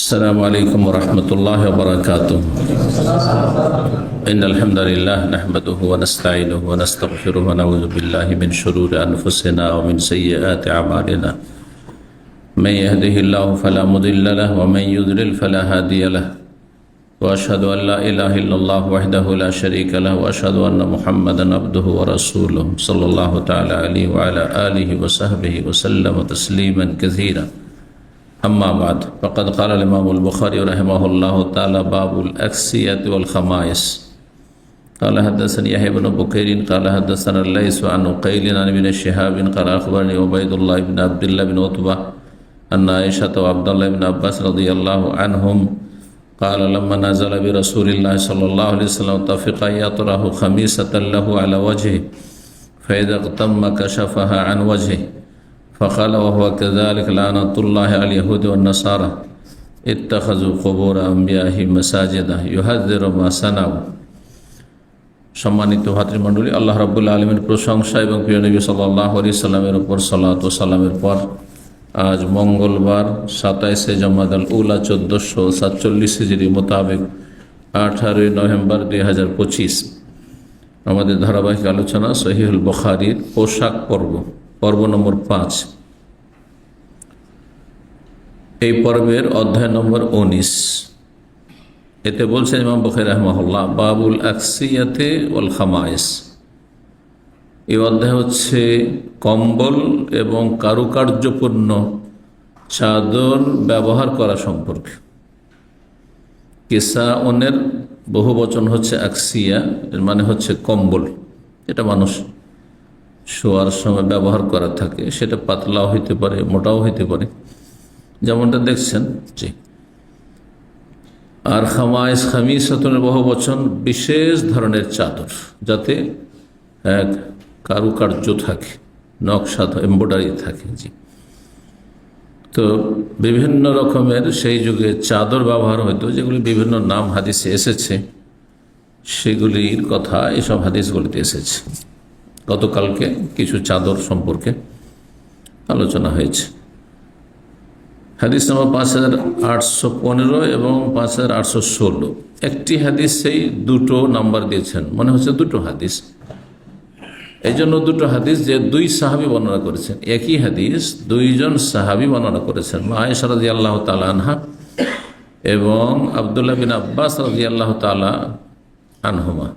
السلام عليكم ورحمة الله وبركاته. إن الحمد لله نحمده ونستعينه ونستغفره ونعوذ بالله من شرور أنفسنا ومن سيئات أعمالنا. من يهده الله فلا مضل له ومن يضلل فلا هادي له. وأشهد أن لا إله إلا الله وحده لا شريك له وأشهد أن محمدا عبده ورسوله صلى الله تعالى عليه وعلى آله وصحبه وسلم تسليما كثيرا. أما بعد فقد قال الإمام البخاري رحمه الله تعالى باب الأكسية والخمائس. قال حدثني يحيى بن بكير قال حدثنا الليث عن عقيل عن ابن شهاب قال أخبرني عبيد الله بن عبد الله بن عتبة أن عائشة وعبد الله بن عباس رضي الله عنهم قال لما نزل برسول الله صلى الله عليه وسلم طفق يطرح خميسة له على وجهه فإذا اغتم كشفها عن وجهه فقال وهو كذلك لعنة الله على اليهود والنصارى اتخذوا قبور أنبيائهم مساجدا يحذر ما صنعوا. সম্মানিত ভাতৃমণ্ডলী, আল্লাহ রাব্বুল আলামিনের প্রশংসা এবং প্রিয় নবী সাল্লাল্লাহু আলাইহি সাল্লামের উপর সালাত ও সালামের পর আজ মঙ্গলবার 27শে জমাদাল উলা 1447 হিজরি মোতাবেক 18 নভেম্বর 2025 আমাদের ধারাবাহিক আলোচনা সহিহুল বুখারীর পোশাক পর্ব নম্বর 5। এই পর্বের অধ্যায় নম্বর 19। এতে বলছেন ইমাম বুখারী রাহিমাহুল্লাহ বাবুল আকসিয়াতে ওয়াল খামাইস। এই অধ্যায় হচ্ছে কম্বল এবং কারুকার্যপূর্ণ চাদর ব্যবহার করা সম্পর্কে। কিসাউনের বহু বচন হচ্ছে আকসিয়া, এর মানে হচ্ছে কম্বল, এটা মানুষ শোয়ার সময় ব্যবহার করা থাকে। সেটা পাতলাও হইতে পারে, মোটাও হইতে পারে, যেমনটা দেখছেন। জি। আর খামাইস খামিসাতুনের বহু বচন বিশেষ ধরনের চাদর, যাতে কারুকার্য থাকে, নকশা এমব্রয়ডারি থাকে। জি। তো বিভিন্ন রকমের সেই যুগে চাদর ব্যবহার হতো, যেগুলি বিভিন্ন নাম হাদিসে এসেছে, সেগুলির কথা এসব হাদিসগুলিতে এসেছে। গতকালকে কিছু চাদর সম্পর্কে আলোচনা হয়েছে। হাদিস নম্বর 5815 এবং 5816। একটি হাদিসেই দুটো নাম্বার দিয়েছেন, মনে হচ্ছে দুটো হাদিস। এই জন্য দুটো হাদিস যে দুই সাহাবী বর্ণনা করেছেন, একই হাদিস দুইজন সাহাবী বর্ণনা করেছেন, আয়েশা রাদিয়াল্লাহু তাআলা আনহা এবং আব্দুল্লাহ বিন আব্বাস রাদিয়াল্লাহু তাআলা আনহুমা।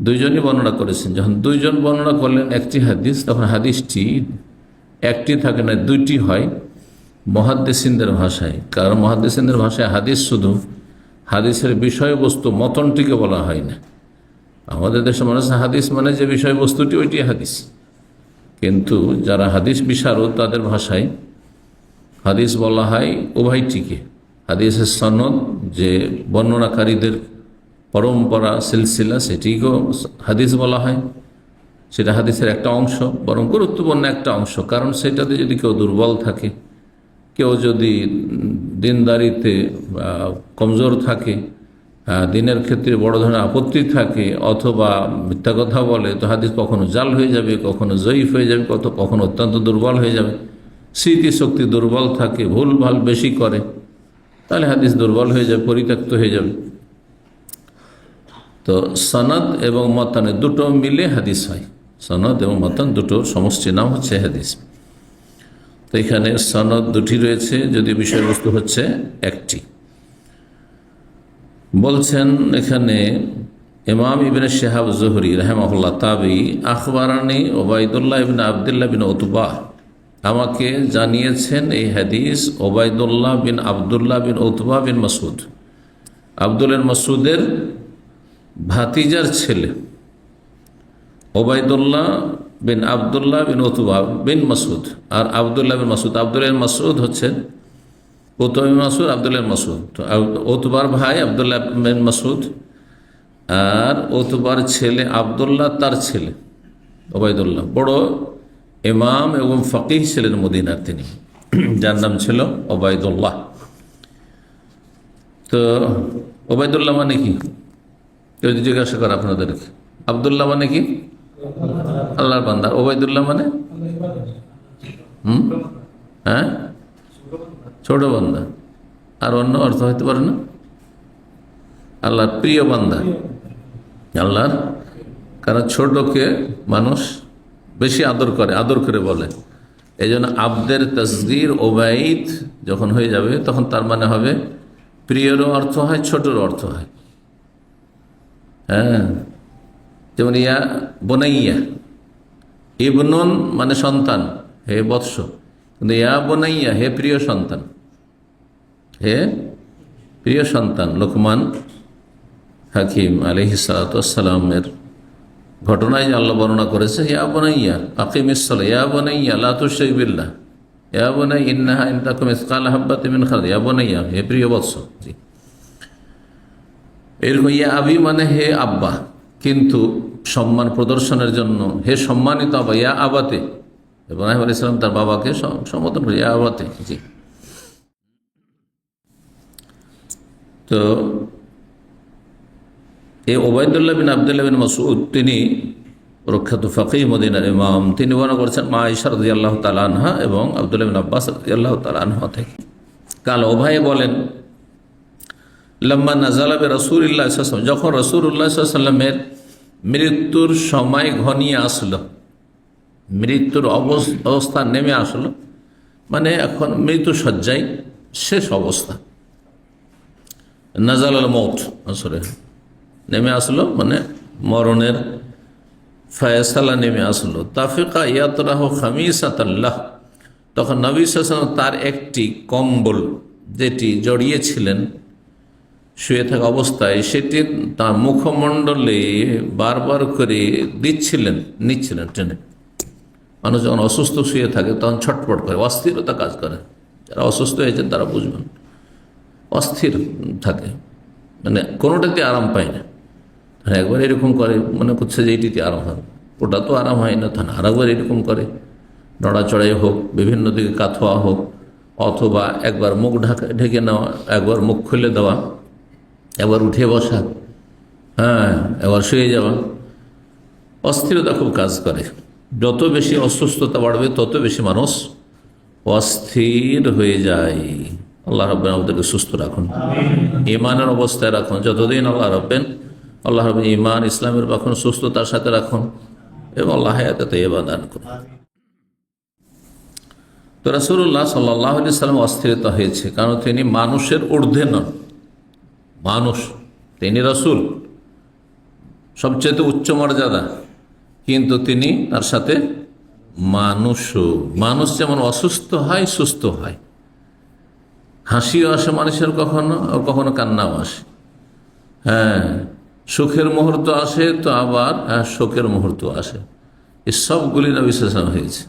দুইজনই বর্ণনা করেছেন। যখন দুইজন বর্ণনা করলেন একটি হাদিস, তখন হাদিসটি একটি থাকে না, দুইটি হয় মুহাদ্দিসিনদের ভাষায়। কারণ মুহাদ্দিসিনদের ভাষায় হাদিস শুধু হাদিসের বিষয়বস্তু মতনটিকে বলা হয় না। আমাদের দেশের মানুষ হাদিস মানে যে বিষয়বস্তুটি, ওইটি হাদিস। কিন্তু যারা হাদিস বিশারদ, তাদের ভাষায় হাদিস বলা হয় উভয়টিকে। হাদিসের সনদ, যে বর্ণনাকারীদের পরম্পরা সিলসিলা, সেটিকেও হাদিস বলা হয়। সেটা হাদিসের একটা অংশ, বরং গুরুত্বপূর্ণ একটা অংশ। কারণ সেটাতে যদি কেউ দুর্বল থাকে, কেউ যদি দিনদারিতে কমজোর থাকে, দিনের ক্ষেত্রে বড় ধরনের আপত্তি থাকে, অথবা মিথ্যা কথা বলে, তো হাদিস কখনো জাল হয়ে যাবে, কখনো জয়ীফ হয়ে যাবে, কখনো অত্যন্ত দুর্বল হয়ে যাবে। স্মৃতিশক্তি দুর্বল থাকে, ভুল ভাল বেশি করে, তাহলে হাদিস দুর্বল হয়ে যাবে, পরিত্যক্ত হয়ে যাবে। তো সনদ এবং মতানে দুটো মিলে হাদিস হয়। সনদ এবং মতান দুটোর সমষ্টি নাম হচ্ছে হাদিস। তো এখানে সনদ দুটি রয়েছে, যদি বিষয়বস্তু হচ্ছে একটি। বলছেন এখানে ইমাম ইবনে শিহাব জুহরি রাহিমাহুল্লাহ তাবি, আখবারানি ওবায়দুল্লাহ ইবনে আবদুল্লাহ বিন উতবা, আমাকে জানিয়েছেন এই হাদিস ওবায়দুল্লাহ বিন আবদুল্লাহ বিন উতবা বিন মাসউদ, আব্দুল্লাহ মাসউদের ভাতিজার ছেলে ওবায়দুল্লাহ বিন আবদুল্লাহ বিন উতবা বিন মাসউদ। আর আবদুল্লাহ বিন মাসউদ, আবদুল্লাহ মাসউদ হচ্ছেন উতবা বিন মাসউদ, আবদুল্লাহ মাসউদ। তো উতবার ভাই আবদুল্লাহ বিন মাসউদ, আর উতবার ছেলে আবদুল্লাহ, তার ছেলে ওবায়দুল্লাহ বড় ইমাম এবং ফকিহ ছিলেন মদিনার, তিনি, যার নাম ছিল ওবায়দুল্লাহ। তো ওবায়দুল্লাহ মানে কি? কেউ জিজ্ঞাসা করে আপনাদেরকে, আবদুল্লাহ মানে কি? আল্লাহর বান্দা। ওবায়দুল্লাহ মানে হ্যাঁ ছোট বান্দা। আর অন্য অর্থ হইতে পারে না? আল্লাহর প্রিয় বান্দা, আল্লাহর, কারণ ছোটকে মানুষ বেশি আদর করে বলে। এই জন্য আব্দের তসগীর ওবাইদ যখন হয়ে যাবে তখন তার মানে হবে প্রিয়রও অর্থ হয়, ছোটর অর্থ হয়। হ্যাঁ, যেমন ইয়া বোনাইয়া, ইবনুন মানে সন্তান, হে বৎস, কিন্তু ইয়া বোনাইয়া হে প্রিয় সন্তান, হে প্রিয় সন্তান। লোকমান হাকিম আলাইহিস সালাতু ওয়াস সালামের ঘটনায় আল্লাহ বর্ণনা করেছে, ইয়া বুনাইয়া আকিমিস সালাহ, ইয়া বুনাইয়া লা তুশরিক বিল্লাহ, ইয়া বুনাইয়া ইন্নাহা ইন তাকুম মিসকাল হাববাতিন মিন খারদাল, ইয়া বুনাইয়া হে প্রিয় বৎস। জি, এরকম ইয়া আবি মানে হে আব্বা, কিন্তু সম্মান প্রদর্শনের জন্য হে সম্মানিত আব্বা, ইয়া আবাতে, ইব্রাহিম আলাইহিস সালাম তার বাবাকে সম্বোধন করে ইয়া আবাতে। জি, তো এই ওবায়দুল্লাহ বিন আবদুল্লাহ বিন মাসউদ, তিনি প্রখ্যাত ফাকিহ মদিনার ইমাম, তিনি বর্ণনা করেছেন মা আয়েশা রাদিয়াল্লাহু তাআলা আনহা এবং আব্দুল্লাহ বিন আব্বাস রাদিয়াল্লাহু তাআলা আনহা থেকে। কাল উভয়ে বলেন, লাম্মা নাযালা বিরাসূলিল্লাহ সাল্লাল্লাহু আলাইহি ওয়াসাল্লাম, যখন রাসূলুল্লাহ সাল্লাল্লাহু আলাইহি ওয়াসাল্লামের মৃত্যুর সময় ঘনিয়ে আসলো, মৃত্যুর অবস্থা নেমে আসলো, মানে এখন মৃত্যু শয্যায় শেষ অবস্থা, নাযালাল মউত আসলে নেমে আসলো, মানে মরণের ফয়সালা নেমে আসলো। তাফিকা ইয়াতরাহু খামিসাতাল্লাহ, তখন নবী সাল্লাল্লাহু আলাইহি ওয়াসাল্লাম তার একটি কম্বল যেটি জড়িয়েছিলেন শুয়ে থাকা অবস্থায়, সেটি তার মুখমণ্ডলে বারবার করে নিচ্ছিলেন টেনে। মানুষ যখন অসুস্থ শুয়ে থাকে তখন ছটপট করে, অস্থিরতা কাজ করে। যারা অসুস্থ হয়েছেন তারা বুঝবেন, অস্থির থাকে, মানে কোনোটাতে আরাম পায় না। একবার এরকম করে, মনে করছে যে এইটিতে আরাম হবে, ওটা তো আরাম হয় না, তখন আরেকবার এরকম করে, নড়াচড়াই হোক, বিভিন্ন দিকে কাথোয়া হোক, অথবা একবার মুখ ঢেকে নেওয়া, একবার মুখ খুলে দেওয়া, একবার উঠে বসা, হ্যাঁ, একবার শুয়ে যাওয়া, অস্থিরতা খুব কাজ করে। যত বেশি অসুস্থতা বাড়বে তত বেশি মানুষ অস্থির হয়ে যায়। আল্লাহ রাব্বুল আমাদেরকে সুস্থ রাখুন, ইমানের অবস্থায় রাখুন, যতদিন আল্লাহ রাব্বুল ইমান ইসলামের রাখুন, সুস্থতার সাথে রাখুন, এবং আল্লাহ হায়াতে তাইয়্যিবা দান করুন। তো রাসূলুল্লাহ সাল্লাল্লাহু আলাইহি ওয়াসাল্লাম অস্থিরতা হয়েছে, কারণ তিনি মানুষের ঊর্ধ্বে নন, মানুষ, তিনি রাসূল, সবচেয়ে উচ্চ মর্যাদা, কিন্তু তিনি তার সাথে মানুষও। মানুষ যেমন অসুস্থ হয়, সুস্থ হয়, হাসিও আসে মানুষের, কখনো কখনো কান্নাও আসে, হ্যাঁ, সুখের মুহূর্ত আসে তো আবার শোকের মুহূর্ত আসে। এই সবগুলি নবী সাল্লাল্লাহু আলাইহি ওয়াসাল্লাম হয়েছে,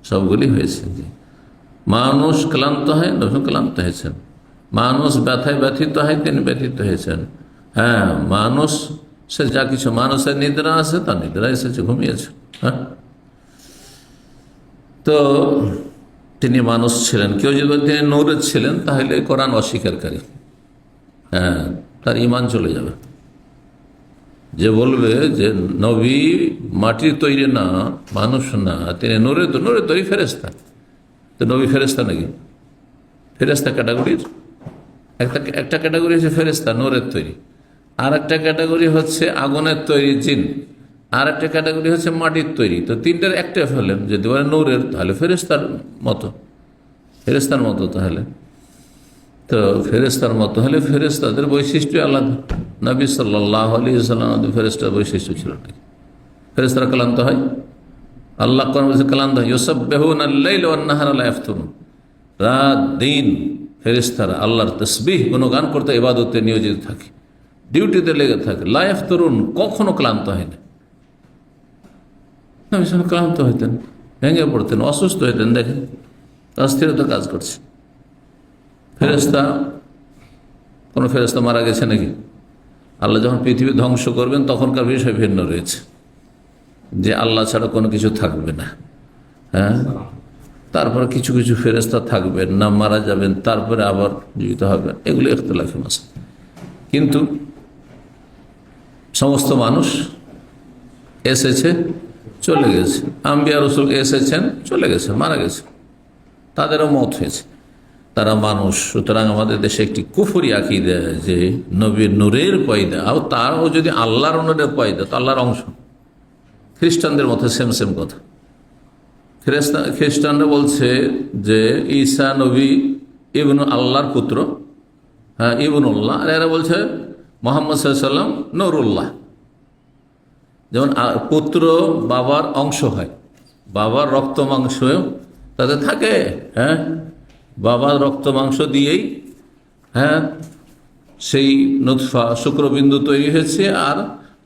সবগুলি হয়েছে। মানুষ ক্লান্ত হয়, নবী ক্লান্ত হয়েছেন। মানুষ ব্যথায় ব্যথিত হয়, তিনি ব্যথিত হয়েছেন। হ্যাঁ, মানুষ সে যা কিছু, মানুষের নিদ্রা আছে, তার নিদ্রা এসেছে, ঘুমিয়েছে। হ্যাঁ, তো তিনি মানুষ ছিলেন। কেউ যদি তিনি নূরের ছিলেন তাহলে কোরআন অস্বীকারী, হ্যাঁ, তার ঈমান চলে যাবে। যে বলবে যে নবী মাটির তৈরি না, মানুষ না, তিনি নূরের তৈরি, ফেরেশতা, তো নবী ফেরেশতা নাকি? ফেরেশতা ক্যাটাগরির একটা ক্যাটাগরি হচ্ছে ফেরেশতা নূরের তৈরি, আর একটা ক্যাটাগরি হচ্ছে আগুনের তৈরি জিন, আর একটা ক্যাটাগরি হচ্ছে মাটির তৈরি। তো তিনটার একটা ফেলেন, যদি বলে নূরের, তাহলে ফেরেশতার মতো তাহলে তো ফেরেশতার মতো হলে ফেরেশতাদের বৈশিষ্ট্য আলাদা। নবী সাল্লাল্লাহু আলাইহি ওয়াসাল্লাম ফেরেশতার বৈশিষ্ট্য ছিল ঠিক। ফেরেশতারা ক্লান্ত হয়, আল্লাহ কোরআনে বলেছে ক্লান্ত হয়, ইউসাব্বিহুনা আল-লাইলা ওয়ান-নাহারা লা ইয়াফতুরুন, রাত দিন ফেরেশতারা আল্লাহর তাসবিহ গুণগান করতে, ইবাদতে নিয়োজিত থাকে, ডিউটিতে লেগে থাকে। লা ইয়াফতুরুন, কখনো ক্লান্ত হয় না। নবী সাল্লাল্লাহু ক্লান্ত হইতেন, ভেঙে পড়তেন, অসুস্থ হইতেন, দেখেন অস্থিরতা কাজ করছে। কোনো ফেরেশতা মারা গেছে নাকি? আল্লাহ যখন পৃথিবী ধ্বংস করবেন তখনকার বিষয় ভিন্ন রয়েছে, যে আল্লাহ ছাড়া কোনো কিছু থাকবে না। হ্যাঁ, তারপরে কিছু কিছু ফেরেশতা থাকবেন না, মারা যাবেন, তারপরে আবার জীবিত হবেন, এগুলো ইখতিলাফি মাসালা। কিন্তু সমস্ত মানুষ এসেছে, চলে গেছে, আম্বিয়া রাসূল এসেছেন, চলে গেছে, মারা গেছে, তাদেরও মওত হয়েছে। তারা মানুষ। সুতরাং আমাদের দেশে একটি কুফরি আকীদা যে নবীর নূরের পয়দা, আর তারও যদি আল্লাহর নূরের পয়দা তো আল্লাহর অংশ। খ্রিস্টানদের মতো সেম সেম কথা। খ্রিস্টানরা বলছে যে ঈসা নবী ইবনু আল্লাহর পুত্র, হ্যাঁ ইবনুল্লাহ, আর এরা বলছে মোহাম্মদ সাল্লাল্লাহু আলাইহি ওয়াসাল্লাম নূরুল্লাহ। যেমন পুত্র বাবার অংশ হয়, বাবার রক্ত মাংস তাদের থাকে, হ্যাঁ বাবার রক্ত মাংস দিয়েই হ্যাঁ সেই নুতফা শুক্রবিন্দু তৈরি হয়েছে আর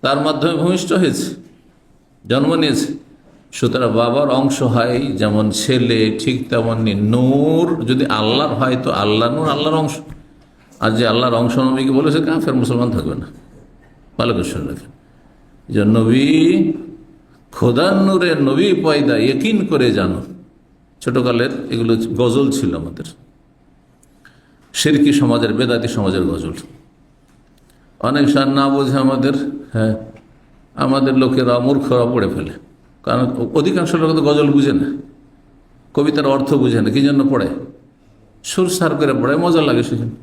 তার মাধ্যমে ভূমিষ্ঠ হয়েছে, জন্ম নিয়েছে। সুতরাং বাবার অংশ হয় যেমন ছেলে, ঠিক তেমনি নূর যদি আল্লাহর হয় তো আল্লাহ নূর আল্লাহর অংশ। আর যে আল্লাহর অংশ নবীকে বলেছে কাফের, মুসলমান থাকবে না। ভালো করে শুনে রাখেন যে নবী খোদার নূরে নবী পয়দা ইয়কিন করে জানো। ছোটকালের এগুলো গজল ছিল আমাদের, শিরকি সমাজের, বেদাতি সমাজের গজল। অনেক সার না বোঝে আমাদের, হ্যাঁ আমাদের লোকেরা মূর্খরা পড়ে ফেলে, কারণ অধিকাংশ লোক তো গজল বুঝে না, কবিতার অর্থ বুঝে না, কি জন্য পড়ে? সুর সার করে পড়ে, মজা লাগে সেখানে।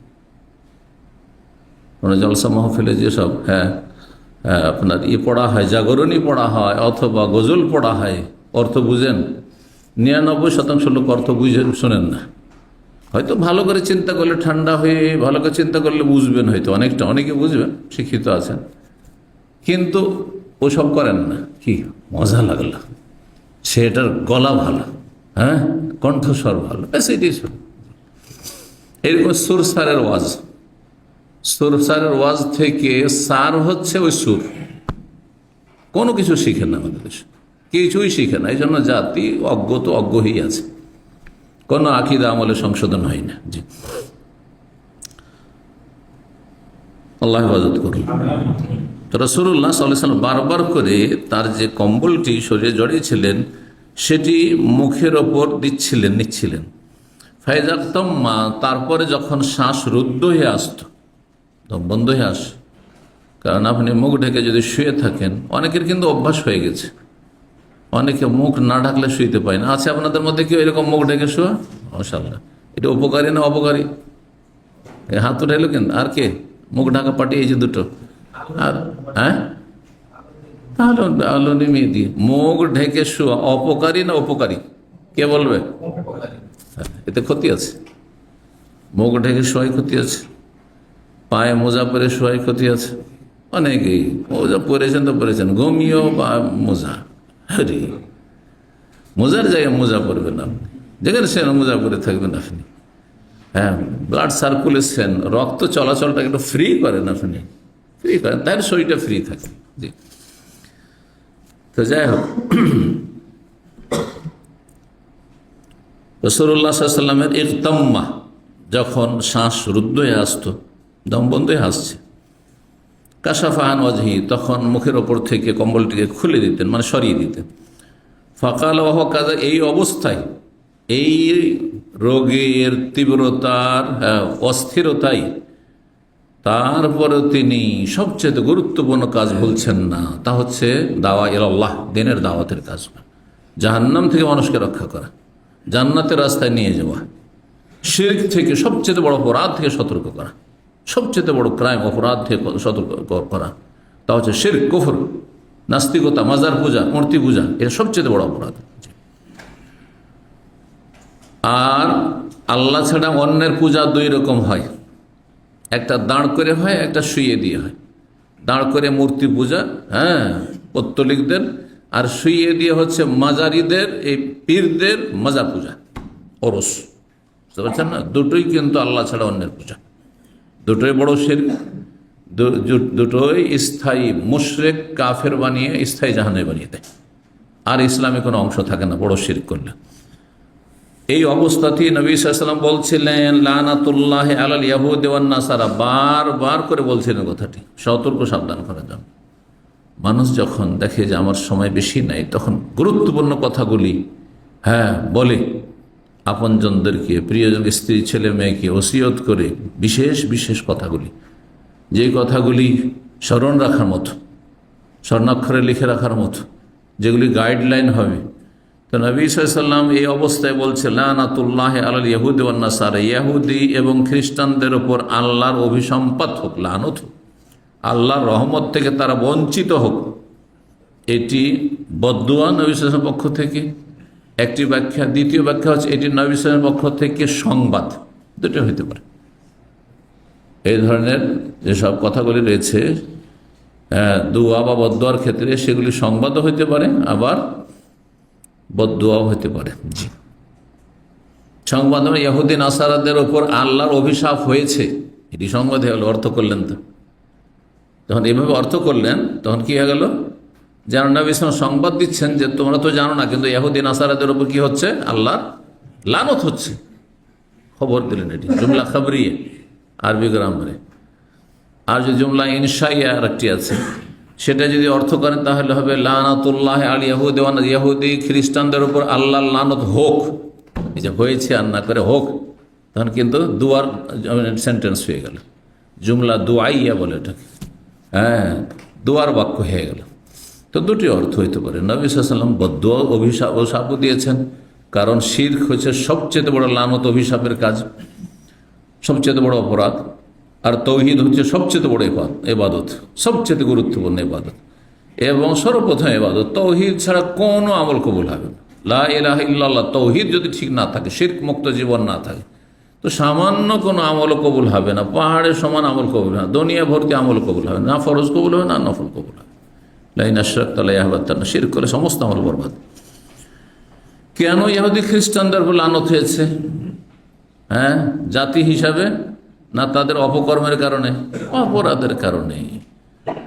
কোনো জলসা মাহফিলে যেসব হ্যাঁ আপনার পড়া হয়, জাগরণী পড়া হয় অথবা গজল পড়া হয়, অর্থ বুঝেন? 99% লোক অর্থ বুঝেন, শোনেন না। হয়তো ভালো করে চিন্তা করলে, ঠান্ডা হয়ে ভালো করে চিন্তা করলে বুঝবেন, হয়তো অনেকে বুঝবেন, শিক্ষিত আছেন, কিন্তু ওসব করেন না। কি মজা লাগলো, সেটার গলা ভালো, হ্যাঁ কণ্ঠস্বর ভালো, ব্যাস এটাই সব। এরকম সুরসারের ওয়াজ, সুরসারের ওয়াজ থেকে সার হচ্ছে ওই সুর। কোনো কিছু শিখে না আমাদের দেশে, কিছুই শিখে না। এই জন্য জাতি অজ্ঞ তো অজ্ঞ হয়ে আছে, কোনো আকীদা আমলে সংশোধন হয় না। জি, আল্লাহ হেফাজত করুন। তো রাসূলুল্লাহ সাল্লাল্লাহু আলাইহি ওয়াসাল্লাম বারবার করে তার যে কম্বলটি শরীরে জড়িয়েছিলেন সেটি মুখের ওপর নিচ্ছিলেন। ফাইজাক্তাম্মা, তারপরে যখন শ্বাস রুদ্ধ হয়ে আসত, দম বন্ধ হয়ে আস, কারণ আপনি মুখ ঢেকে যদি শুয়ে থাকেন, অনেকের কিন্তু অভ্যাস হয়ে গেছে, অনেকে মুখ না ঢাকলে শুইতে পায় না। আছে আপনাদের মধ্যে কেউ এরকম মুখ ঢেকে শোয়া? মাশাআল্লাহ। এটা উপকারী না অপকারী? হাত উঠাইলো কেন? আর কে মুখ ঢাকা পাটি? এই যে দুটো। আর হ্যাঁ তাহলে নিমিয়ে দিয়ে মুখ ঢেকে শোয়া অপকারী না উপকারী? কে বলবে? এতে ক্ষতি আছে। মুখ ঢেকে শোয়াই ক্ষতি আছে, পায়ে মোজা পরে শোয়াই ক্ষতি আছে। অনেকেই মোজা পরেছেন তো পরেছেন, ঘুমিয়েও বা মোজা, আরে মোজার জায়গায় মোজা পরবেন আপনি, যেখানে সেখানে মোজা পরে থাকবেন আপনি। হ্যাঁ, ব্লাড সার্কুলেশন, রক্ত চলাচলটা একটু ফ্রি করেন আপনি, ফ্রি করেন, তার শরীরটা ফ্রি থাকে। জি, তো যাই হোক, রাসূলুল্লাহ সাল্লাল্লাহু আলাইহি ওয়াসাল্লামের ইকতাম্মা, যখন শ্বাস রুদ্ধ হয়ে আসতো, দম বন্ধ হয়ে আসছে, কাশাফা আন ওয়াজহি, তখন মুখের ওপর থেকে কম্বলটিকে খুলে দিতেন, মানে সরিয়ে দিতেন। ফাকাল ওয়াহ কাযা, এই অবস্থায়, এই রোগের তীব্রতার অস্থিরতাই, তারপরেও তিনি সবচেয়ে গুরুত্বপূর্ণ কাজ বলছেন না, তা হচ্ছে দাওয়া ইলাল্লাহ, দ্বীনের দাওয়াতের কাজ, জাহান্নাম থেকে মানুষকে রক্ষা করা, জান্নাতের রাস্তায় নিয়ে যাওয়া, শিরক থেকে, সবচেয়ে বড় অপরাধ থেকে সতর্ক করা, সবচেয়ে বড় ক্রাইম, অপরাধ থেকে সতর্ক করা, তা হচ্ছে শিরক, কুফর, নাস্তিকতা, মাজার পূজা, মূর্তি পূজা, এটা সবচেয়ে বড় অপরাধ। আর আল্লাহ ছাড়া অন্যের পূজা দুই রকম হয়, একটা দাঁড় করে হয়, একটা শুইয়ে দিয়ে হয়। দাঁড় করে মূর্তি পূজা, হ্যাঁ পত্তলিকদের, আর শুইয়ে দিয়ে হচ্ছে মাজারিদের, এই পীরদের মাজার পূজা, ওরস, বুঝতে পারছেন না? দুটোই কিন্তু আল্লাহ ছাড়া অন্যের পূজা, দুটোই বড় শিরক, দুটোই স্থায়ী মুশরিক, কাফের বানিয়ে স্থায়ী জাহান্নামে বানিয়ে দেয়, আর ইসলামে কোনো অংশ থাকে না বড় শিরক করলে। এই অবস্থাতেই নবী সাল্লাল্লাহু আলাইহি ওয়াসাল্লাম বলছিলেন লানাতুল্লাহি আলাল ইয়াহুদি ওয়ান নাসারা, বারবার করে বলছিলেন কথাটি, সতর্ক সাবধান করার জন্য। মানুষ যখন দেখে যে আমার সময় বেশি নাই, তখন গুরুত্বপূর্ণ কথাগুলি হ্যাঁ বলে, আপনজনদেরকে, প্রিয়জন, স্ত্রী, ছেলে মেয়েকে ওসিয়ত করে, বিশেষ বিশেষ কথাগুলি, যে কথাগুলি স্মরণ রাখার মতো, স্বর্ণাক্ষরে লিখে রাখার মতো, যেগুলি গাইডলাইন হবে, তো তো নবী সাল্লাল্লাহু আলাইহি ওয়াসাল্লাম এই অবস্থায় বলছে লানাতুল্লাহ আলাল ইয়াহুদি ওয়ান নাসারা, ইহুদি এবং খ্রিস্টানদের উপর আল্লাহর অভিসম্পাত হোক, লানত হোক, আল্লাহর রহমত থেকে তারা বঞ্চিত হোক। এটি বদদুয়া নবী সাল্লাল্লাহু আলাইহি ওয়াসাল্লামের পক্ষ থেকে একটি ব্যাখ্যা। দ্বিতীয় ব্যাখ্যা হচ্ছে এটি নবী সাল্লাল্লাহু আলাইহি ওয়াসাল্লামের পক্ষ থেকে সংবাদ, দুটো হইতে পারে। এই ধরনের যেসব কথাগুলি রয়েছে দুয়া বা বদদুয়ার ক্ষেত্রে, সেগুলি সংবাদও হইতে পারে, আবার বদদুয়াও হতে পারে। জি, সংবাদ মানে ইহুদি নাসারাদের ওপর আল্লাহর অভিশাপ হয়েছে, এটি সংবাদ হয়ে গেল। অর্থ করলেন তো, যখন এভাবে অর্থ করলেন তখন কি হয়ে গেল, যেন নবী সাল্লাল্লাহু আলাইহি ওয়াসাল্লাম সংবাদ দিচ্ছেন যে তোমরা তো জানো না, কিন্তু ইহুদি নাসারাদের ওপর কি হচ্ছে, আল্লাহর লানত হচ্ছে, খবর দিলেন। এটি জুমলা খবরিয়ে আরবি গ্রামারে। আর যে জুমলা ইনশাইয়া আর একটি আছে, সেটা যদি অর্থ করেন তাহলে হবে লানাতুল্লাহ আল ইয়াহুদি ওয়ান, ইহুদি খ্রিস্টানদের উপর আল্লাহর লানত হোক। এই যে হয়েছে আর না করে হোক, তখন কিন্তু দুয়ার সেন্টেন্স হয়ে গেল, জুমলা দুআইয়া বলে এটাকে, হ্যাঁ, দুয়ার বাক্য হয়ে গেল। তো দুটি অর্থ হইতে পারে। নবী সাল্লাল্লাহু আলাইহি ওয়াসাল্লাম বদদুয়া অভিশাপও দিয়েছেন, কারণ শিরক হচ্ছে সবচেয়ে বড় লানত, অভিশাপের কাজ, সবচেয়ে বড় অপরাধ। আর তৌহিদ হচ্ছে সবচেয়ে বড় ইবাদত, সবচেয়ে গুরুত্বপূর্ণ ইবাদত এবং সর্বপ্রথম ইবাদত। তৌহিদ ছাড়া কোনো আমল কবুল হবে না। লা ইলাহা ইল্লাল্লাহ, তৌহিদ যদি ঠিক না থাকে, শিরক মুক্ত জীবন না থাকে, তো সামান্য কোনো আমল কবুল হবে না। পাহাড়ের সমান আমল কবুল হবে না, দুনিয়া ভর্তি আমল কবুল হবে না, ফরজ কবুল হবে না, নফল কবুল হবে। লাইন আশরাকতা লায়াহবাতান্না, শিরক করে সমস্ত আমল বরবাদ। কেন ইহুদি খ্রিস্টানদের উপর লানত হয়েছে? হ্যাঁ, জাতি হিসাবে না তাদের অপকর্মের কারণে? অপরাধের কারণে।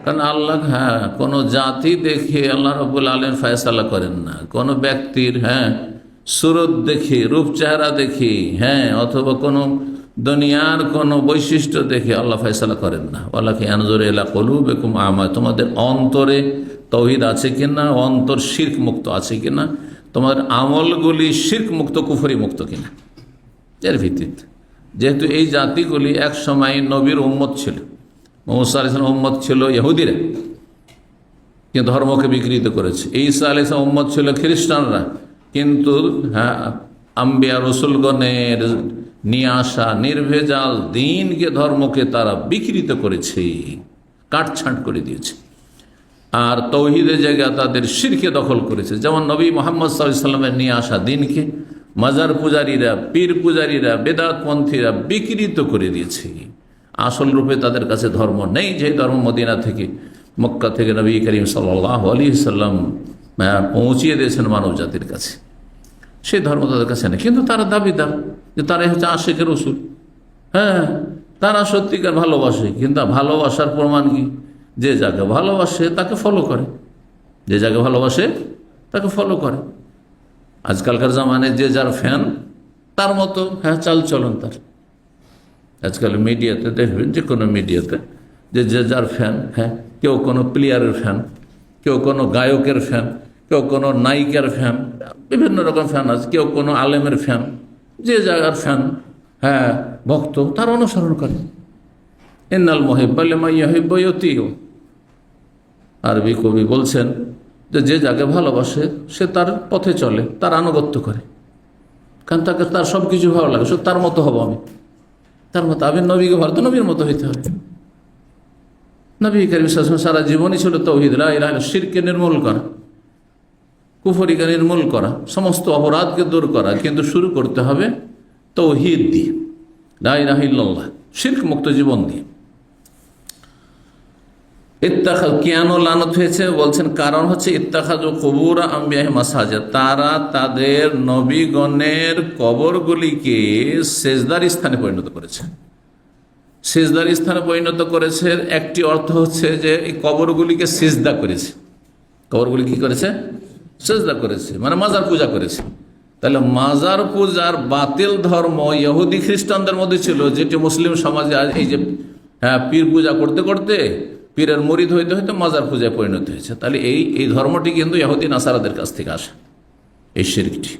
কারণ আল্লাহ, হ্যাঁ, কোনো জাতি দেখে আল্লাহ রাব্বুল আলামিন ফয়সালা করেন না। কোনো ব্যক্তির, হ্যাঁ, সুরত দেখে, রূপ চেহারা দেখে, হ্যাঁ, অথবা কোনো দুনিয়ার কোনো বৈশিষ্ট্য দেখে আল্লাহ ফয়সালা করেন না। ওয়ালাকি আনজুরু ইলা কুলুবিকুম আমা, তোমাদের অন্তরে তৌহিদ আছে কিনা, অন্তর শিরক মুক্ত আছে কিনা, তোমাদের আমলগুলি শিরক মুক্ত, কুফরি মুক্ত কিনা, এর ভিত্তিতে। যেহেতু এই জাতিগুলি এক সময় নবীর উম্মত ছিল, মুসা আলাইহিস সালামের উম্মত ছিল ইহুদিরা, কিন্তু ধর্মকে বিকৃত করেছে। ঈসা আলাইহিস সালামের উম্মত ছিল খ্রিস্টানরা, কিন্তু হ্যাঁ, আম্বিয়া রসুলগণের নিয়ে আসা নির্ভেজাল দ্বীনকে, ধর্মকে তারা বিকৃত করেছে, কাটছাঁট করে দিয়েছে। আর তৌহিদের জায়গা তাদের শিরকে দখল করেছে। যেমন নবী মুহাম্মদ সাল্লাল্লাহু আলাইহি ওয়াসাল্লামের নিয়ে আসা দ্বীনকে মাজার পূজারীরা, পীর পূজারীরা, বেদাতপন্থীরা বিকৃত করে দিয়েছে। আসল রূপে তাদের কাছে ধর্ম নেই, যে ধর্ম মদিনা থেকে, মক্কা থেকে নবী করিম সাল্লাল্লাহু আলাইহি ওয়াসাল্লাম পৌঁছিয়ে দিয়েছেন মানব জাতির কাছে, সেই ধর্ম তাদের কাছে নেই। কিন্তু তারা দাবিদার যে তারাই হচ্ছে আশিকে রসুল। হ্যাঁ, তারা সত্যিকার ভালোবাসে, কিন্তু ভালোবাসার প্রমাণ কি? যে যাকে ভালোবাসে তাকে ফলো করে, যে যাকে ভালোবাসে তাকে ফলো করে। আজকালকার জামানে যে যার ফ্যান তার মতো, হ্যাঁ, চাল চলন তার। আজকাল মিডিয়াতে দেখবেন, যে কোনো মিডিয়াতে, যে যে যার ফ্যান, হ্যাঁ, কেউ কোনো প্লেয়ারের ফ্যান, কেউ কোনো গায়কের ফ্যান, কেউ কোনো নায়িকার ফ্যান, বিভিন্ন রকম ফ্যান আছে, কেউ কোনো আলেমের ফ্যান, যে যার ফ্যান, হ্যাঁ, ভক্ত, তার অনুসরণ করে। ইন্নাল মুহিব্বা লিমান ইউহিব্বু ইউতিউ। আরবি কবি বলছেন যে যে যাকে ভালোবাসে সে তার পথে চলে, তার আনুগত্য করে, কারণ তাকে তার সব কিছু ভালো লাগে, সে তার মতো হবো আমি, তার মতো। আমি নবীকে ভালো, তো নবীর মতো হইতে হবে। নবী করিম সাল্লাল্লাহু আলাইহি ওয়াসাল্লাম সারা জীবনই ছিল তাওহীদ, লা ইলাহা ইল্লাল্লাহ, শিরকে নির্মূল করা, কুফরিকে নির্মূল করা, সমস্ত অপরাধকে দূর করা। কিন্তু শুরু করতে হবে তাওহীদ দিয়ে, লা ইলাহা ইল্লাল্লাহ, শিরক মুক্ত জীবন দিয়ে। ইত্তাখায, কেন লানত হয়েছে বলছেন, কারণ হচ্ছে ইত্তাখাযু কুবুর আম্বিয়াহি মাসাজিদ, তারা তাদের নবীগণের কবরগুলিকে সেজদার স্থানে পরিণত করেছে। সেজদার স্থানে পরিণত করেছে, একটি অর্থ হচ্ছে যে এই কবরগুলিকে সিজদা করেছে। কবরগুলি কি করেছে? সেজদা করেছে, মানে মাজার পূজা করেছে। তাহলে মাজার পূজার বাতিল ধর্ম ইহুদি খ্রিস্টানদের মধ্যে ছিল, যেটি মুসলিম সমাজে আজ এই যে, হ্যাঁ, পীর পূজা করতে করতে, পীরের মুরিদ হইতে হইতে মাজার পূজায় পরিণত হয়েছে। তাহলে এই ধর্মটি কিন্তু ইহুদি নাসারাদের কাছ থেকে আসে, এই শিরকটি।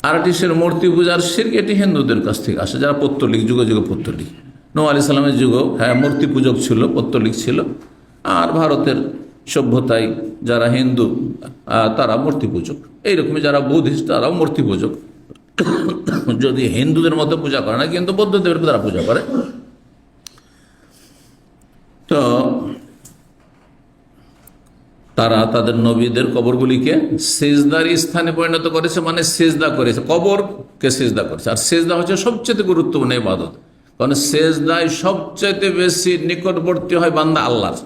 আর একটি মূর্তি পূজার শিরক, এটি হিন্দুদের কাছ থেকে আসে, যারা পৌত্তলিক, যুগে যুগে পৌত্তলিক। নূহ আলাইহিস সালামের যুগেও, হ্যাঁ, মূর্তি পূজক ছিল, পৌত্তলিক ছিল। আর ভারতের সভ্যতায় যারা হিন্দু তারা মূর্তি পূজক, এইরকমই যারা বুদ্ধিস্ট তারাও মূর্তি পূজক। যদি হিন্দুদের মতো পূজা করে না, কিন্তু বৌদ্ধদেবের তারা পূজা করে। তো তারা তাদের নবীদের কবরগুলিকে সেজদার স্থানে পরিণত করেছে, মানে সেজদা করেছে, কবরকে সেজদা করেছে। আর সেজদা হচ্ছে সবচেয়ে গুরুত্বপূর্ণ ইবাদত, কারণ সেজদায় সবচেয়ে বেশি নিকটবর্তী হয় বান্দা আল্লাহর।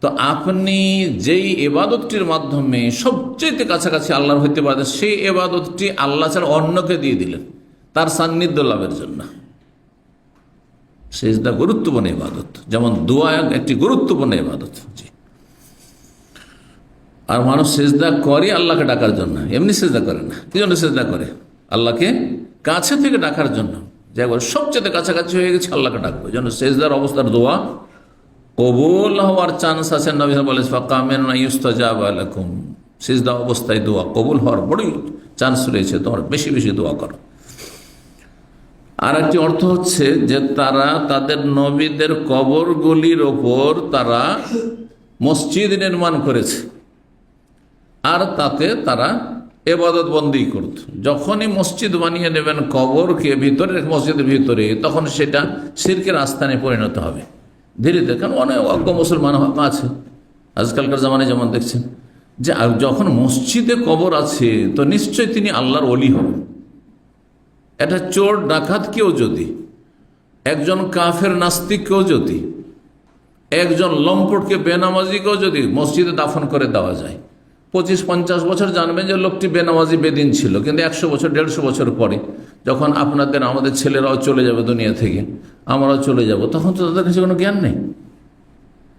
তো আপনি যেই ইবাদতটির মাধ্যমে সবচেয়ে কাছাকাছি আল্লাহর হইতে পারেন, সেই ইবাদতটি আল্লাহ ছাড়া অন্যকে দিয়ে দিলেন তার সান্নিধ্য লাভের জন্য। সেজদা গুরুত্বপূর্ণ ইবাদত, যেমন দোয়া একটি গুরুত্বপূর্ণ ইবাদত। আর মানুষ সেজদা করে আল্লাহকে ডাকার জন্য, এমনি সেজদা করে না। কি জন্য সেজদা করে? আল্লাহকে কাছে থেকে ডাকার জন্য, যে একবার সবচেয়ে কাছাকাছি হয়ে গেছে আল্লাহকে ডাকবো। যেন সেজদার অবস্থার দোয়া কবুল হওয়ার চান্স আছে। নবী বলে ফাকামিনা ইউস্তাজাব লাকুম, সিজদা অবস্থায় দোয়া কবুল হওয়ার বড়ই চান্স রয়েছে, তোমার বেশি বেশি দোয়া করো। আর একটি অর্থ হচ্ছে যে তারা তাদের নবীদের কবরগুলির ওপর তারা মসজিদ নির্মাণ করেছে, আর তাতে তারা ইবাদত বন্দি করত। যখনই মসজিদ বানিয়ে নেবেন কবরকে ভিতরে, মসজিদের ভিতরে, তখন সেটা শিরকের আস্থানে পরিণত হবে ধীরে ধীরে। কারণ অনেক অজ্ঞ মুসলমান আছে আজকালকার জামানায়, যেমন দেখছেন যে যখন মসজিদে কবর আছে তো নিশ্চয়ই তিনি আল্লাহর ওলি হবেন। এটা চোর ডাকাত কেউ যদি, একজন কাফের নাস্তিক কেউ যদি, একজন লম্পটকে বেনামাজিকেও যদি মসজিদে দাফন করে দেওয়া যায়, 25-50 বছর জানবেন যে লোকটি বেনামাজি বেদিন ছিল, কিন্তু 100 বছর 150 বছর পরে যখন আপনাদের আমাদের ছেলেরাও চলে যাবে দুনিয়া থেকে, আমরাও চলে যাব, তখন তো তাদের কাছে কোনো জ্ঞান নেই।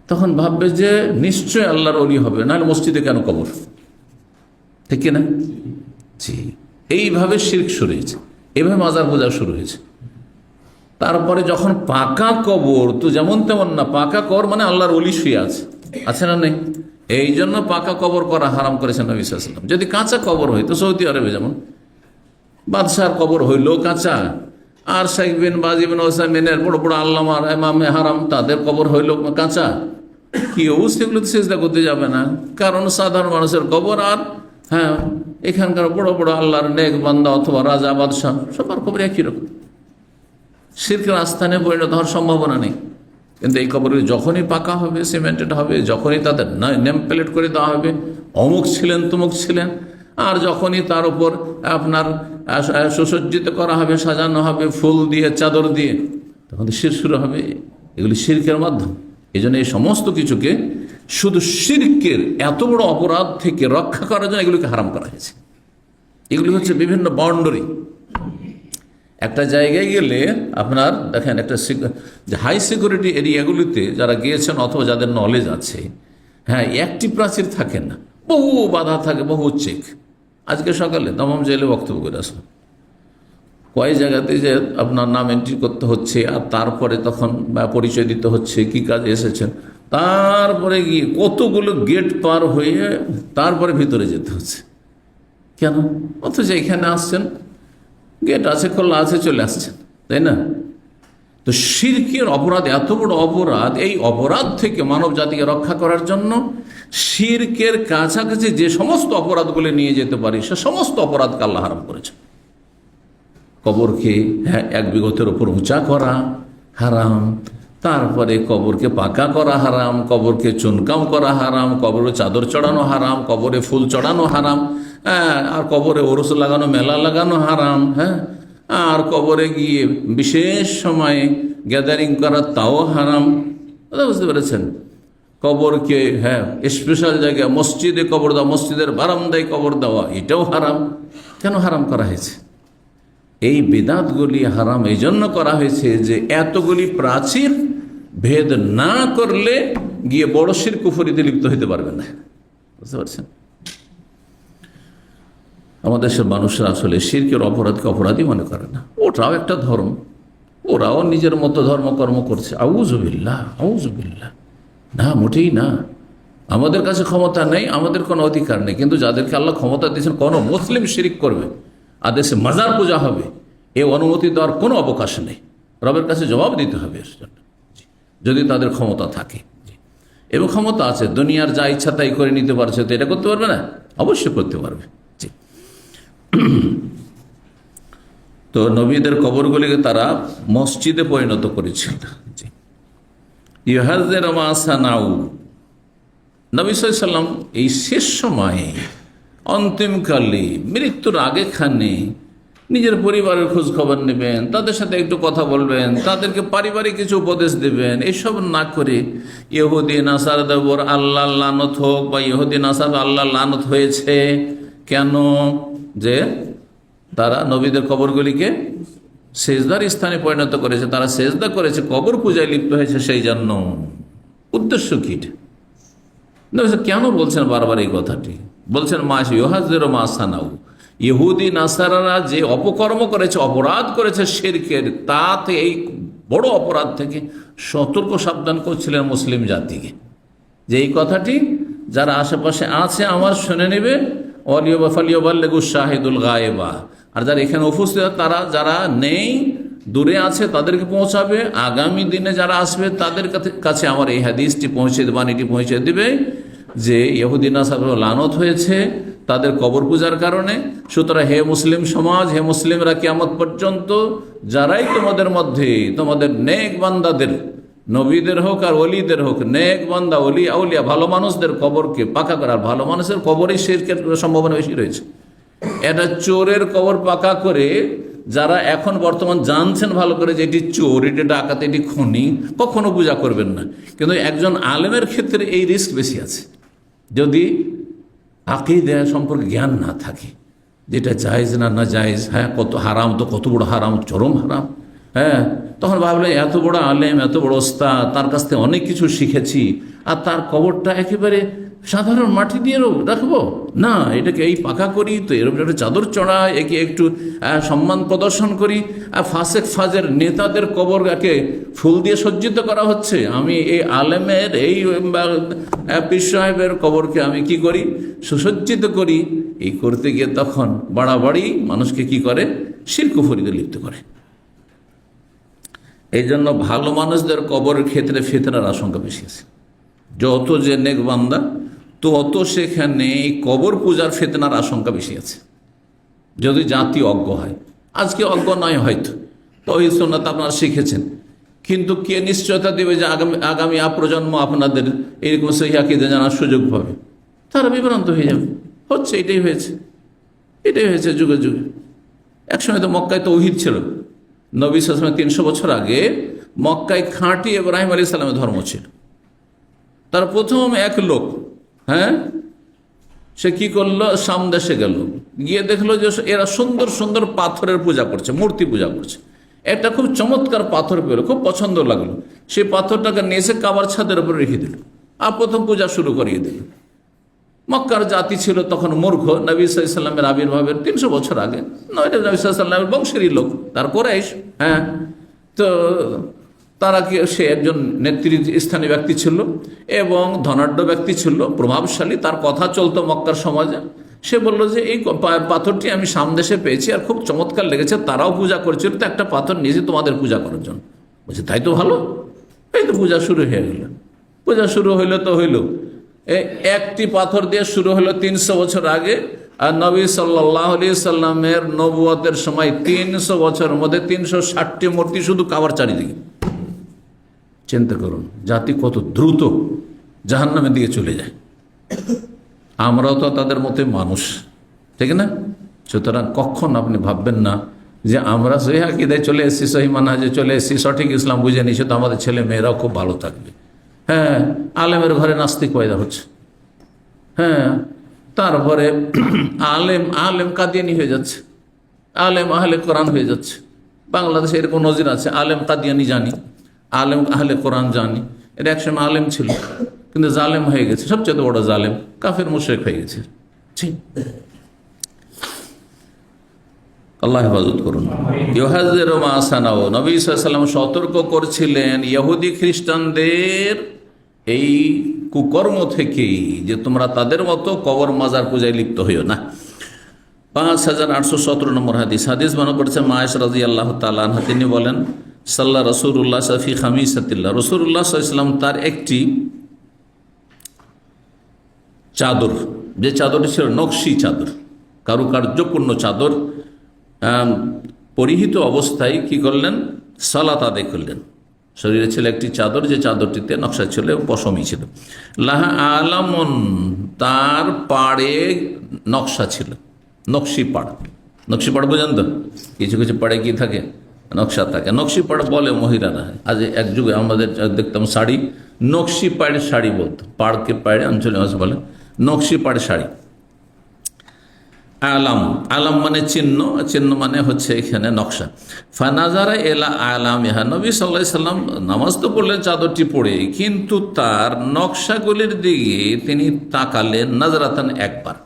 তখন ভাববে যে নিশ্চয় আল্লাহর ওলি হবে, নাহলে মসজিদে কেন কবর? ঠিক কিনা? জি, এইভাবে শিরক শুরু হয়েছে, এইভাবে মাজার পূজা শুরু হয়েছে। তারপরে যখন পাকা কবর, তো যেমন তেমন না, পাকা কবর মানে আল্লাহর ওলি শুয়ে আছে না নেই? এই জন্য পাকা কবর করা হারাম করেছেন নবী সাল্লাল্লাহু আলাইহি ওয়াসাল্লাম। যদি কাঁচা কবর হইতো, সৌদি আরবে যেমন বাদশার কবর হইল কাঁচা, আর শেখ বিন বাজ ইবনে উসাইমিনের বড় বড় আল্লামা ইমামে হারাম তাদের কবর হইল কাঁচা, কেউ সেগুলোতে সিজদা করতে যাবে না, কারণ সাধারণ মানুষের কবর আর এখানকার বড় বড় আল্লাহর নেক বান্দা অথবা রাজা বাদশাহ সবার কবর একই রকম, শিরকের আস্থানে পরিণত হওয়ার সম্ভাবনা নেই। কিন্তু এই কবর যখনই পাকা হবে, সিমেন্টেড হবে, যখনই তাদের নেম প্লেট করে দেওয়া হবে অমুক ছিলেন তমুক ছিলেন, আর যখনই তার উপর আপনার সুসজ্জিত করা হবে, সাজানো হবে ফুল দিয়ে, চাদর দিয়ে, তখন শিরক শুরু হবে। এগুলি শিরকের মাধ্যম। এই জন্য এই সমস্ত কিছুকে শুধু শিরকের এত বড় অপরাধ থেকে রক্ষা করার জন্য এগুলিকে হারাম করা হয়েছে। এগুলি হচ্ছে বিভিন্ন বাউন্ডারি। একটা জায়গায় গেলে আপনার দেখেন, একটা হাই সিকিউরিটি এরিয়াগুলিতে যারা গিয়েছেন অথবা যাদের নলেজ আছে, একটি প্রাচীর থাকে না, বহু বাধা থাকে, বহু চেক। আজকে সকালে দমম জেলে বক্তব্য করে আসলাম, কয় জায়গাতে যে আপনার নাম এন্ট্রি করতে হচ্ছে, আর তারপরে তখন পরিচয় দিতে হচ্ছে কি কাজে এসেছেন, তারপরে গিয়ে কতগুলো গেট পার হয়ে তারপরে ভিতরে যেতে হচ্ছে। কেন? অথচ এখানে আসছেন, গেট আছে, খোলা আছে, চলে আসছেন, তাই না? তো শিরকের অপরাধ এত বড় অপরাধ, এই অপরাধ থেকে মানব জাতিকে রক্ষা করার জন্য শিরকের কাছাকাছি যে সমস্ত অপরাধগুলো নিয়ে যেতে পারে সে সমস্ত অপরাধকে আল্লাহ হারাম করেছে। কবরকে 1 বিঘতের উপর উঁচা করা হারাম, তারপরে কবরকে পাকা করা হারাম, কবরকে চুনকাম করা হারাম, কবরে চাদর চড়ানো হারাম, কবরে ফুল চড়ানো হারাম, আর কবরে ওরস লাগানো, মেলা লাগানো হারাম, আর কবরে গিয়ে বিশেষ সময়ে গ্যাদারিং করা তাও হারাম। বুঝতে পেরেছেন? কবরকে স্পেশাল জায়গায় মসজিদে কবর দেওয়া, মসজিদের বারান্দায় কবর দেওয়া, এটাও হারাম। কেন হারাম করা হয়েছে? এই বিদাতগুলি হারাম এই জন্য করা হয়েছে যে এতগুলি প্রাচীর ভেদ না করলে গিয়ে বড় শিরক কুফরিতে লিপ্ত হতে পারবে না। বুঝতে পারছেন? আমাদের দেশের মানুষরা আসলে শিরকের অপরাধকে অপরাধী মনে করে না। ওটাও একটা ধর্ম, ওরাও নিজের মতো ধর্মকর্ম করছে। আউযুবিল্লাহ, আউযুবিল্লাহ। না, মোটেই না। আমাদের কাছে ক্ষমতা নেই, আমাদের কোনো অধিকার নেই, কিন্তু যাদেরকে আল্লাহ ক্ষমতা দিয়েছেন কোনো মুসলিম শিরক করবে আর দেশে মাজার পূজা হবে, এ অনুমতি দেওয়ার কোনো অবকাশ নেই। রবের কাছে জবাব দিতে হবে এর জন্য, যদি তাদের ক্ষমতা থাকে। এবং ক্ষমতা আছে, দুনিয়ার যা ইচ্ছা তাই করে নিতে পারছে, তো এটা করতে পারবে না? অবশ্যই করতে পারবে। জি। তো নবীদের কবরগুলিকে তারা মসজিদে পরিণত করেছিল। জি। ইউহাজ্জিরু মা সানাউ, নবী সাল্লাল্লাহু আলাইহি ওয়াসাল্লাম এই শেষ সময়ে, অন্তিমকালে, মৃত্যুর আগেখানে নিজের পরিবারের খোঁজ খবর নেবেন, তাদের সাথে একটু কথা বলবেন, তাদেরকে পারিবারিক কিছু উপদেশ দেবেন, এসব না করে ইহুদি নাসারাদের উপর আল্লাহ লানত হোক, বা ইহুদি নাসার আল্লাহ লানত হয়েছে কেন? যে তারা নবীদের কবরগুলিকে সেজদার স্থানে পরিণত করেছে, তারা সেজদা করেছে, কবর পূজায় লিপ্ত হয়েছে, সেই জন্য। উদ্দেশ্য কি? কেন বলছেন বারবার এই কথাটি? বলছেন ইউহাজ্জিরু মা সানাউ, ইহুদি নাসারারা যে অপকর্ম করেছে, অপরাধ করেছে শিরকের, তাতে এই বড় অপরাধ থেকে সতর্ক সাবধান করছিলেন মুসলিম জাতিকে, যে এই কথাটি যারা আশেপাশে আছে আমার শুনে নেবে, ফালিয়াবাল্লিগু শাহিদুল গায়েবা, আর যারা এখানে উপস্থিত তারা, যারা নেই দূরে আছে, তাদেরকে পৌঁছাবে, আগামী দিনে যারা আসবে তাদের কাছে আমার এই হাদিসটি পৌঁছে দেবে, বাণীটি পৌঁছে দিবে যে ইহুদি নাসারা লানত হয়েছে তাদের কবর পূজার কারণে। সুতরাং হে মুসলিম সমাজ, হে মুসলিমরা, কিয়ামত পর্যন্ত যারাই তোমাদের মধ্যে তোমাদের নেক বান্দাদের, নবীদের হোক আর ওলিদের হোক, নেক বান্দা, ওলি আউলিয়া, ভালো মানুষদের কবরকে পাকা করার, ভালো মানুষের কবরই শিরকের সম্ভাবনা বেশি রয়েছে। এটা চোরের কবর পাকা করে যারা এখন বর্তমান জানছেন ভালো করে যে এটি চোর, এটি ডাকাত, এটি খনি, কখনো পূজা করবেন না। কিন্তু একজন আলেমের ক্ষেত্রে এই রিস্ক বেশি আছে, যদি আকীদা সম্পর্কে জ্ঞান না থাকে, যেটা জায়েজ না জায়েজ, হ্যাঁ কত হারাম, তো কত বড় হারাম, চরম হারাম, হ্যাঁ তখন ভাবলে এত বড় আলেম, এত বড় ওস্তাদ, তার কাছ থেকে অনেক কিছু শিখেছি, আর তার কবরটা একেবারে সাধারণ মাটি দিয়ে রাখবো না, এটাকে এই পাকা করি, তো এরকম একটা চাদর চড়াই, একে একটু সম্মান প্রদর্শন করি, আর ফাসেক ফাজের নেতাদের কবরকে ফুল দিয়ে সজ্জিত করা হচ্ছে, আমি এই আলেমের, এই পীর সাহেবের কবরকে আমি কি করি, সুসজ্জিত করি। এই করতে গিয়ে তখন বাড়াবাড়ি মানুষকে কি করে, শিরক কুফরিতে লিপ্ত করে। এই জন্য ভালো মানুষদের কবরের ক্ষেত্রে ফিতনার আশঙ্কা বেশি আছে। যত যে নেক বান্দা, তত সেখানে কবর পূজার ফিতনার আশঙ্কা বেশি আছে, যদি জাতি অজ্ঞ হয়। আজকে অজ্ঞ নয় হয়তো, তৌহিদ সুন্নাত আপনারা শিখেছেন, কিন্তু কে নিশ্চয়তা দেবে যে আগামী প্রজন্ম আপনাদের এরকম সহিহ আকীদা জানার সুযোগ পাবে? তারা বিভ্রান্ত হয়ে যাবে। হচ্ছে, এটাই হয়েছে যুগে যুগে। একসময় তো মক্কায় তৌহিদ ছিল, নবী সাল্লাল্লাহু আলাইহি ওয়াসাল্লাম 300 বছর আগে মক্কায় খাঁটি ইব্রাহিম আলাইহিস সালামের ধর্ম ছিল। তার প্রথম এক লোক, হ্যাঁ, সে কি করলো, শাম দেশে গেল, গিয়ে দেখলো যে এরা সুন্দর সুন্দর পাথরের পূজা করছে, মূর্তি পূজা করছে। একটা খুব চমৎকার পাথর পেল, খুব পছন্দ লাগলো, সেই পাথরটাকে নিয়ে এসে কাবার ছাদের উপর রেখে দিল, আর প্রথম পূজা শুরু করিয়ে দিল। মক্কার জাতি ছিল তখন মূর্খ, নবী সাল্লাল্লাহু আলাইহি ওয়াসাল্লামের আবির্ভাবের 300 বছর আগে, নবী সাল্লাল্লাহু আলাইহি ওয়াসাল্লামের বংশেরই লোক, তার কুরাইশ। হ্যাঁ, তো তারা কি, সে একজন নেতৃস্থানীয় ব্যক্তি ছিল এবং ধনাঢ্য ব্যক্তি ছিল, প্রভাবশালী, তার কথা চলতো মক্কার সমাজে। সে বলল যে এই পাথরটি আমি সামদেশে পেয়েছি আর খুব চমৎকার লেগেছে, তারাও পূজা করেছিল, তো একটা পাথর নিয়েছি তোমাদের পূজা করার জন্য। বলছে তাই তো ভালো, এই তো পূজা শুরু হয়ে গেল। পূজা শুরু হইলো তো হইলো, একটি পাথর দিয়ে শুরু হলো 300 বছর আগে, আর নবী সাল্লাল্লাহু আলাইহি সাল্লামের নবুয়তের সময় 300 বছরের মধ্যে 360টি মূর্তি শুধু কাবার চারিদিকে। চিন্তা করুন, জাতি কত দ্রুত জাহান্নামের দিকে চলে যায়। আমরাও তো তাদের মতে মানুষ, ঠিক না? সুতরাং কখন আপনি ভাববেন না যে আমরা সহিহ আকীদায় চলে এসেছি, সহিহ মানহাজে চলে এসেছি, সঠিক ইসলাম বুঝে নিয়েছি, তো আমাদের ছেলে মেয়েরাও খুব ভালো থাকবে। হ্যাঁ, আলেমের ঘরে নাস্তিক পয়দা হচ্ছে। হ্যাঁ, তারপরে আলেম কাদিয়ানি হয়ে যাচ্ছে, আলেম আহলে কোরআন হয়ে যাচ্ছে। বাংলাদেশে এরকম নজির আছে, আলেম কাদিয়ানি জানি, আলেম আহলে কোরআন জানি। এর একসময় আলেম ছিল, কিন্তু জালেম হয়ে গেছে, সবচেয়ে বড় জালেম, কাফের মুশরিক হয়ে গেছে। আল্লাহ হেফাজত করুন। ইউহাজ্জিরু মা সানাউ, নবী সাল্লাল্লাহু আলাইহি ওয়াসাল্লাম সতর্ক করছিলেন ইহুদি খ্রিস্টানদের এই কুকর্ম থেকে, যে তোমরা তাদের মতো কবর মাজার পূজায় লিপ্ত হইও না। 5817 নম্বর হাদিস বর্ণনা করেছে মা আয়েশা রাদিয়াল্লাহু তাআলা আনহা, তিনি বলেন সাল্লা রাসূলুল্লাহ ফি খামিসাতিল্লাহ, রাসূলুল্লাহ সাল্লাল্লাহু আলাইহি ওয়াসাল্লাম তার একটি চাদর, যে চাদরটি ছিল নকশি চাদর, কারুকার্যপূর্ণ চাদর, পরিহিত অবস্থায় কি করলেন? সালাত আদায় করলেন। শরীরে ছিল একটি চাদর, যে চাদরটিতে নকশা ছিল এবং পশমি ছিল। লাহা আলামন, তার পাড়ে নকশা ছিল, নকশি পাড়। নকশি পাড় বোঝেন তো? কিছু কিছু পাড়ে কি থাকে? নকশা থাকে। নকশি পাড় বলে মহিলারা। আজ এক যুগে আমাদের দেখতাম শাড়ি নকশি পাড়ের শাড়ি বলতো, পাড়কে পাড়ে অঞ্চলে ভাষা বলে নকশি পাড়ের শাড়ি। আলাম, আলাম মানে চিহ্ন, চিহ্ন মানে হচ্ছে এখানে নকশা। ফানাজারা এলা আলাম ইহা, নবী সাল্লাল্লাহু আলাইহি সাল্লাম নামাজ তো পড়লেন চাদরটি পড়ে, কিন্তু তার নকশাগুলির দিকে তিনি তাকালেন নাজরাতান, একবার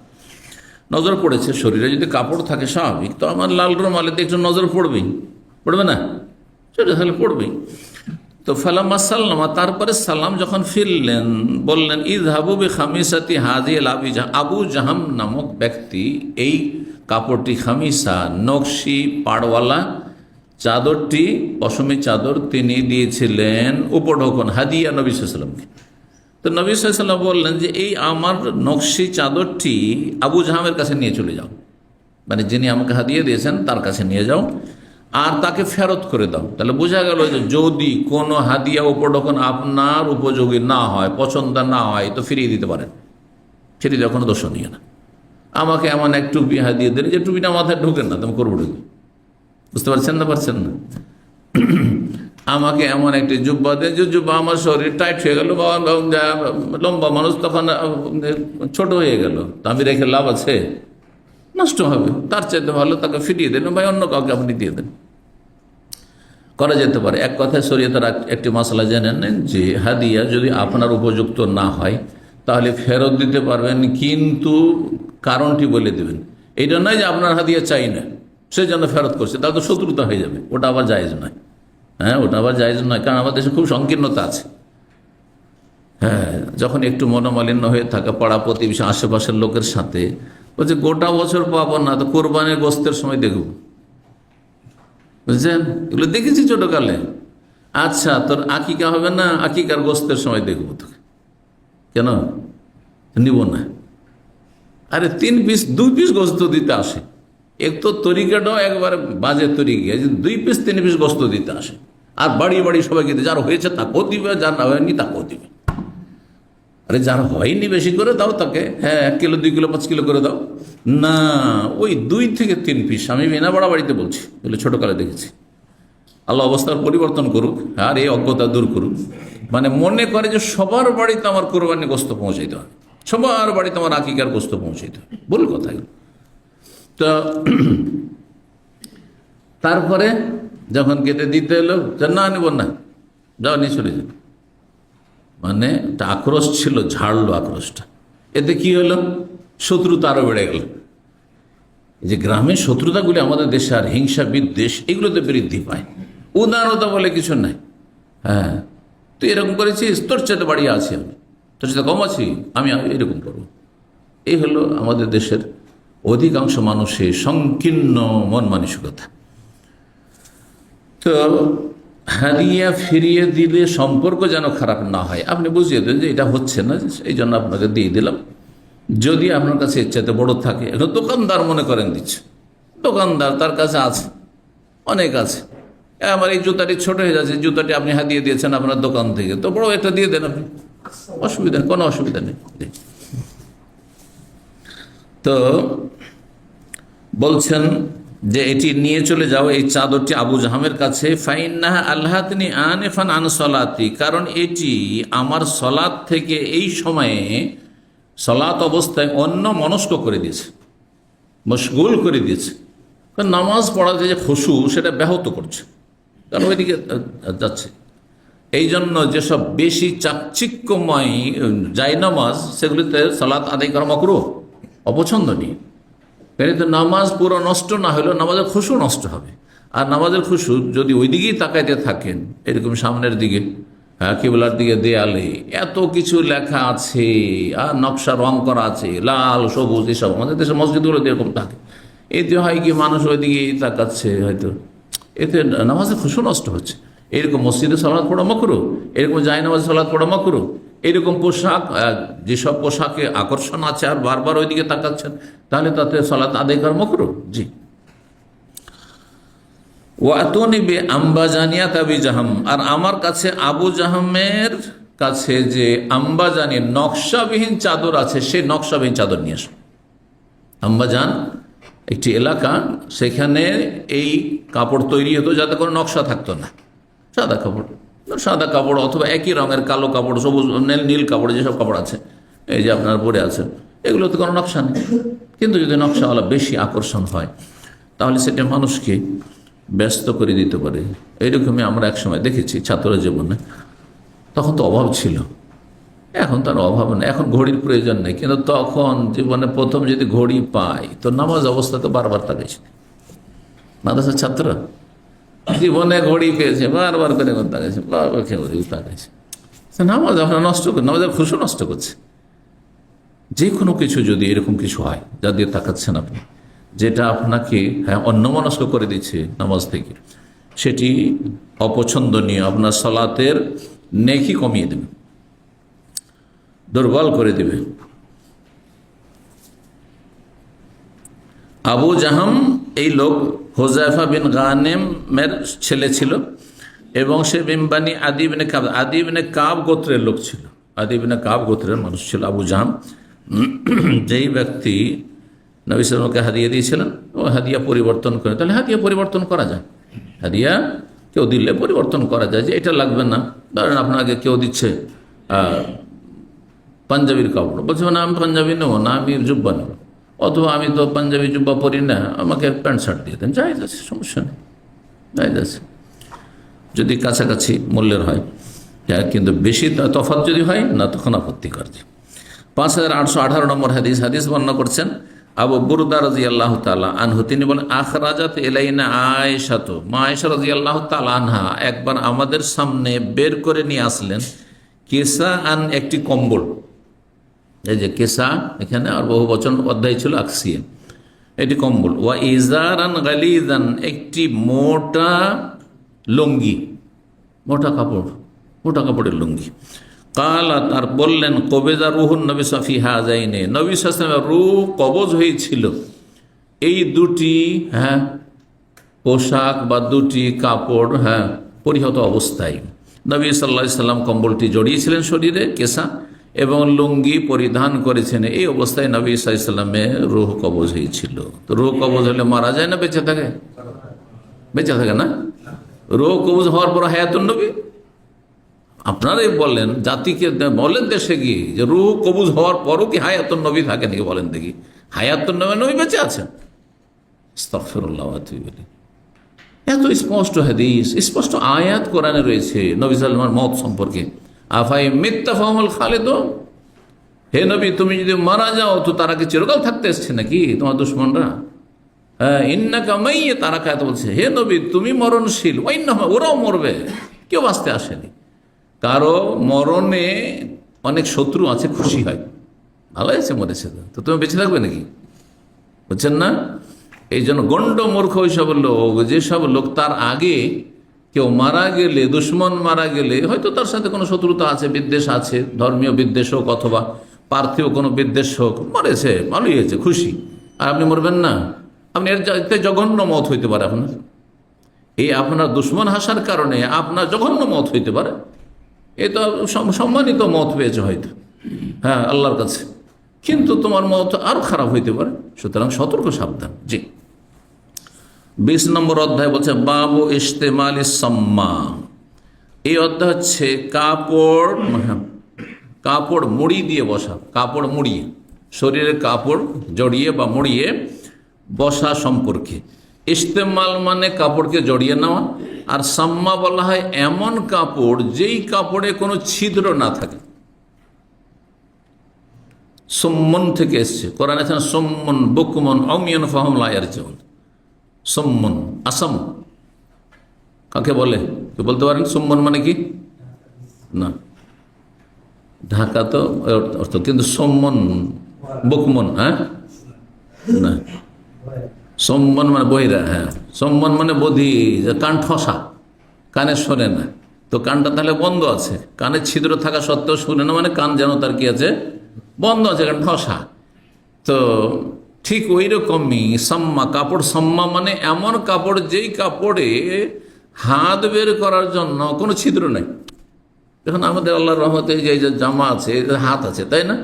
নজর পড়েছে। শরীরে যদি কাপড় থাকে স্বাভাবিক, তো আমার লাল রুমালেতে একটু নজর পড়বেই, পড়বে না? সেটা তাহলে পড়বেই। তো ফালাম্মা সাল্লামা, তারপরে সালাম যখন ফিরলেন, বললেন ইযহাবু বিখামিসাতি হাযিহিল আবু জাহাম নামক ব্যক্তি এই কাপড়টি, খামিসা নকশি পাড়ওয়ালা চাদরটি, পশমি চাদর তিনি দিয়েছিলেন উপঢৌকন হাদিয়া নবী সাল্লাল্লাহু আলাইহি ওয়াসাল্লামকে। তো নবী সাল্লাল্লাহু আলাইহি ওয়াসাল্লাম বললেন যে এই আমার নকশি চাদরটি আবু জাহামের কাছে নিয়ে চলে যাও, মানে যিনি আমাকে হাদিয়া দিয়েছেন তার কাছে নিয়ে যাও, আর তাকে ফেরত করে দাও। তাহলে বোঝা গেল যে যদি কোনো হাদিয়া উপঢৌকন আপনার উপযোগী না হয়, পছন্দ না হয়, তো ফিরিয়ে দিতে পারেন, ফিরিয়ে দেওয়া কোনো দোষণীয় না। আমাকে এমন এক টুপি হাদিয়ে দিলে যে টুপিটা মাথায় ঢুকেন না, তুমি করবো ঢুকে, বুঝতে পারছেন না? পারছেন না? আমাকে এমন একটি জুব্বা দেন যে জুব্বা আমার শরীর টাইট হয়ে গেল, লম্বা মানুষ তখন ছোট হয়ে গেল, তা আমি রেখে লাভ আছে? নষ্ট হবে। তার চাইতে ভালো তাকে ফিরিয়ে দেন, ভাই অন্য কাউকে আপনি দিয়ে দেন, করা যেতে পারে। এক কথায় শরীয়তের একটি মশলা জেনে নেন যে হাদিয়া যদি আপনার উপযুক্ত না হয় তাহলে ফেরত দিতে পারবেন, কিন্তু কারণটি বলে দেবেন। এইটা নয় যে আপনার হাদিয়া চাই না সেই জন্য ফেরত করছে, তাহলে তো শত্রুতা হয়ে যাবে, ওটা আবার জায়েজ নয়। হ্যাঁ, ওটা আবার জায়েজ নয়, কারণ আমাদের দেশে খুব সংকীর্ণতা আছে। হ্যাঁ, যখন একটু মনোমালিন্য হয়ে থাকে পাড়া প্রতিবেশী আশেপাশের লোকের সাথে, বলছে গোটা বছর পাবো না, তো কোরবানির গোস্তের সময় দেখব, বুঝছেন? এগুলো দেখেছি ছোটকালে। আচ্ছা, তোর আকিকা হবে না, আকিকার গোস্তের সময় দেখবো তোকে। কেন নিব না? আরে 3 পিস 2 পিস গোস্ত দিতে আসে, এক তো তরিকাটাও একবার বাজে তরিকা, 2 পিস 3 পিস গোস্ত দিতে আসে, আর বাড়ি বাড়ি সবাইকে দিতে, যার হয়েছে তাকেও দিবে, যার না হয়নি তাকেও দিবে। আরে যার হয়নি বেশি করে দাও তাকে, হ্যাঁ 1 কিলো 2 কিলো 5 কিলো করে দাও না, ওই 2 থেকে 3 পিস। আমি বিনা বাড়া বাড়িতে বলছি, বলে ছোটকালে দেখেছি। আল্লাহ অবস্থার পরিবর্তন করুক আর এই অজ্ঞতা দূর করুক। মানে মনে করে যে সবার বাড়িতে আমার কোরবানি গোস্ত পৌঁছাইতে হবে, সবার বাড়িতে আমার আকিকার গোস্ত পৌঁছাইতে হবে, ভুল কথা। তো তারপরে যখন কেটে দিতে এলো, না নেব না, যাও নিয়ে চলে যাও। মানে একটা আক্রোশ ছিল, ঝাড়লো আক্রোশটা। এতে কি হলো? শত্রুতা আরো বেড়ে গেল। এই যে গ্রামের শত্রুতাগুলি আমাদের দেশে আর হিংসা বিদ্বেষ এগুলোতে বৃদ্ধি পায়, উদারতা বলে কিছু নাই। হ্যাঁ, তুই এরকম করেছিস, তোর চাইতে বাড়ি আছি আমি, তোর চাইতে কম আছি, আমি এরকম করবো। এই হলো আমাদের দেশের অধিকাংশ মানুষের সংকীর্ণ মন মানসিকতা। তো হাদিয়া ফিরিয়ে দিলে সম্পর্ক যেন খারাপ না হয়, আপনি বুঝিয়ে দেন যে এটা হচ্ছে না, এই জন্য আপনাকে দিয়ে দিলাম। যদি আপনার কাছে ইচ্ছাতে বড় থাকে, এখন দোকানদার মনে করেন দিচ্ছে, দোকানদার তার কাছে আছে, অনেক আছে, আমার এই জুতাটি ছোট হয়ে যাচ্ছে, জুতাটি আপনি হাদিয়ে দিয়েছেন আপনার দোকান থেকে, তো বড় একটা দিয়ে দেন আপনি, অসুবিধা নেই, কোনো অসুবিধা নেই। তো বলছেন যে এটি নিয়ে চলে যাও, এই চাদরটি আবু জাহামের কাছে। ফাইন্নাহা আল্লাহাতনি আনিফান আন সলাতি, কারণ এটি আমার সলাত থেকে এই সময়ে সলাত অবস্থায় অন্য মনস্ক করে দিয়েছে, মশগুল করে দিয়েছে। কারণ নামাজ পড়াতে যে খুশু সেটা ব্যাহত করছে, কারণ ওইদিকে যাচ্ছে। এই জন্য যেসব বেশি চাকচিক্যময় জায়নামাজ সেগুলিতে সালাত আদায় করা মাকরুহ, অপছন্দনীয়। তো নামাজ পুরো নষ্ট না হলেও নামাজের খুশু নষ্ট হবে। আর নামাজের খুশু যদি ওই দিকেই তাকাইতে থাকেন, এরকম সামনের দিকে, হ্যাঁ কিবলার দিকে, দেয়ালে এত কিছু লেখা আছে আর নকশা রং করা আছে, লাল সবুজ এসব, আমাদের দেশের মসজিদগুলো এরকম থাকে। এতে হয় কি মানুষ ওই দিকেই তাকাচ্ছে, হয়তো এতে নামাজের খুশু নষ্ট হচ্ছে। এরকম মসজিদে সালাত পড়া মাকরুহ, এরকম জায়নামাজে সালাত পড়া মাকরুহ, এরকম পোশাক, যেসব পোশাকে আকর্ষণ আছে আর বারবার ওইদিকে তাকাচ্ছেন, তাহলে তাতে সালাত আদায় করা মাকরুহ। জি। ওয়াতুনিবে আম্বাজানিয়া তাবি জাহাম, আর আমার কাছে আবু জাহামের কাছে যে আম্বাজানি নকশাবিহীন চাদর আছে, সেই নকশাবিহীন চাদর নিয়ে আসো। আম্বাজান একটি এলাকা, সেখানে এই কাপড় তৈরি হতো যাতে কোনো নকশা থাকতো না, সাদা কাপড় অথবা একই রঙের কালো কাপড়, সবুজ নীল কাপড়, যেসব কাপড় আছে এই যে আপনার পরে আছে, এগুলোতে কোনো নকশা নেই। কিন্তু যদি নকশাওয়ালা বেশি আকর্ষণ হয় তাহলে সেটা মানুষকে ব্যস্ত করে দিতে পারে। এইরকমই আমরা একসময় দেখেছি ছাত্র জীবনে, তখন তো অভাব ছিল, এখন তার অভাব নেই, এখন ঘড়ির প্রয়োজন নেই, কিন্তু তখন জীবনে প্রথম যদি ঘড়ি পাই তো নামাজ অবস্থা তো বারবার তাকাইছে। মাদ্রাসার ছাত্র জীবনে ঘড়ি পেয়েছে, বারবার করে তাকাইছে, বারবার ঘড়ি তাকাইছে, নামাজ আপনার নষ্ট করে, নামাজের খুশি নষ্ট করছে। যে কোনো কিছু যদি এরকম কিছু হয় যা দিয়ে তাকাচ্ছেন আপনি, যেটা আপনাকে অন্যমনস্ক করে দিচ্ছে নামাজ থেকে, সেটি অপছন্দনীয়, আপনার সালাতের নেকি কমিয়ে দেবে, দুর্বল করে দেবে। আবু জাহাম এই লোক হুযায়ফা বিন গানেমের ছেলে ছিল এবং সে বিম্বানি আদি ইবনে কাব, আদি ইবনে কাব গোত্রের লোক ছিল, আদি ইবনে কাব গোত্রের মানুষ ছিল আবু জাহাম। যেই ব্যক্তি নবী সাল্লাল্লাহু আলাইহি ওয়াসাল্লামকে হাদিয়া দিয়েছিলেন, ও হাদিয়া পরিবর্তন করে, তাহলে হাদিয়া পরিবর্তন করা যায়, হাদিয়া কেউ দিলে পরিবর্তন করা যায়, যে এটা লাগবে না। ধরেন আপনাকে কেউ দিচ্ছে পাঞ্জাবির কাপড়, বলছে না আমি পাঞ্জাবি নেবো না, আমি জুব্বা নেব, অথবা আমি তো পাঞ্জাবি জুব্বা পরি না, আমাকে প্যান্ট শার্ট দিয়ে দেন, জায়েজ আছে, সমস্যা নেই, জায়েজ আছে যদি কাছাকাছি মূল্যের হয়, কিন্তু বেশি তফাৎ যদি হয় না তখন আপত্তিকর। 5818 নম্বর হাদিস বর্ণনা করছেন আবু বুরদা রাদিয়াল্লাহু তাআলা আনহু, তিনি বলেন আখরাজাত ইলাইনা আয়েশাতু, মা আয়েশা রাদিয়াল্লাহু তাআলা আনহা একবার আমাদের সামনে বের করে নিয়ে আসলেন কেসা আন, একটি কম্বল। এই যে কেসা এখানে আর বহু বচন অধ্যায় ছিল আকসিয়ে, এটি কম্বল। ওয়া ইজারান গালিজান, একটি মোটা লুঙ্গি, মোটা কাপড়ের লুঙ্গি। কালাত, আর বললেন কবেজা রুহুন নবী সাফি হাজাইনে, নবী সাল্লাল্লাহু আলাইহি ওয়াসাল্লামের রূহ কবজ হয়েছিল এই দুটি পোশাক বা দুটি কাপড় পরিহত অবস্থায়। নবী সাল্লাল্লাহু আলাইহি ওয়াসাল্লাম কম্বলটি জড়িয়েছিলেন শরীরে কেসা, এবং লুঙ্গি পরিধান করেছেন। এই অবস্থায় নবী সাল্লাল্লাহু আলাইহি ওয়াসাল্লামের রূহ কবজ হয়েছিল। তো রূহ কবজ হলে মারা যায় না বেঁচে থাকে? বেঁচে থাকে না। রূহ কবজ হওয়ার পর হায়াতুন নবী, আপনারাই বলেন, জাতিকে বলেন দেশে গিয়ে যে রূহ কবুজ হওয়ার পরও কি হায়াতুন নবী থাকে নাকি? বলেন দেখি, হায়াতুন নবী বেঁচে আছেন? আস্তাগফিরুল্লাহ ওয়া আতুবু ইলাইহি। এত স্পষ্ট হাদিস, স্পষ্ট আয়াত কোরআনে রয়েছে নবী সাল্লাল্লাহু আলাইহি ওয়াসাল্লামের মওত সম্পর্কে। আফাই মিত্তা ফাহুমুল খালিদুন, হে নবী তুমি যদি মারা যাও তো তারা কি চিরকাল থাকতে এসছে নাকি তোমার দুশমনরা? ইন্নাকা মাইয়্যিত, তারা কায়ত বলছে হে নবী তুমি মরণশীল, ওরাও মরবে, কেউ বাঁচতে আসেনি। কারো মরণে অনেক শত্রু আছে, খুশি হয়, ভালো হয়েছে মরেছে, তো তুমি বেঁচে থাকবে নাকি? বুঝছেন না? এই জন্য গণ্ড মূর্খ ওইসব লোক, যেসব লোক তার আগে কেউ মারা গেলে, দুশ্মন মারা গেলে হয়তো তার সাথে কোনো শত্রুতা আছে, বিদ্বেষ আছে, ধর্মীয় বিদ্বেষ হোক অথবা পার্থিব কোনো বিদ্বেষ হোক, মরেছে, ভালোই হয়েছে, খুশি, আর আপনি মরবেন না? আপনি এতে জঘন্য মত হইতে পারে আপনার, এই আপনার দুশ্মন হাসার কারণে আপনার জঘন্য মত হইতে পারে। এ তো সম্মানিত মত পেয়েছে হয়তো, আল্লাহর কাছে, কিন্তু তোমার মত আরো খারাপ হইতে পারে, সুতরাং সতর্ক, সাবধান। জি। 20 নম্বর অধ্যায় বলছে বাবু ইস্তেমালি সাম্মা। এই অধ্যায় হচ্ছে কাপড় মুড়ি দিয়ে বসা, কাপড় মুড়িয়ে, শরীরের কাপড় জড়িয়ে বা মুড়িয়ে বসা সম্পর্কে। ইস্তেমাল মানে কাপড়কে জড়িয়ে নেওয়া, আর সাম্মা বলা হয় এমন কাপড় যেই কাপড়ে কোনো ছিদ্র না থাকে। সুম্মন থেকে এসছে, কোরআনে আছে সুম্মন বুকমন অমিয়ন ফাহুম লা ইয়ারজিউন। সুম্মন, আসাম কাকে বলে কেউ বলতে পারেন? সুম্মন মানে কি? না, ঢাকা তো অর্থ, কিন্তু সুম্মন বুকমন, না, সম্মন মানে বহিরা, সম্মন মানে বধি, কান ঠসা, কানে শোনে না, তো কানটা তাহলে বন্ধ আছে, কানে ছিদ্র থাকা সত্ত্বেও শুনে না, মানে কান যেন তার কি আছে, বন্ধ আছে, কারণ ঠসা। তো ঠিক ওই রকমই সাম্মা, কাপড় সাম্মা মানে এমন কাপড় যেই কাপড়ে হাত বের করার জন্য কোনো ছিদ্র নেই। এখন আমাদের আল্লাহর রহমতে যে জামা আছে, হাত আছে, তাই না?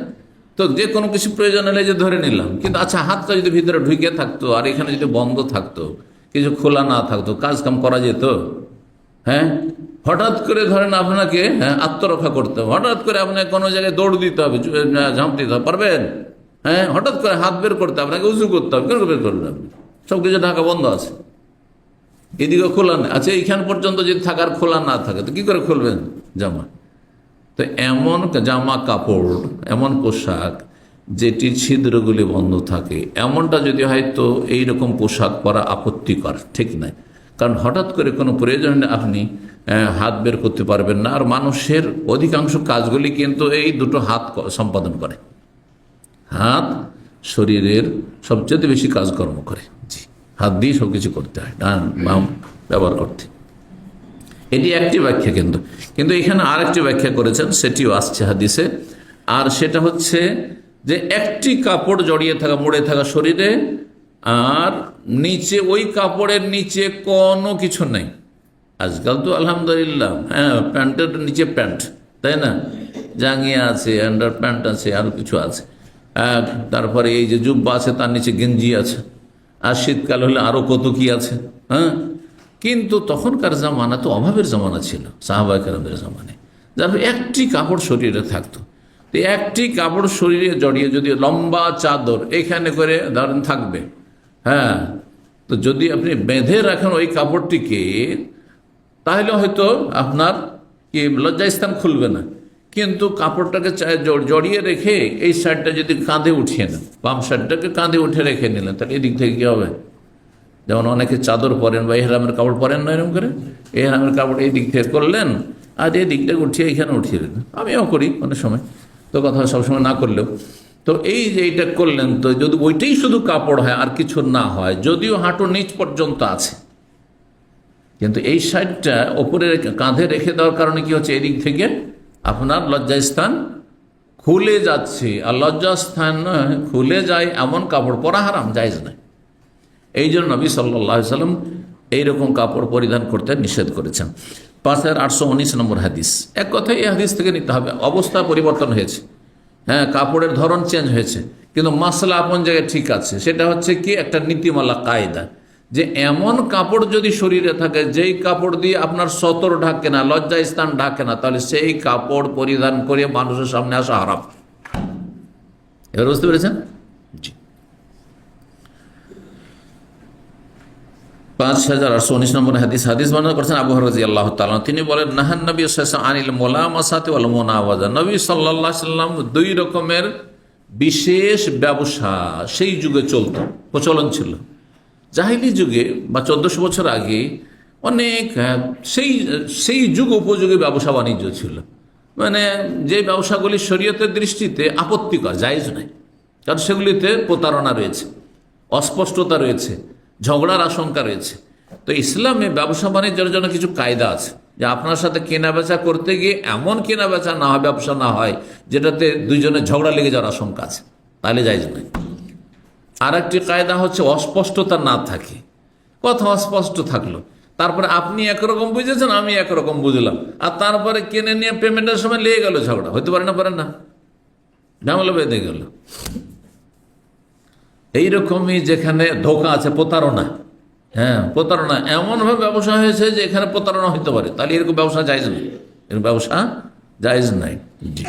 তো যে কোনো কিছু প্রয়োজন হলে যে ধরে নিলাম, কিন্তু আচ্ছা হাতটা যদি ভিতরে ঢুকে থাকতো আর এখানে যদি বন্ধ থাকতো, কিছু খোলা না থাকতো, কাজ কাম করা যেত? হ্যাঁ, হঠাৎ করে ধরেন আপনাকে আত্মরক্ষা করতে হবে, হঠাৎ করে আপনাকে কোনো জায়গায় দৌড় দিতে হবে, ঝাঁপ দিতে হবে, পারবেন? হ্যাঁ, হঠাৎ করে হাত বের করতে হবে, আপনাকে উঁচু করতে হবে, কেন বের করবেন? আপনি সব কিছু ঢাকা বন্ধ আছে, এদিকে খোলা নেই। আচ্ছা এইখান পর্যন্ত যদি থাকার খোলা না থাকে তো কি করে খুলবেন জামা? তো এমন জামা কাপড়, এমন পোশাক যেটির ছিদ্রগুলি বন্ধ থাকে, এমনটা যদি হয়তো এইরকম পোশাক পরা আপত্তিকর, ঠিক নাই। কারণ হঠাৎ করে কোনো প্রয়োজনে আপনি হাত বের করতে পারবেন না। আর মানুষের অধিকাংশ কাজগুলি কিন্তু এই দুটো হাত সম্পাদন করে। হাত শরীরের সবচেয়ে বেশি কাজকর্ম করে, জি, হাত দিয়ে সব কিছু করতে হয়, ডান বাম ব্যবহার করতে। এটি একটি ব্যাখ্যা, কিন্তু এখানে আরেকটি ব্যাখ্যা করেছেন, সেটিও আসছে হাদিসে। আর সেটা হচ্ছে যে একটি কাপড় জড়িয়ে থাকা, মুড়ে থাকা শরীরে, আর নিচে ওই কাপড়ের নিচে কোনো কিছু নেই। আজকাল তো আলহামদুলিল্লাহ প্যান্টের নিচে প্যান্ট, তাই না, জাঙ্গিয়া আছে, আন্ডার প্যান্ট আছে, আরও কিছু আছে, তারপরে এই যে জুব্বা আছে তার নিচে গেঞ্জি আছে, আর শীতকাল হলে আরও কত কি আছে। কিন্তু তখনকার জামানা তো অভাবের জামানা ছিল, সাহাবা কেরামের জামানায়, যার একটি কাপড় শরীরে থাকতো। তো একটি কাপড় শরীরে জড়িয়ে যদি লম্বা চাদর এখানে করে ধরেন থাকবে, তো যদি আপনি বেঁধে রাখেন ওই কাপড়টিকে, তাহলে হয়তো আপনার কি লজ্জাস্থান খুলবে না। কিন্তু কাপড়টাকে জড়িয়ে রেখে এই শার্টটা যদি কাঁধে উঠিয়ে নেন, বাম শার্টটাকে কাঁধে উঠে রেখে নিলেন, তাহলে এদিক থেকে কী হবে? যেমন অনেকে চাদর পরেন বা এহরামের কাপড় পরেন না, এরকম করে এহরামের কাপড় এই দিক থেকে করলেন আর এই দিকটাকে উঠিয়ে এখানে উঠিয়ে দিলেন। আমিও করি অনেক সময়, তো কথা সবসময় না করলেও। তো এই যে এইটা করলেন, তো যদি ওইটাই শুধু কাপড় হয় আর কিছু না হয়, যদিও হাঁটু নিচ পর্যন্ত আছে, কিন্তু এই সাইডটা ওপরে কাঁধে রেখে দেওয়ার কারণে কি হচ্ছে, এদিক থেকে আপনার লজ্জাস্থান খুলে যাচ্ছে। আর লজ্জাস্থান খুলে যায় এমন কাপড় পরা হারাম, জায়েজ নাই। এই জন্য নবী সাল্লাল্লাহু আলাইহি ওয়াসাল্লাম এইরকম কাপড় পরিধান করতে নিষেধ করেছেন। 5819 নম্বর হাদিস। এক কথায় এই হাদিস থেকে নিতে হবে, অবস্থা পরিবর্তন হয়েছে, কাপড়ের ধরন চেঞ্জ হয়েছে, কিন্তু মাসলা আপন জায়গায় ঠিক আছে। সেটা হচ্ছে কি, একটা নীতিমালা কায়দা, যে এমন কাপড় যদি শরীরে থাকে যেই কাপড় দিয়ে আপনার সতর ঢাকে না, লজ্জা স্থান ঢাকে না, তাহলে সেই কাপড় পরিধান করে মানুষের সামনে আসা হারাম। এবার বুঝতে পেরেছেন? জি। 5819 নম্বর হাদিস বর্ণনা করেছেন আবু হুরায়রা রাদিয়াল্লাহু তাআলা। তিনি বলেন, নাহান নবী সাল্লাল্লাহু আলাইহি ওয়াসাল্লাম আনিল মুলামাসাতি ওয়াল মুনাওয়াজা। নবী সাল্লাল্লাহু আলাইহি ওয়াসাল্লাম দুই রকমের বিশেষ ব্যবসা সেই যুগে চলত, প্রচলন ছিল। জাহিলি যুগে বা 1400 বছর আগে অনেক সেই যুগ উপযোগী ব্যবসা বাণিজ্য ছিল, মানে যে ব্যবসাগুলি শরীয়তের দৃষ্টিতে আপত্তিকর, জায়েজ নাই, কারণ সেগুলিতে প্রতারণা রয়েছে, অস্পষ্টতা রয়েছে, ঝগড়ার আশঙ্কা রয়েছে। তো ইসলামে ব্যবসা বাণিজ্যের জন্য কিছু কায়দা আছে, যে আপনার সাথে কেনা বেচা করতে গিয়ে এমন কেনা বেচা না হয়, ব্যবসা না হয় যেটাতে দুইজনের ঝগড়া লেগে যাওয়ার আশঙ্কা আছে, তাহলে জায়েজ নাই। আর একটি কায়দা হচ্ছে অস্পষ্টতা না থাকে, কথা অস্পষ্ট থাকলো, তারপরে আপনি একরকম বুঝেছেন, আমি একরকম বুঝলাম, আর তারপরে কিনে নিয়ে পেমেন্টের সময় লেগে গেল ঝগড়া, হইতে পারে না, ঝামেলা বেঁধে গেল। এইরকমই যেখানে ধোঁকা আছে, প্রতারণা, প্রতারণা এমনভাবে ব্যবসা হয়েছে যে এখানে প্রতারণা হইতে পারে, তাহলে এরকম ব্যবসা জায়েজ নাই, এরকম ব্যবসা জায়েজ নাই। জি।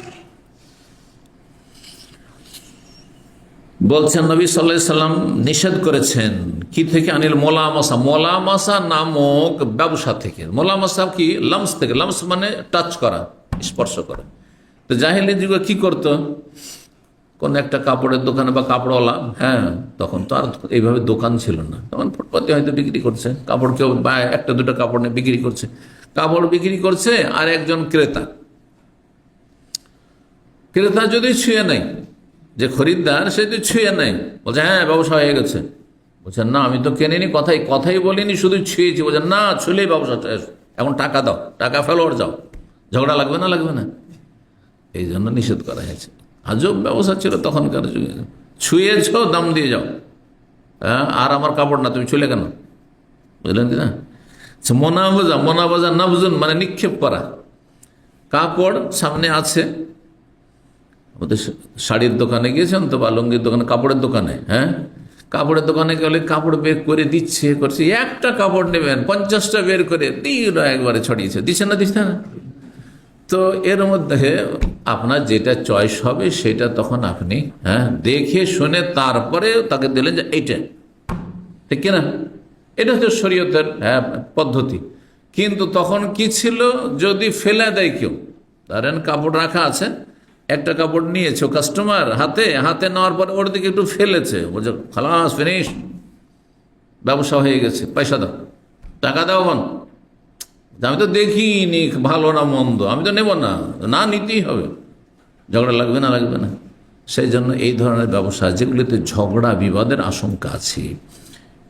বলছেন নবী সাল্লাল্লাহু আলাইহি সাল্লাম নিষেধ করেছেন কি থেকে, আনিল মোলামাসা নামক ব্যবসা থেকে। মোলামাসা কি, লামস থেকে, লামস মানে টাচ করা, স্পর্শ করা। তো জাহেলি যুগে কি করতো, কোন একটা কাপড়ের দোকানে বা কাপড়ওয়ালা, তখন তো আর এইভাবে দোকান ছিল না, তখন ফুটপাতে হয়তো বিক্রি করছে কাপড়, কেউ বা একটা দুটো কাপড় নিয়ে বিক্রি করছে, কাপড় বিক্রি করছে, আর একজন ক্রেতা যদি ছুঁয়ে নেয়, যে খরিদ্দার সে যদি ছুঁয়ে নেয়, বলছে ব্যবসা হয়ে গেছে, বলছে না আমি তো কেনিনি, কথাই বলিনি, শুধু ছুঁয়েছি, বলছে না ছুঁলেই ব্যবসা এখন টাকা দাও, টাকা ফেলো, আর যাও, ঝগড়া লাগবে না, লাগবে না, এই জন্য নিষেধ করা হয়েছে। আজব ব্যবস্থা ছিল তখনকার যুগে। ছুঁয়েছ, দাম দিয়ে যাও। হ্যাঁ, আর আমার কাপড় না, তুমি ছুঁলে কেন? বুঝলেন কি না? মোনাবাজা, মোনাবাজা নাবজুন মানে নিক্ষেপ করা। কাপড় সামনে আছে, আমাদের শাড়ির দোকানে গিয়েছেন তো, বা লুঙ্গির দোকানে, কাপড়ের দোকানে, হ্যাঁ, কাপড়ের দোকানে গেলে কাপড় বের করে দিচ্ছে, করছে, একটা কাপড় নেবেন, 50টা বের করে দিল, একবারে ছড়িয়েছে, দিচ্ছে না, দিচ্ছে না। তো এর মধ্যে আপনার যেটা চয়েস হবে সেটা তখন আপনি, হ্যাঁ, দেখে শুনে তারপরে তাকে দিলেন যে এইটা, ঠিক কিনা? এটা হচ্ছে শরীয়তের, হ্যাঁ, পদ্ধতি। কিন্তু তখন কি ছিল, যদি ফেলে দেয় কেউ, ধরেন কাপড় রাখা আছে, একটা কাপড় নিয়েছো কাস্টমার হাতে, হাতে নেওয়ার পরে ওর দিকে একটু ফেলেছে, বলছে খালাস, ফিনিশ, ব্যবসা হয়ে গেছে, পয়সা দাও, টাকা দাও। বোন, আমি তো দেখিনি ভালো না মন্দ, আমি তো নেব না, না নিতেই হবে, ঝগড়া লাগবে না, লাগবে না। সেই জন্য এই ধরনের ব্যবসা যেগুলিতে ঝগড়া বিবাদের আশঙ্কা আছে,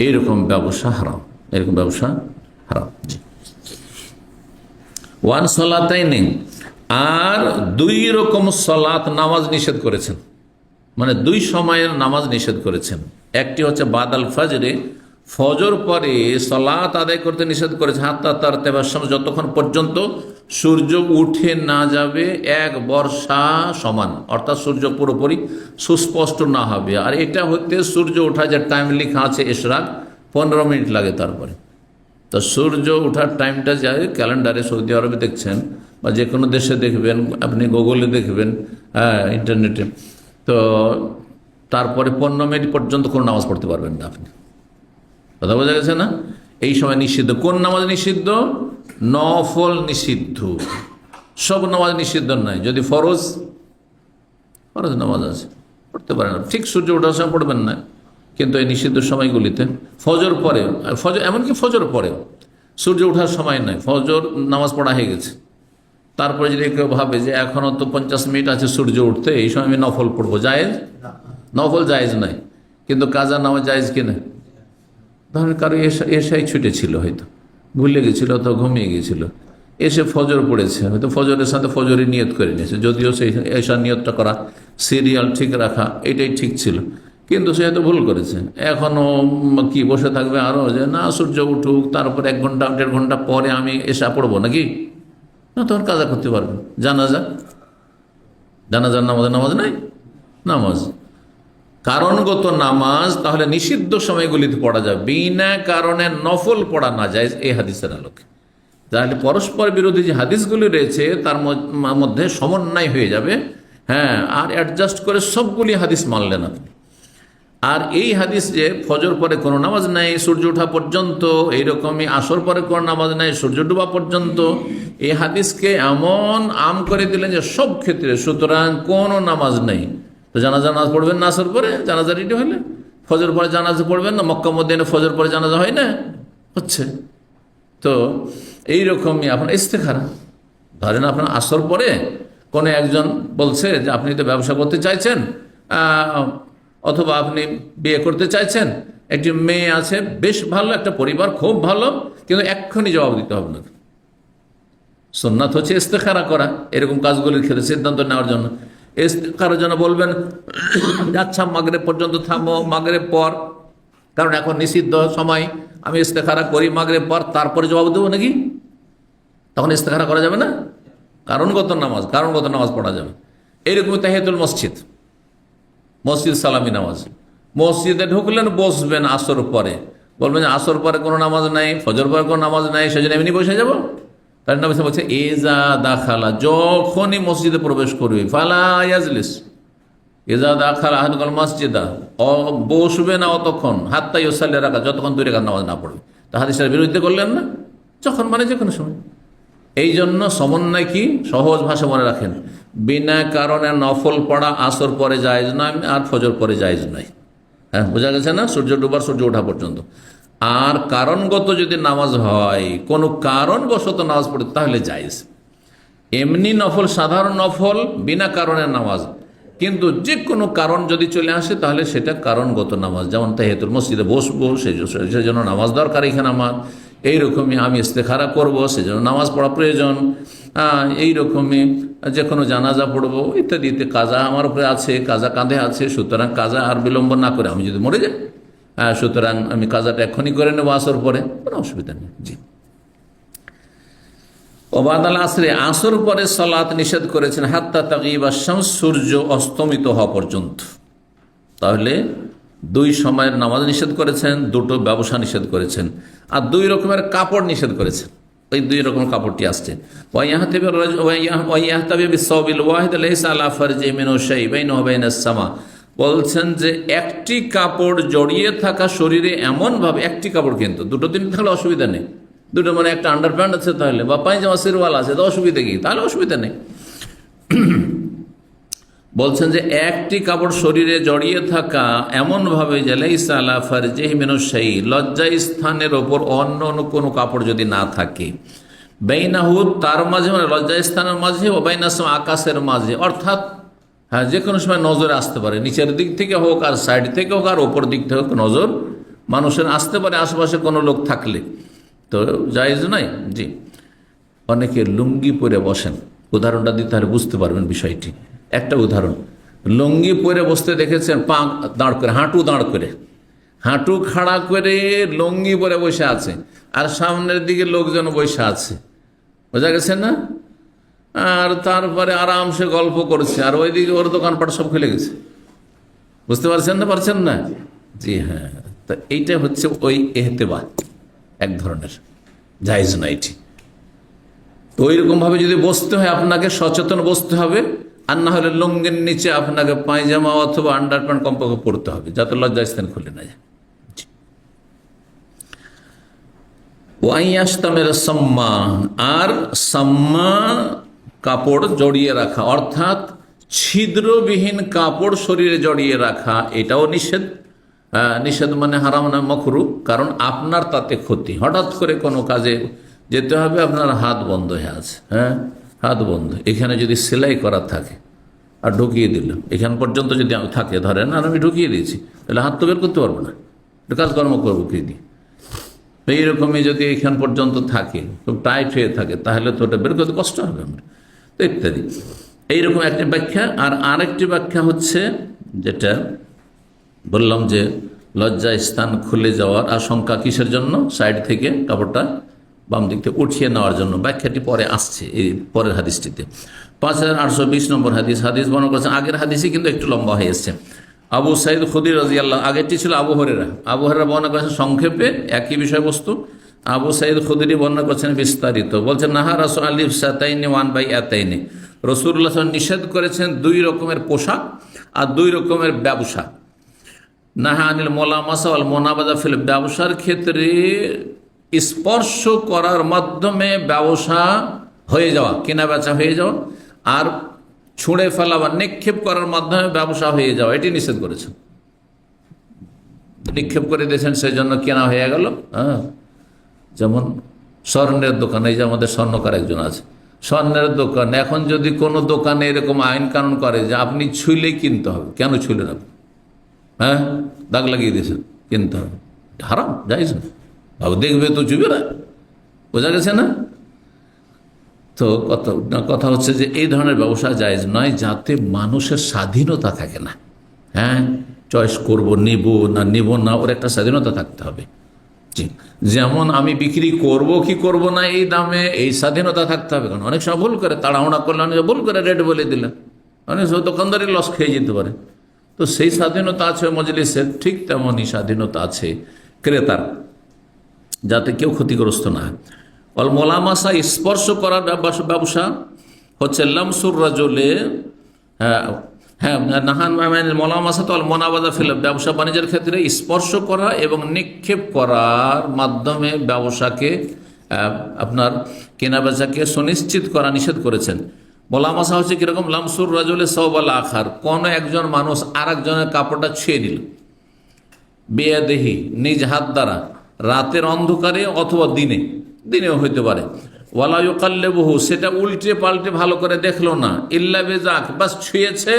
এইরকম ব্যবসা হারাম, এরকম ব্যবসা হারাম। ওয়ান সলাতাইনি, আর 2 রকম সলাত নামাজ নিষেধ করেছেন, মানে 2 সময়ের নামাজ নিষেধ করেছেন। একটি হচ্ছে বাদাল ফজরে, ফজর পরে সলাত আদায় করতে নিষেধ করেছে, হাত্তা তার তেবাসম, যতক্ষণ পর্যন্ত সূর্য উঠে না যাবে 1 বর্ষা সমান, অর্থাৎ সূর্য পুরোপুরি সুস্পষ্ট না হবে। আর এটা হতে সূর্য ওঠা যে টাইম লেখা আছে ইশরাক, 15 মিনিট লাগে তারপরে। তো সূর্য ওঠার টাইমটা যায় ক্যালেন্ডারে, সৌদি আরবে দেখছেন বা যে কোনো দেশে দেখবেন, আপনি গুগলে দেখবেন, হ্যাঁ, ইন্টারনেটে, তো তারপরে 15 মিনিট পর্যন্ত কোনো নামাজ পড়তে পারবেন না আপনি। কথা বোঝা গেছে না? এই সময় নিষিদ্ধ। কোন নামাজ নিষিদ্ধ? নফল নিষিদ্ধ, সব নামাজ নিষিদ্ধ নয়। যদি ফরজ নামাজ আছে পড়তে পারেন না, ঠিক সূর্য ওঠার সময় পড়বেন না, কিন্তু এই নিষিদ্ধ সময়গুলিতে ফজর পরে, ফজর এমনকি ফজর পরেও, সূর্য ওঠার সময় নয়, ফজর নামাজ পড়া হয়ে গেছে, তারপরে যদি কেউ ভাবে যে এখনও তো 50 মিনিট আছে সূর্য উঠতে, এই সময় আমি নফল পড়বো, জায়েজ? নফল জায়েজ নাই, কিন্তু কাজা নামাজ জায়েজ কিনা? ধরেন কারো এসাই ছুটে ছিল, হয়তো ভুলে গেছিল, অথবা ঘুমিয়ে গিয়েছিল, এসে ফজর পড়েছে, হয়তো ফজরের সাথে ফজরের নিয়ত করে নিয়েছে, যদিও সেই এশার নিয়তটা করা, সিরিয়াল ঠিক রাখা, এটাই ঠিক ছিল, কিন্তু সে হয়তো ভুল করেছে। এখনও কি বসে থাকবে আরও, যে না সূর্য উঠুক, তারপর 1 ঘন্টা 1.5 ঘন্টা পরে আমি এশা পড়বো নাকি? না, তখন কাজা করতে পারবেন। জানাজার নামাজ নাই, নামাজ কারণগত নামাজ তাহলে নিষিদ্ধ সময়গুলিতে পড়া যাবে, বিনা কারণে নফল পড়া না যায় এই হাদিসের আলোকে। তাহলে পরস্পর বিরোধী যে হাদিসগুলি রয়েছে তার মধ্যে সমন্বয় হয়ে যাবে, হ্যাঁ, আর অ্যাডজাস্ট করে সবগুলি হাদিস মানলেন আপনি। আর এই হাদিস যে ফজর পরে কোনো নামাজ নাই সূর্য ওঠা পর্যন্ত, এইরকমই আসর পরে কোনো নামাজ নাই সূর্য ডুবা পর্যন্ত, এই হাদিসকে এমন আম করে দিলেন যে সব ক্ষেত্রে, সুতরাং কোনো নামাজ নেই। তো জানাজা নামাজ পড়বেন না আসর পরে, জানাজা রেডি হলে, ফজর পরে জানাজা পড়বেন না, মক্কা মদিনায় ফজর পরে জানাজা হয় না, হচ্ছে। তো এইরকমই আপনার ইস্তেখারা, ধরেন আপনার আসর পরে কোনো একজন বলছে যে আপনি তো ব্যবসা করতে চাইছেন, অথবা আপনি বিয়ে করতে চাইছেন, একটি মেয়ে আছে বেশ ভালো, একটা পরিবার খুব ভালো, কিন্তু এক্ষুনি জবাব দিতে হবে না। সুন্নাত হচ্ছে ইস্তেখারা করা, এরকম কাজগুলির ক্ষেত্রে সিদ্ধান্ত নেওয়ার জন্য। ইস্তেখারার জন্য বলবেন আচ্ছা মাগরিব পর্যন্ত থামো, মাগরিব পর, কারণ এখন নিষিদ্ধ সময়, আমি ইস্তেখারা করি মাগরিব পর, তারপরে জবাব দেবো নাকি? তখন ইস্তেখারা করা যাবে না। কারণগত নামাজ পড়া যাবে। এইরকমই তাহিয়াতুল মসজিদ সালামি নামাজ, মসজিদে ঢুকলেন, বসবেন আসর পরে, বলবেন যে আসর পরে কোনো নামাজ নাই, ফজর পরে কোনো নামাজ নাই, সেজন্য এমনি বসে যাবো। তার নাম বলছে এজা দাখালা, যখনই মসজিদে প্রবেশ করবে, ফালা ইয়াজলিস, এজা দাখালা আহাদুল মসজিদা, বসবে না অতক্ষণ, হাত্তা ইউসাল্লি রাখা, যতক্ষণ 2 রাকাত নামাজ না পড়বে। তা হাদিসের বিরুদ্ধে করলেন না, যখন মানে যে কোনো সময়। এই জন্য সমন্বয় কি, সহজ ভাষা মনে রাখেন, বিনা কারণে নফল পড়া আসর পরে জায়েজ নয়, আর ফজর পরে জায়েজ নয়। হ্যাঁ, বোঝা গেছে না? সূর্য ডুবার সূর্য ওঠা পর্যন্ত। আর কারণগত যদি নামাজ হয়, কোনো কারণবশত নামাজ পড়ে, তাহলে জায়েজ। এমনি নফল, সাধারণ নফল, বিনা কারণের নামাজ, কিন্তু যে কোনো কারণ যদি চলে আসে তাহলে সেটা কারণগত নামাজ। যেমন তাহিয়াতুল মসজিদে বসবো, সেই জন্য নামাজ দরকার, এখানে আমার এইরকমই আমি ইস্তেখারা করবো, সেজন্য নামাজ পড়া প্রয়োজন, এইরকমই যে কোনো জানাজা পড়বো ইত্যাদিতে কাজা আমার উপরে আছে, কাজা কাঁধে আছে, সুতরাং কাজা আর বিলম্ব না করে আমি যদি মরে যাই, সুতরাং আমি কাজাটা এখনই করে নেবো আসর পরে, কোনো অসুবিধা নেই। জি। ওবাদাল আসরে, আসর পরে সালাত নিষেধ করেছেন হাত্তা তাগিবা শামস, সূর্য অস্তমিত হওয়া পর্যন্ত। তাহলে দুই সময়ের নামাজ নিষেধ করেছেন, দুটো ব্যবসা নিষেধ করেছেন, আর দুই রকমের কাপড় নিষেধ করেছেন। ওই দুই রকম কাপড়টি আসছে। বলছেন যে একটি কাপড় জড়িয়ে থাকা শরীরে এমনভাবে, একটি কাপড় কিন্তু, দুটো তিনটে থাকলে অসুবিধা নেই, দুটো মানে একটা আন্ডারপ্যান্ট আছে তাহলে, বা পায়জামা সিরওয়াল আছে, তো অসুবিধা কি, তাহলে অসুবিধা নেই। বলছেন যে একটি কাপড় শরীরে জড়িয়ে থাকা এমনভাবে যে লাইসা আলা ফারজিহি মিনাশ শাই, লজ্জা স্থানের ওপর অন্য কোনো কাপড় যদি না থাকে, বাইনাহু, তার মাঝে, মানে লজ্জা স্থানের মাঝে, ও বাইনাস, আকাশের মাঝে, অর্থাৎ হ্যাঁ যে কোনো সময় নজরে আসতে পারে, নিচের দিক থেকে হোক আর সাইড থেকে হোক আর ওপর দিক থেকে হোক, নজর মানুষের আসতে পারে আশেপাশে কোনো লোক থাকলে, তো জায়েজ নয়। জি। অনেকে লুঙ্গি পরে বসেন, উদাহরণটা দিতে হলে বুঝতে পারবেন বিষয়টি। একটা উদাহরণ, লুঙ্গি পরে বসতে দেখেছেন, পা দাঁড় করে, হাঁটু দাঁড় করে, হাঁটু খাড়া করে লুঙ্গি পরে বসে আছে, আর সামনের দিকে লোকজন বসে আছে, বোঝা গেছে না? আর তারপরে আরামসে গল্প করছে, আর ওইদিকে ওর দোকানপাট সব খুলে গেছে। বুঝতে পারছেন না? পারছেন না? জি হ্যাঁ। তা এইটা হচ্ছে ওই এহতেবা, এক ধরনের, জায়েজ না এটি। তো ওইরকম ভাবে যদি বসতে হয় আপনাকে সচেতন বসতে হবে, আর না হলে লুঙ্গির নিচে আপনাকে পায়জামা অথবা আন্ডারপ্যান্ট কমপক্ষে পড়তে হবে, যাতে লজ্জাস্থান খুলে না যায়। ওয়াইয়াস্তামের সাম্মা, আর সাম্মা কাপড় জড়িয়ে রাখা, অর্থাৎ ছিদ্রবিহীন কাপড় শরীরে জড়িয়ে রাখা, এটাও নিষেধ। নিষেধ মানে হারাম না, মাকরু, কারণ আপনার তাতে ক্ষতি। হঠাৎ করে কোনো কাজে যেতে হবে, আপনার হাত বন্ধ হয়ে আছে, হ্যাঁ হাত বন্ধ, এখানে যদি সেলাই করা থাকে আর ঢুকিয়ে দিল, এখান পর্যন্ত যদি থাকে, ধরেন আর আমি ঢুকিয়ে দিয়েছি, তাহলে হাত তো বের করতে পারবো না, কাজকর্ম করবো কি দিয়ে। এইরকমই যদি এখান পর্যন্ত থাকে, খুব টাইট হয়ে থাকে, তাহলে তো ওটা বের করতে কষ্ট হবে আমরা, তো ইত্যাদি। এইরকম একটি ব্যাখ্যা। আর আরেকটি ব্যাখ্যা হচ্ছে যেটা বললাম যে লজ্জা স্থান খুলে যাওয়ার আশঙ্কা কিসের জন্য, সাইড থেকে কাপড়টা বাম দিক থেকে উঠিয়ে নেওয়ার জন্য। ব্যাখ্যাটি পরে আসছে এই পরের হাদিসটিতে। 5820 নম্বর হাদিস। হাদিস বর্ণনা করেছেন, আগের হাদিসই কিন্তু একটু লম্বা হয়ে এসছে। আবু সাইদ খুদরি রাদিয়াল্লাহু, আগেরটি ছিল আবু হুরায়রা। আবু হুরায়রা বর্ণনা করেছেন সংক্ষেপে একই বিষয়বস্তু, আবু সাইদ খুদরি বর্ণনা করছেন বিস্তারিত। বলছেন নাহা রাসূলুল্লাহ লিবসাতাইনি ওয়ান বাইআতাইনি, রাসূলুল্লাহ নিষেধ করেছেন দুই রকমের পোশাক আর দুই রকমের ব্যবসা। নাহা আনিল মোলামাসা ওয়াল মুনাবাদা ফিল, ব্যবসার ক্ষেত্রে স্পর্শ করার মাধ্যমে ব্যবসা হয়ে যাওয়া, কেনা বেচা হয়ে যাওয়া, আর ছুঁড়ে ফেলা বা নিক্ষেপ করার মাধ্যমে ব্যবসা হয়ে যাওয়া, এটি নিষেধ করেছেন। নিক্ষেপ করে দিয়েছেন, সেই জন্য কেনা হয়ে গেল। হ্যাঁ, যেমন স্বর্ণের দোকান, এই যে আমাদের স্বর্ণকার একজন আছে, স্বর্ণের দোকান, এখন যদি কোনো দোকানে এরকম আইন কানুন করে যে আপনি ছুঁলেই কিনতে হবে, কেন ছুঁলেন আপনি? হ্যাঁ, দাগ লাগিয়ে দিয়েছেন, কিনতে হবে, হারাম, জায়েজ না। বাবু দেখবে তো চুবে না, বোঝা গেছে না? তো কথা হচ্ছে যে এই ধরনের ব্যবসা জায়েজ নয়, যাতে মানুষের স্বাধীনতা থাকে না। হ্যাঁ, চয়েস করব, নেব না নেব না, ওর একটা স্বাধীনতা থাকতে হবে। জি, যেমন আমি বিক্রি করব কি করব না এই দামে, এই স্বাধীনতা থাকতে হবে। কারণ অনেক সময় ভুল করে, তাড়াহুড়া করলে অনেক ভুল করে রেট বলে দিলেন, অনেক সময় দোকানদারি লস খেয়ে যেতে পারে। তো সেই স্বাধীনতা আছে মজলিসের, ঠিক তেমনই স্বাধীনতা আছে ক্রেতার, যাতে কেউ ক্ষতিগ্রস্ত না হয়। অল মোলামাসা, স্পর্শ করার ব্যবসা হচ্ছে লামসুর রাজুলে, হ্যাঁ নাহান মোলামাসা তো অল মোনাবাদা ফিল, ব্যবসা বাণিজ্যের ক্ষেত্রে স্পর্শ করা এবং নিক্ষেপ করার মাধ্যমে ব্যবসাকে, আপনার কেনা বেচাকে সুনিশ্চিত করা নিষেধ করেছেন। মোলামাসা হচ্ছে কিরকম, লামসুর রাজুলে সওবাল আখার, কোন একজন মানুষ আর একজনের কাপড়টা ছুঁয়ে নিল, বেয়াদেহি, নিজ হাত দ্বারা, রাতের অন্ধকারে অথবা দিনেও হইতে পারে। ওয়ালা ইউকাল্লিবুহু, সেটা উল্টে পাল্টে ভালো করে দেখলো না, ইল্লা বিজাক, বাস ছুঁয়েছে,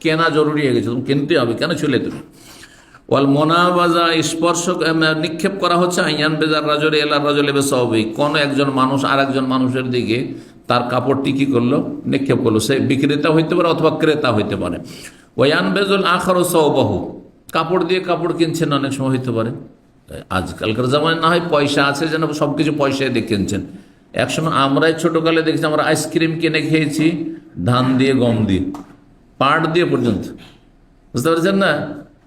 কেনা জরুরি হয়ে গেছে, তুমি কিনতে হবে, কেন ছুঁলে তুমি? ওয়াল মোনাবাজা স্পর্শ নিক্ষেপ করা হচ্ছে আইয়ান বেজার রাজলে এলার রাজলে বেসবই, কোন একজন মানুষ আর একজন মানুষের দিকে তার কাপড়টি কি করলো, নিক্ষেপ করলো। সে বিক্রেতা হইতে পারে অথবা ক্রেতা হইতে পারে। ওয়ান বেজুল আখার সবাহু, কাপড় দিয়ে কাপড় কিনছেন, অনেক সময় হইতে পারে। আজকালকার জামানায় না হয় পয়সা আছে যেন সবকিছু পয়সায় দিয়ে কিনছেন। একসময় আমরাই ছোটকালে দেখছি, আমরা আইসক্রিম কিনে খেয়েছি ধান দিয়ে, গম দিয়ে, পাট দিয়ে পর্যন্ত, বুঝতে পারছেন না?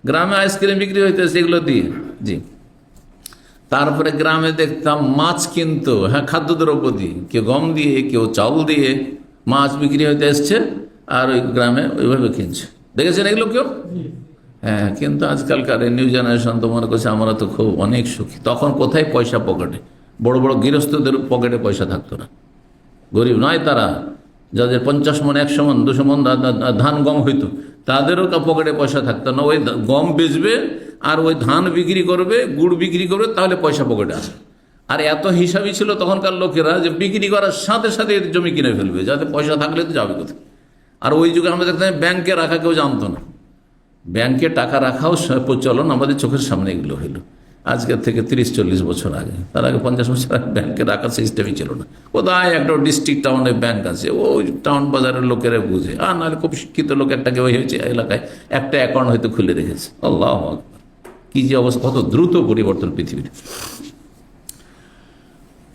গ্রামে আইসক্রিম বিক্রি হইতেছে এগুলো দিয়ে। জি, তারপরে গ্রামে দেখতাম মাছ কিনতো, হ্যাঁ, খাদ্যদ্রব্য দিয়ে, কেউ গম দিয়ে, কেউ চাউল দিয়ে মাছ বিক্রি হইতে এসছে, আর ওই গ্রামে ওইভাবে কিনছে। দেখেছেন এগুলো কেউ? হ্যাঁ, কিন্তু আজকালকার নিউ জেনারেশন তো মনে করছে আমরা তো খুব অনেক সুখী। তখন কোথায় পয়সা পকেটে, বড় বড় গৃহস্থদের পকেটে পয়সা থাকতো না। গরিব নয় তারা, যাদের 50 মন 100 মন 200 মন ধান গম হইতো, তাদেরও পকেটে পয়সা থাকতো না। ওই গম বেচবে আর ওই ধান বিক্রি করবে, গুড় বিক্রি করবে, তাহলে পয়সা পকেটে আসে। আর এত হিসাবই ছিল তখনকার লোকেরা যে বিক্রি করার সাথে সাথে জমি কিনে ফেলবে, যাতে পয়সা থাকলে তো যাবে কোথায়। আর ওই যুগে আমরা দেখতাম ব্যাংকে রাখা কেউ জানতো না, ব্যাংকে টাকা রাখাও প্রচলন আমাদের চোখের সামনে এগুলো হইলো আজকের থেকে 30-40 বছর আগে। তার আগে 50 বছর আগে ব্যাংকে রাখার সিস্টেমই ছিল না। কোথায় একটা ডিস্ট্রিক্ট টাউনে ব্যাংক আছে, ওই টাউন বাজারের লোকেরা বুঝে, আর নাহলে খুব শিক্ষিত লোক একটা কেউ হয়েছে এলাকায় একটা অ্যাকাউন্ট হয়তো খুলে রেখেছে। আল্লাহু আকবার, কি যে অবস্থা, কত দ্রুত পরিবর্তন পৃথিবীর।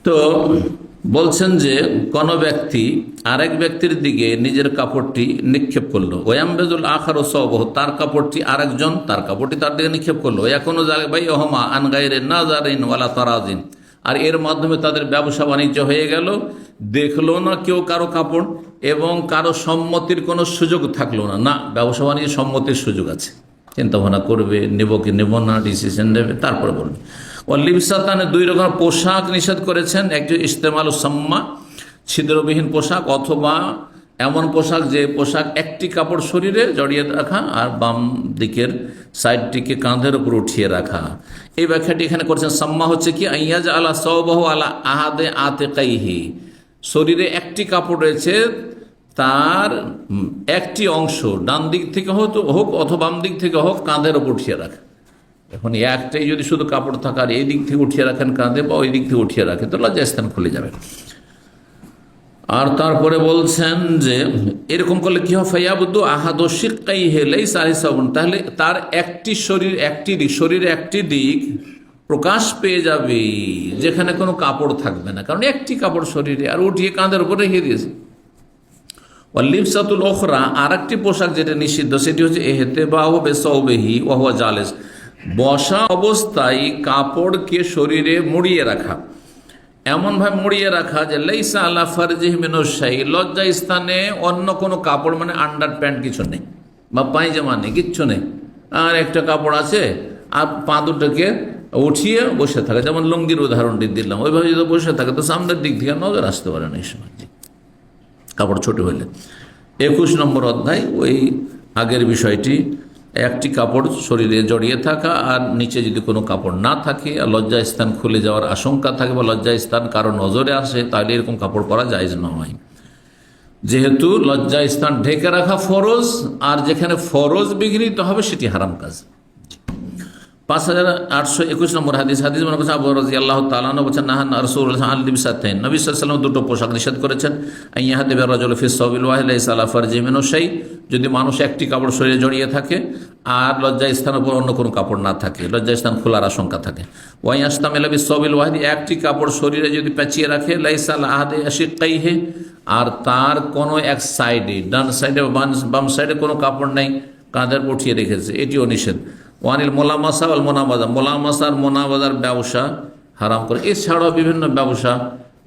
তো বলছেন যে কোন ব্যক্তি আরেক ব্যক্তির দিকে নিজের কাপড়টি নিক্ষেপ করলো, ওয়ামবেজুল আখার ও সবহ, তার কাপড়টি আরেকজন তার কাপড়টি তার দিকে নিক্ষেপ করলো, এখনো ভাই ওহমা আনগাইরে না জারিন ওয়ালা তারাজিন, আর এর মাধ্যমে তাদের ব্যবসা বাণিজ্য হয়ে গেল। দেখলো না কেউ কারো কাপড়, এবং কারো সম্মতির কোনো সুযোগ থাকলো না। না, ব্যবসা বাণিজ্য সম্মতির সুযোগ আছে, চিন্তা ভাবনা করবে, নেব কি নেব না, ডিসিশন নেবে, তারপরে বলবে। ও লিবসাতানে 2 রকমের পোশাক নিষেধ করেছেন। একটি ইস্তেমাল সাম্মা, ছিদ্রবিহীন পোশাক, অথবা এমন পোশাক যে পোশাক একটি কাপড় শরীরে জড়িয়ে রাখা আর বাম দিকের সাইডটিকে কাঁধের উপর উঠিয়ে রাখা। এই ব্যাখ্যাটি এখানে করেছেন। সাম্মা হচ্ছে কি, আইয়াজ আলা সওবাহু আলা আহাদে আতিকাইহি, শরীরে একটি কাপড় রয়েছে, তার একটি অংশ ডান দিক থেকে হোক অথবা বাম দিক থেকে হোক কাঁধের উপর উঠিয়ে রাখা। এখন একটাই যদি শুধু কাপড় থাকার এই দিক থেকে উঠিয়ে রাখেন কাঁধে বা ওই দিক থেকে উঠিয়ে রাখেন, তো লজ্জাস্থান খুলে যাবে। আর তারপরে বলছেন যে এরকম করলে কি হয়, ফায়াবুদ্দু আহাদু শিক্কাইহি লাইসা আলাইহি সাবুন, তাহলে তার একটি শরীর, একটি দিক, শরীরে একটি দিক প্রকাশ পেয়ে যাবে যেখানে কোনো কাপড় থাকবে না, কারণ একটি কাপড় শরীরে, আর উঠিয়ে কাঁধের উপর রেখে দিয়েছে। লিবসাতুল ওখরা, আর একটি পোশাক যেটা নিষিদ্ধ, সেটি হচ্ছে ইহতিবাহু বিসাওবিহি ওয়া হুয়া জালিস, বসা অবস্থায় কাপড়কে শরীরে মুড়িয়ে রাখা, এমনভাবে মুড়িয়ে রাখা যে লাইসা আলা ফারজিহি মিনাশ শাই, লজ্জা স্থানে অন্য কোনো কাপড়, মানে আন্ডার প্যান্ট কিছু নেই বা পায়জামা নেই, কিচ্ছু নেই, আর একটা কাপড় আছে, আর পা দুটোকে উঠিয়ে বসে থাকে, যেমন লুঙ্গির উদাহরণটি দিলাম, ওইভাবে যদি বসে থাকে তো সামনের দিক থেকে নজর আসতে পারে না এই সময়, কাপড় ছোট হইলে। 21 নম্বর অধ্যায় ওই আগের বিষয়টি, একটি কাপড় শরীরে জড়িয়ে থাকা আর নিচে যদি কোনো কাপড় না থাকে, আর লজ্জাস্থান খুলে যাওয়ার আশঙ্কা থাকে বা লজ্জাস্থান কারো নজরে আসে, তাহলে এরকম কাপড় পরা জায়েজ নয়। যেহেতু লজ্জাস্থান ঢেকে রাখা ফরজ, আর যেখানে ফরজ বিঘ্নিত হবে সেটি হারাম কাজ। 5821 নম্বর হাদিস মনে করছে আবু রাদিয়াল্লাহু তাআলা আনহু বলেছেন, নাহান রাসূলুল্লাহ সাল্লাল্লাহু আলাইহি ওয়াসাল্লাম, নবী সাল্লাল্লাহু আলাইহি ওয়াসাল্লাম দুটো পোশাক নিষেধ করেছেন। আইয়াহাদিবা রাজুলু ফি সাওবিল ওয়াহিদ লাইসা আলা ফারজিহি মিনাশ শাই, যদি মানুষ একটি কাপড় শরীরে জড়িয়ে থাকে আর লজ্জা স্থানের উপর অন্য কোনো কাপড় না থাকে, লজ্জা স্থান খোলার আশঙ্কা থাকে। ওয়াইয়াস্তামিলা বিস সাওবিল ওয়াহিদ, একটি কাপড় শরীরে যদি পেঁচিয়ে রাখে, লাইসা আলা আহাদি আশিকাইহি, আর তার কোনো এক সাইডে, ডান সাইডে বাম সাইডে কোনো কাপড় নেই, কাঁধের উঠিয়ে রেখেছে, এটিও নিষেধ। ওয়ানিল মোলামাসা ওয়াল মোনাবাজা, মোলামাসার মোনাবাজার ব্যবসা হারাম করে। এছাড়াও বিভিন্ন ব্যবসা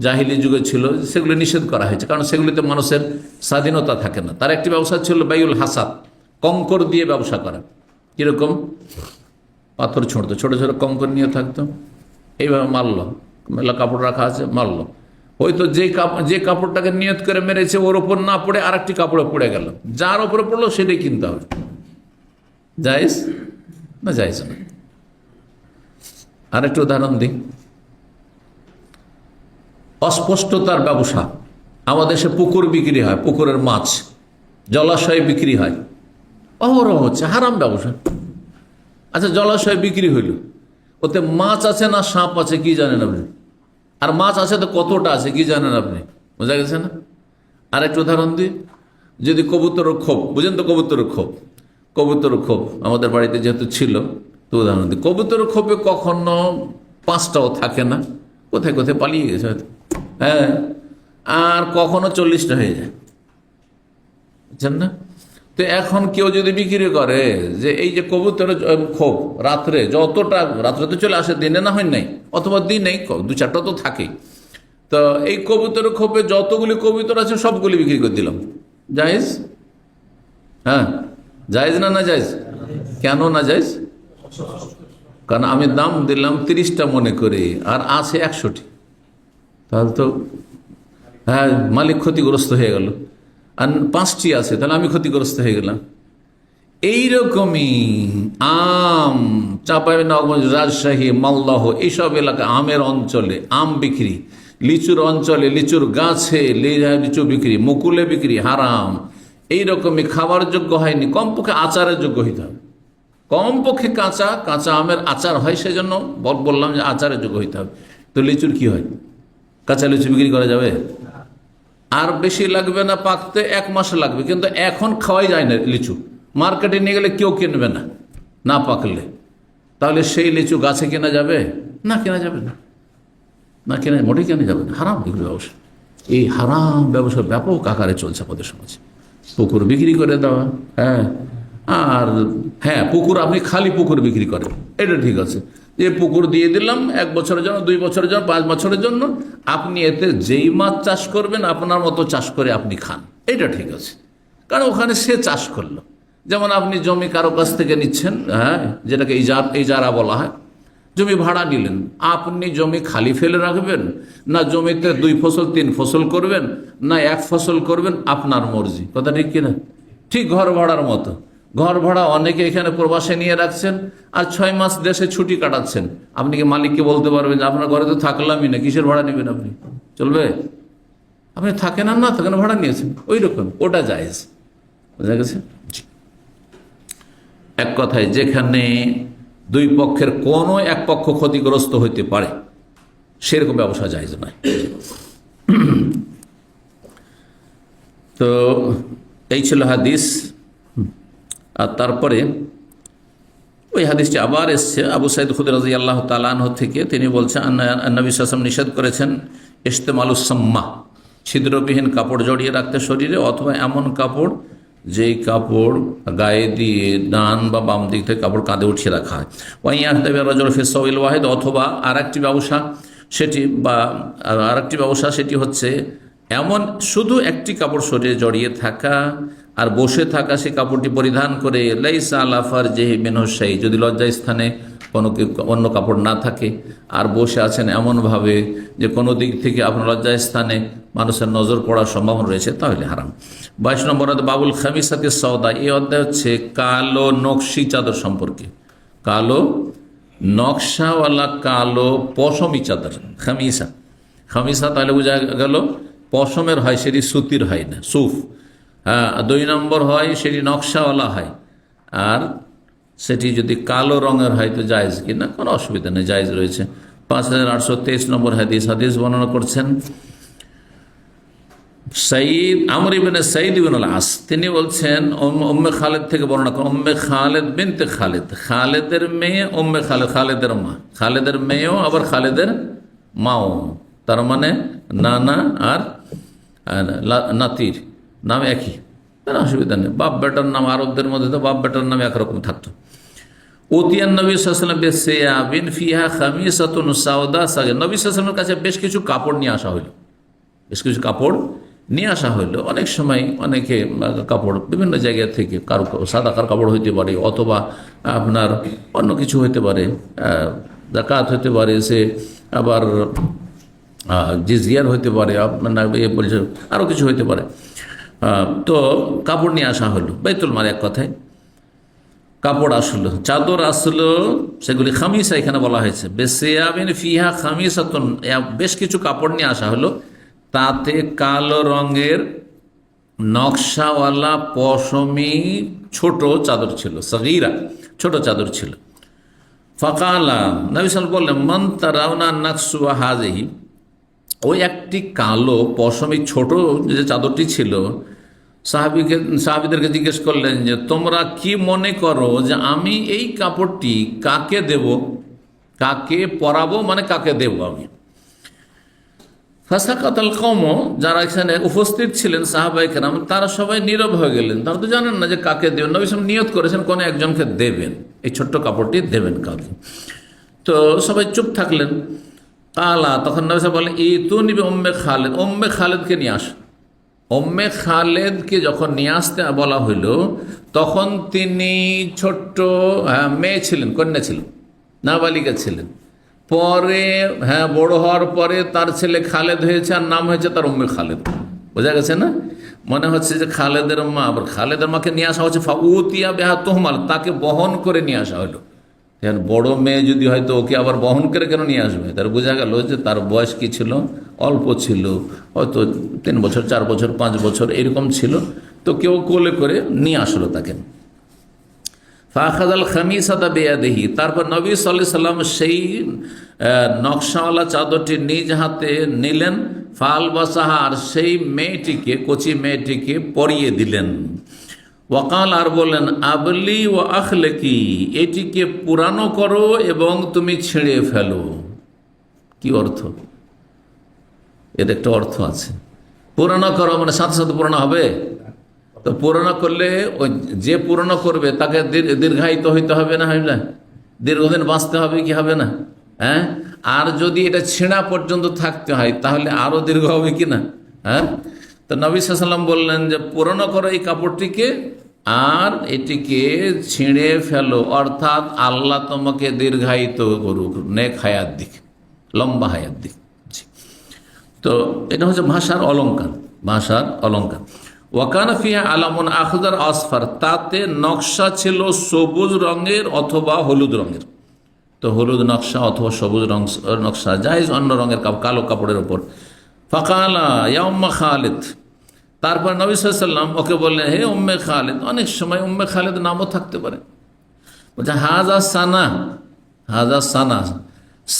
জাহিলি যুগে ছিল, সেগুলো নিষেধ করা হয়েছে, কারণ সেগুলিতে মানুষের স্বাধীনতা থাকে না। তার একটি ব্যবসা ছিল বাইউল হাসাদ, কঙ্কর দিয়ে ব্যবসা করা। কীরকম? পাথর ছুঁড়তো, ছোটো ছোটো কঙ্কর নিয়ে থাকতো, এইভাবে মারল, মেলা কাপড় রাখা আছে, মারল, হয়তো যে কাপড়টাকে নিয়ত করে মেরেছে ওর ওপর না পড়ে আর একটি কাপড়ে পড়ে গেল, যার ওপরে পড়লো সেটাই কিনতে হবে। জায়েজ না? জায়েজ না। আরেকটু উদাহরণ দিই, অস্পষ্টতার ব্যবসা। আমাদের দেশে পুকুর বিক্রি হয়, পুকুরের মাছ জলাশয়ে বিক্রি হয়, অহরহ হচ্ছে, হারাম ব্যবসা। আচ্ছা, জলাশয় বিক্রি হইল, ওতে মাছ আছে না সাপ আছে কি জানেন আপনি? আর মাছ আছে তো কতটা আছে কি জানেন আপনি? বোঝা গেছে না? আর একটু উদাহরণ দিই, যদি কবুতরের খোপ, বুঝেন তো কবুতরের খোপ, কবুতরের খোপ আমাদের বাড়িতে যেহেতু ছিল, তো উদাহরণ দিই, কবুতরের খোপে কখনো 5টাও থাকে না, কোথায় কোথায় পালিয়ে গেছে হয়তো, হ্যাঁ, আর কখনো 40টা হয়ে যায়, বুঝছেন না? তো এখন কেউ যদি বিক্রি করে যে এই যে কবুতরের খোপ, রাত্রে যতটা, রাত্রে তো চলে আসে, দিনে না হয় নাই, অথবা দিনেই 2-4টা তো থাকেই, তো এই কবুতরের খোপে যতগুলি কবুতর আছে সবগুলি বিক্রি করে দিলাম, জায়েজ? হ্যাঁ, জায়েজ না? না জায়েজ? কেন না জায়েজ? কারণ আমি দাম দিলাম 30টা মনে করে, আর আছে 100টি, তাহলে তো হ্যাঁ মালিক ক্ষতিগ্রস্ত হয়ে গেল। আর 5টি আছে, তাহলে আমি ক্ষতিগ্রস্ত হয়ে গেলাম। এইরকমই আম, চাঁপাইনবাবগঞ্জ, রাজশাহী, মালদহ, এইসব এলাকা আমের অঞ্চলে আম বিক্রি, লিচুর অঞ্চলে লিচুর গাছে লিচু বিক্রি, মুকুলে বিক্রি হারাম। এইরকমই খাবার যোগ্য হয়নি, কমপক্ষে আচারের যোগ্য হইতে হবে, কমপক্ষে কাঁচা কাঁচা আমের আচার হয়, সেজন্য বললাম যে আচারের যোগ্য হইতে হবে। তো লিচুর কি হয়? কাঁচা লিচু বিক্রি করা যাবে? আর বেশি লাগবে না পাকতে, 1 মাস লাগবে, কিন্তু এখন খাওয়াই যায় না লিচু, মার্কেটে নিয়ে গেলে কেউ কিনবে না, না পাকলে। তাহলে সেই লিচু গাছে কেনা যাবে? না, কেনা যাবে না, না কেনা, মোটেই কেনা যাবে না, হারাম এগুলো ব্যবসা। এই হারাম ব্যবসা ব্যাপক আকারে চলছে আমাদের সমাজে। পুকুর বিক্রি করে দেওয়া, হ্যাঁ, আর হ্যাঁ পুকুর আপনি খালি পুকুর বিক্রি করেন, এটা ঠিক আছে, যে পুকুর দিয়ে দিলাম 1 বছরের জন্য, 2 বছরের জন্য, 5 বছরের জন্য, আপনি এতে যেই মাছ চাষ করবেন আপনার মতো চাষ করে আপনি খান, এটা ঠিক আছে, কারণ ওখানে সে চাষ করলো। যেমন আপনি জমি কারো কাছ থেকে নিচ্ছেন, হ্যাঁ, যেটাকে ইজারা বলা হয়, জমি ভাড়া নিলেন, আপনি জমি খালি ফেলে রাখবেন না জমিতে 2 ফসল 3 ফসল করবেন না 1 ফসল করবেন, আপনার মর্জি, কথা ঠিক কিনা? ঠিক ঘর ভাড়ার মতো, ঘর ভাড়া অনেকে এখানে প্রবাসে নিয়ে রাখছেন আর 6 মাস দেশে ছুটি কাটাচ্ছেন, আপনি কি মালিককে বলতে পারবেন যে আপনার ঘরে তো থাকলামই না, কিসের ভাড়া নেবেন আপনি? চলবে? আপনি থাকেন আর না থাকেন, ভাড়া নিয়েছেন, ওই রকম, ওটা জায়েজ। বোঝা গেছে? এক কথায় যেখানে 2 পক্ষের কোনো এক পক্ষ ক্ষতিগ্রস্ত হইতে পারে সেরকম ব্যবসা জায়েজ নয়। তো এই ছিল হাদিস। আর তারপরে ওই হাদিসটি আবার এসছে আবু সাইদ খুদরি রাদিয়াল্লাহু তাআলা আনহু থেকে, তিনি বলছেন নবী সাল্লাল্লাহু আলাইহি ওয়াসাল্লাম নিষেধ করেছেন ইস্তেমালুস সাম্মা, ছিদ্রবিহীন কাপড় জড়িয়ে রাখতে শরীরে, অথবা এমন কাপড় যেই কাপড় গায়ে দিয়ে ডান বা বাম দিক থেকে কাপড় কাঁধে উঠিয়ে রাখা হয়। ওয়াহিদ, অথবা আরেকটি ব্যবসা সেটি হচ্ছে এমন শুধু একটি কাপড় শরীরে জড়িয়ে থাকা আর বসে থাকা, সে কাপড়টি পরিধান করে লাইসা আলা ফারজিহি মিনহু শাই, যদি লজ্জাস্থানে কোনো অন্য কাপড় না থাকে আর বসে আছেন এমনভাবে যে কোনো দিক থেকে আপনার লজ্জাস্থানে মানুষের নজর পড়ার সম্ভাবনা রয়েছে, তাহলে হারাম। 22 নম্বর বাবুল খামিসাতি সওদা, এই অধ্যায় হচ্ছে কালো নকশি চাদর সম্পর্কে, কালো নকশাওয়ালা কালো পশমি চাদর, খামিসা। খামিসা তাহলে বোঝা গেল পশমের হয়, সেটি সুতির হয় না, সুফ। হ্যাঁ, 2 নম্বর হয় সেটি নকশাওয়ালা হয়, আর সেটি যদি কালো রঙের হয় তো জায়েজ কিনা, কোনো অসুবিধা নেই, জায়েজ রয়েছে। 5823 নম্বর হাদিস বর্ণনা করছেন সাইদ আমর ইবনে সাইদ ইবনে আল-আস, তিনি বলছেন উম্মে খালেদ থেকে বর্ণনা করেন, উম্মে খালেদ বিনতে খালেদ, খালেদের মেয়ে উম্মে খালেদ, খালেদের মা, খালেদের মেয়েও আবার খালেদের মাও, তার মানে নানা আর নাতির নাম একই, তার অসুবিধা নেই। বাপ বেটার নাম, আরবদের মধ্যে তো বাপ বেটার নাম একরকম থাকতো। উতিয়ান নবী সাল্লাল্লাহু আলাইহি ওয়াসাল্লাম বিসিয়াবিন ফিহা খামিসাতুন সাওদা সাগীরা, নবী সাল্লাল্লাহু আলাইহি ওয়াসাল্লামের কাছে বেশ কিছু কাপড় নিয়ে আসা হইল, বেশ কিছু কাপড় নিয়ে আসা হইল। অনেক সময় অনেকে কাপড় বিভিন্ন জায়গা থেকে, কারো সাদাকার কাপড় হইতে পারে, অথবা আপনার অন্য কিছু হইতে পারে, যাকাত হইতে পারে, সে আবার জিজিয়ার হইতে পারে, আপনার বলছে আরও কিছু হইতে পারে। তো কাপড় নিয়ে আসা হলো বাইতুল মাল, এক কথায় কাপড় আসলো, চাদর আসলো, সেগুলি খামিসা এখানে বলা হয়েছে, বেসিয়াবিন ফিহা খামিসাতুন, বেশ কিছু কাপড় নিয়ে আসা হলো, তাতে কালো রঙের নকশাওয়ালা পশমি ছোট চাদর ছিল, সাগীরা, ছোট চাদর ছিল। ফাকালা, নবী সাল্লাল্লাহু বললেন, মান তারাউনা নাকসু হাযিহি, ওই একটি কালো পশমি ছোট যে চাদরটি ছিল, সাহাবীদেরকে জিজ্ঞেস করলেন যে তোমরা কি মনে করো যে আমি এই কাপড়টি কাকে দেব, কাকে পরাবো, মানে কাকে দেব আমি। ফাসাকাতাল কওম, যারা এখানে উপস্থিত ছিলেন সাহাবায়ে কেরাম, তারা সবাই নীরব হয়ে গেলেন। তারা তো জানেন না যে কাকে দেবেন। নবী সাল্লাল্লাহু নিয়ত করেছেন কোন একজনকে দেবেন, এই ছোট্ট কাপড়টি দেবেন কাউকে। তো সবাই চুপ থাকলেন। কালা, তখন নবী সাল্লাল্লাহু বলেন, ইতুনি বিউম্মে খালেদ, উম্মে খালেদকে নিয়ে আস। উম্মে খালেদকে যখন নিয়ে আসতে বলা হইল, তখন তিনি ছোট্ট মেয়ে ছিলেন, কন্যা ছিলেন, নাবালিকা ছিলেন। পরে বড় হওয়ার পরে তার ছেলে খালেদ হয়েছে, আর নাম হয়েছে তার উম্মে খালেদ। বোঝা গেছে না? মনে হচ্ছে যে খালেদের মা, আবার খালেদের মাকে নিয়ে আসা হচ্ছে ফাউতিয়া বেহা তোহমাল, তাকে বহন করে নিয়ে আসা হলো। বড় মেয়ে যদি হয়তো ওকে আবার বহন করে কেন নিয়ে আসবে? তার বোঝা গেল যে তার বয়স কি ছিল, অল্প ছিল, হয়তো 3 বছর 4 বছর 5 বছর এরকম ছিল। তো কেউ কোলে করে নিয়ে আসলো তাকে। ফাখাযাল খামিসাতা বিয়াদিহি, তারপর নবী সাল্লাল্লাহু আলাইহি সাল্লাম সেই নকশাওয়ালা চাদরটি নিজ হাতে নিলেন। ফাল বাসাহা, আর সেই মেয়েটিকে, কচি মেয়েটিকে পরিয়ে দিলেন। ওয়াকাল, আর বললেন, আবলি ও আখলেকি, এটিকে পুরানো করো এবং তুমি ছিঁড়ে ফেলো। কি অর্থ? এর একটা অর্থ আছে। পুরানো করো মানে সাথে সাথে পুরানো হবে? তো পুরানো করলে ওই যে পুরানো করবে তাকে দীর্ঘায়িত হইতে হবে না, হয় না? দীর্ঘদিন বাঁচতে হবে কি হবে না? হ্যাঁ। আর যদি এটা ছেঁড়া পর্যন্ত থাকতে হয় তাহলে আরো দীর্ঘ হবে কি না? হ্যাঁ। তো নবী সাল্লাল্লাহু আলাইহি ওয়াসাল্লাম বললেন যে পুরানো করো এই কাপড়টিকে, আর এটিকে ছিঁড়ে ফেলো, অর্থাৎ আল্লাহ তোমাকে দীর্ঘায়িত করুক, নেক হায়াত দিক, লম্বা হায়াত দিক। তো এটা হচ্ছে ভাষার অলঙ্কার, ভাষার অলঙ্কার। ওয়াকানা ফিহা আলামুন আখদার আসফার, তাতে নকশা ছিল সবুজ রঙের অথবা হলুদ রঙের। তো হলুদ নকশা অথবা সবুজ নকশা জায়েজ, অন্য রঙের কালো কাপড়ের ওপর। ফাকালা ইয়া উম্মে খালিদ, তারপর নবী সাল্লাল্লাহু আলাইহি ওয়াসাল্লাম ওকে বললেন, হে উম্মে খালিদ। অনেক সময় উম্মে খালিদ নামও থাকতে পারে। বলছে হাজা সানা, হাজা সানা।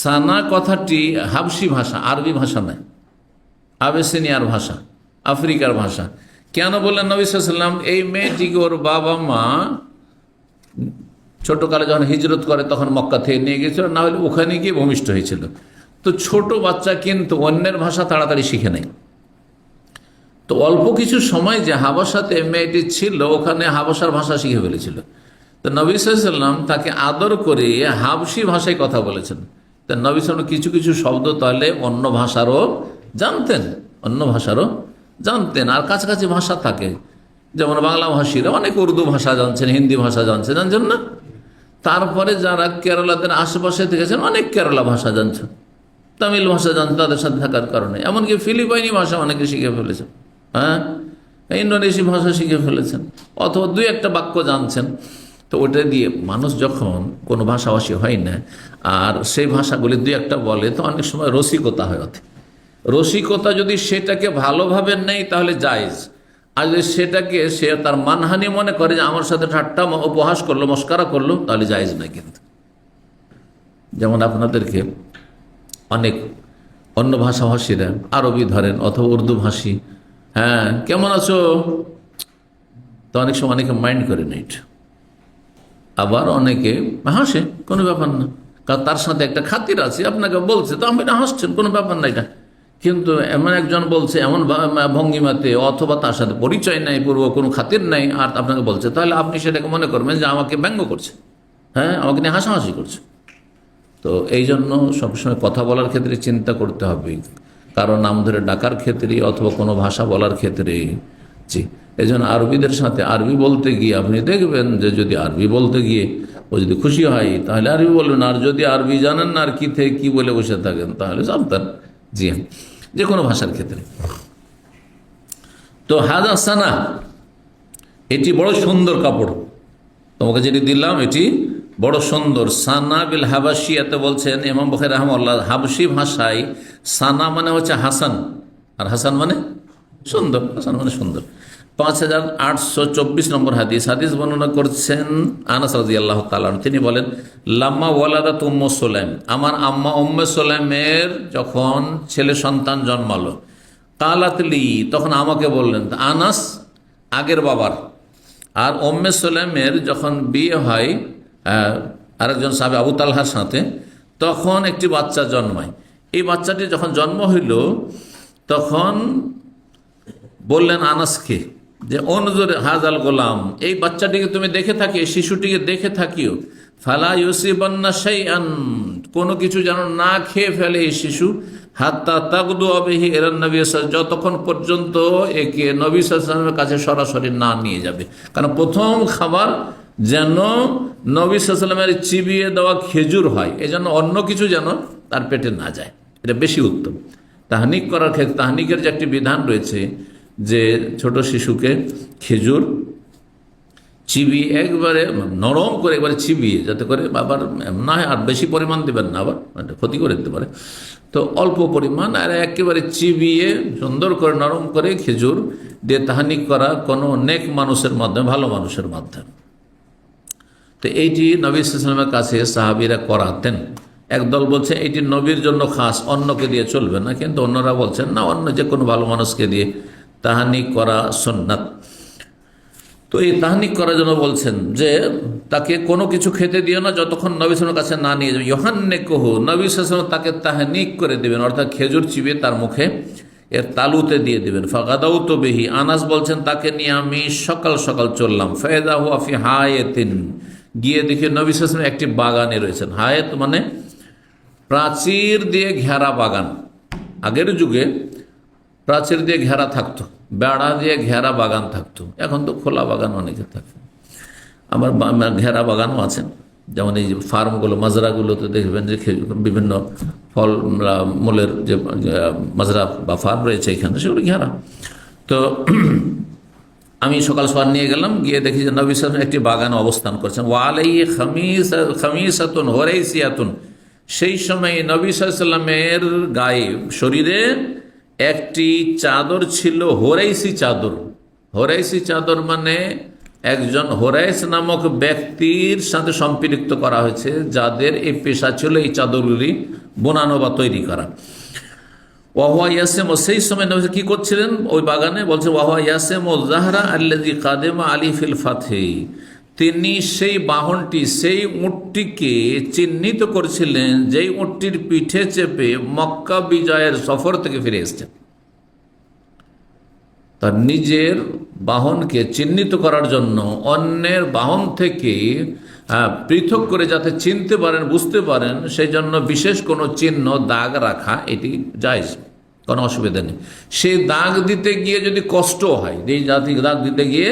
সানা কথাটি হাবশি ভাষা, আরবি ভাষা নয়, আবেসিনিয়ার ভাষা, আফ্রিকার ভাষা। কেন বললেন নবী সাল্লাল্লাহু আলাইহি ওয়াসাল্লাম? এই মেয়েটিকে ওর বাবা মা ছোটকালে যখন হিজরত করে তখন মক্কা থেকে নিয়ে গিয়েছিল, না হলে ওখানে গিয়ে ভূমিষ্ঠ হয়েছিল। তো ছোট বাচ্চা কিন্তু অন্যের ভাষা তাড়াতাড়ি শিখে নেয়। তো অল্প কিছু সময় যে হাবশাতে মেয়েটি ছিল, ওখানে হাবশার ভাষা শিখে ফেলেছিল। তো নবী সাল্লাল্লাহু আলাইহি ওয়াসাল্লাম তাকে আদর করে হাবশি ভাষায় কথা বলেছেন। তো নবী সাল্লাল্লাহু কিছু কিছু শব্দ তাহলে অন্য ভাষারও জানতেন, অন্য ভাষারও জানতেন। আর কাছাকাছি ভাষা থাকে, যেমন বাংলা ভাষীরা অনেক উর্দু ভাষা জানছেন, হিন্দি ভাষা জানছেন, জানছেন না? তারপরে যারা কেরালাদের আশেপাশে থেকেছেন অনেক কেরালা ভাষা জানছেন, তামিল ভাষা জানছেন তাদের সাথে থাকার কারণে। এমনকি ফিলিপাইনি ভাষা অনেকে শিখে ফেলেছেন, হ্যাঁ, ইন্দোনেশীয় ভাষা শিখে ফেলেছেন, অথবা 2-1 বাক্য জানছেন। তো ওটা দিয়ে মানুষ যখন কোনো ভাষাভাষী হয় না আর সেই ভাষাগুলি 2-1 বলে, তো অনেক সময় রসিকতা হয়। ওতে রসিকতা যদি সেটাকে ভালোভাবে নেই তাহলে জায়েজ, আর যদি সেটাকে সে তার মানহানি মনে করে যে আমার সাথে ঠাট্টা উপহাস করলো, মস্কারা করলো, তাহলে জায়েজ না। কিন্তু যেমন আপনাদেরকে অনেক অন্য ভাষাভাষীরা, আরবি ধরেন অথবা উর্দু ভাষী, হ্যাঁ কেমন আছো, তো অনেক সময় অনেকে মাইন্ড করে না এটা, আবার অনেকে হাসে, কোনো ব্যাপার না, কারণ তার সাথে একটা খাতির আছে, আপনাকে বলছে তো আপনি হাসছেন, কোনো ব্যাপার না এটা। কিন্তু এমন একজন বলছে এমন ভঙ্গিমাতে, অথবা তার সাথে পরিচয় নাই, পূর্ব কোনো খাতির নাই, আর আপনাকে বলছে, তাহলে আপনি সেটাকে মনে করবেন যে আমাকে ব্যঙ্গ করছে, হ্যাঁ আমাকে নিয়ে হাসাহাসি করছে। তো এই জন্য সবসময় কথা বলার ক্ষেত্রে চিন্তা করতে হবে, কারো নাম ধরে ডাকার ক্ষেত্রে অথবা কোনো ভাষা বলার ক্ষেত্রে। জি, এই জন্য আরবিদের সাথে আরবি বলতে গিয়ে আপনি দেখবেন যে যদি আরবি বলতে গিয়ে ও যদি খুশি হয় তাহলে আরবি বলবেন, আর যদি আরবি জানেন না আর কি থেকে কি বলে বসে থাকেন তাহলে সাবধান। জি, যে কোনো ভাষার ক্ষেত্রে। তো হাজা সানা, এটি বড় সুন্দর কাপড়, তোমাকে যেটি দিলাম এটি বড় সুন্দর। সানা বিল হাবাসিয়াতে বলছেন ইমাম বুখারী রাহিমাহুল্লাহ, হাবশি ভাষায় সানা মানে হচ্ছে হাসান, আর হাসান মানে সুন্দর, হাসান মানে সুন্দর। 5824 নম্বর হাদিস বর্ণনা করছেন আনাস রাদিয়াল্লাহু তাআলা আনহু। তিনি বলেন, লাম্মা ওয়ালাদাত উম্মু সুলাইম, আমার আম্মা উম্মে সুলাইমের যখন ছেলে সন্তান জন্মালো, কালাত লি, তখন আমাকে বললেন, আনাস আগের বাবার, আর উম্মে সুলাইমের যখন বিয়ে হয় আরেকজন সাহাবী আবু তালহার সাথে, তখন একটি বাচ্চা জন্মায়। এই বাচ্চাটি যখন জন্ম হইল তখন বললেন আনাসকে যে অনজুর হাজাল গোলাম, এই বাচ্চাটিকে তুমি দেখে থাকি, এই শিশুটিকে দেখে থাকিও, ফালা ইউসিবান্না শাইআন, কোনো কিছু যেন না খেয়ে ফেলে এই শিশু, হাত্তা তাগদু বিহি ইলান নবী সাল্লাল্লাহু আলাইহি ওয়াসাল্লাম, যতক্ষণ পর্যন্ত একে নবী সাল্লাল্লাহু আলাইহি ওয়াসাল্লামের কাছে সরাসরি না নিয়ে যাবে। কারণ প্রথম খাবার যেন নবী সাল্লাল্লাহু আলাইহি ওয়াসাল্লামের চিবিয়ে দেওয়া খেজুর হয়, এজন্য অন্য কিছু যেন তার পেটে না যায়, এটা বেশি উত্তম। তাহনিক করার ক্ষেত্রে তাহনিকের যে একটি বিধান রয়েছে যে ছোট শিশুকে খেজুর চিবিয়ে একবারে নরম করে একবারে চিবিয়ে, যাতে করে আবার না হয় আর বেশি পরিমাণ দেবেন না, আবার ক্ষতি করে দিতে পারে, তো অল্প পরিমাণ আর একেবারে চিবিয়ে সুন্দর করে নরম করে খেজুর দিয়ে তাহানিক করা কোনো নেক মানুষের মাধ্যমে, ভালো মানুষের মাধ্যমে। তো এইটি নবী সাল্লাল্লাহু আলাইহি ওয়াসাল্লামের কাছে সাহাবীরা করাতেন। একদল বলছে এটি নবীর জন্য খাস, অন্যকে দিয়ে চলবে না, কিন্তু অন্যরা বলছেন না, অন্য যে কোনো ভালো মানুষকে দিয়ে তাহানিক করা সুন্নাত। তো এই তাহনিক করার জন্য বলছেন যে তাকে কোনো কিছু খেতে দিও না যতক্ষণ নবী সাল্লাল্লাহু আলাইহি ওয়াসাল্লামের কাছে না নিয়ে যাবে। ইউহান্নিকুহু, নবী সাল্লাল্লাহু আলাইহি ওয়াসাল্লাম তাকে তাহনিক করে দেবেন, অর্থাৎ খেজুর চিবিয়ে তার মুখে এর তালুতে দিয়ে দেবেন। ফাগাদাউতু বিহি, আনাস বলছেন তাকে নিয়ে আমি সকাল সকাল চললাম। ফায়দা হুয়া ফি হায়াতিন, গিয়ে দেখি নবী সাল্লাল্লাহু আলাইহি ওয়াসাল্লাম একটি বাগানে রয়েছেন। হায়াত মানে প্রাচীর দিয়ে ঘেরা বাগান। আগের যুগে প্রাচীর দিয়ে ঘেরা থাকতো, বেড়া দিয়ে ঘেরা বাগান থাকতো, এখন তো খোলা বাগান অনেকে থাকে। আমার ঘেরা বাগানও আছেন, যেমন এই যে ফার্মগুলো, মাজরাগুলোতে দেখবেন যে বিভিন্ন ফল মূলের যে মাজরা বা ফার্ম রয়েছে এখানে, সেগুলো ঘেরা। তো আমি সকাল সকাল নিয়ে গেলাম, গিয়ে দেখি যে নবী সাল্লাল্লাহু আলাইহি ওয়াসাল্লাম একটি বাগানে অবস্থান করছেন। ওয়ালাইহি খামিসাতুন হুরাইসিয়াতুন, সেই সময় নবী সাল্লাল্লাহু আলাইহি ওয়াসাল্লামের গায়ে, শরীরে একটি চাদর ছিল, হোরাইসি চাদর। হোরাইসি চাদর মানে একজন হোরাইস নামক ব্যক্তির সাথে সম্পৃক্ত করা হয়েছে, যাদের এই পেশা ছিল এই চাদরগুলি বোনানো বা তৈরি করা। ওয়াহুয়া ইয়াসেম, সেই সময় নবী কি করছিলেন ওই বাগানে, বলছে ওয়াহুয়া ইয়াসেম ও জাহরা আল্লাযী কাদেমা আলী ফিল ফাতহি, তিনি সেই বাহনটি, সেই উটটিকে চিহ্নিত করছিলেন যেই উটটির পিঠে চেপে মক্কা বিজয়ের সফর থেকে ফিরে এসেছেন। তার নিজের বাহনকে চিহ্নিত করার জন্য অন্যের বাহন থেকে পৃথক করে যাতে চিনতে পারেন, বুঝতে পারেন, সেই জন্য বিশেষ কোনো চিহ্ন, দাগ রাখা এটি জায়েজ, কোনো অসুবিধা নেই। সেই দাগ দিতে গিয়ে যদি কষ্ট হয়, এই জাতি দাগ দিতে গিয়ে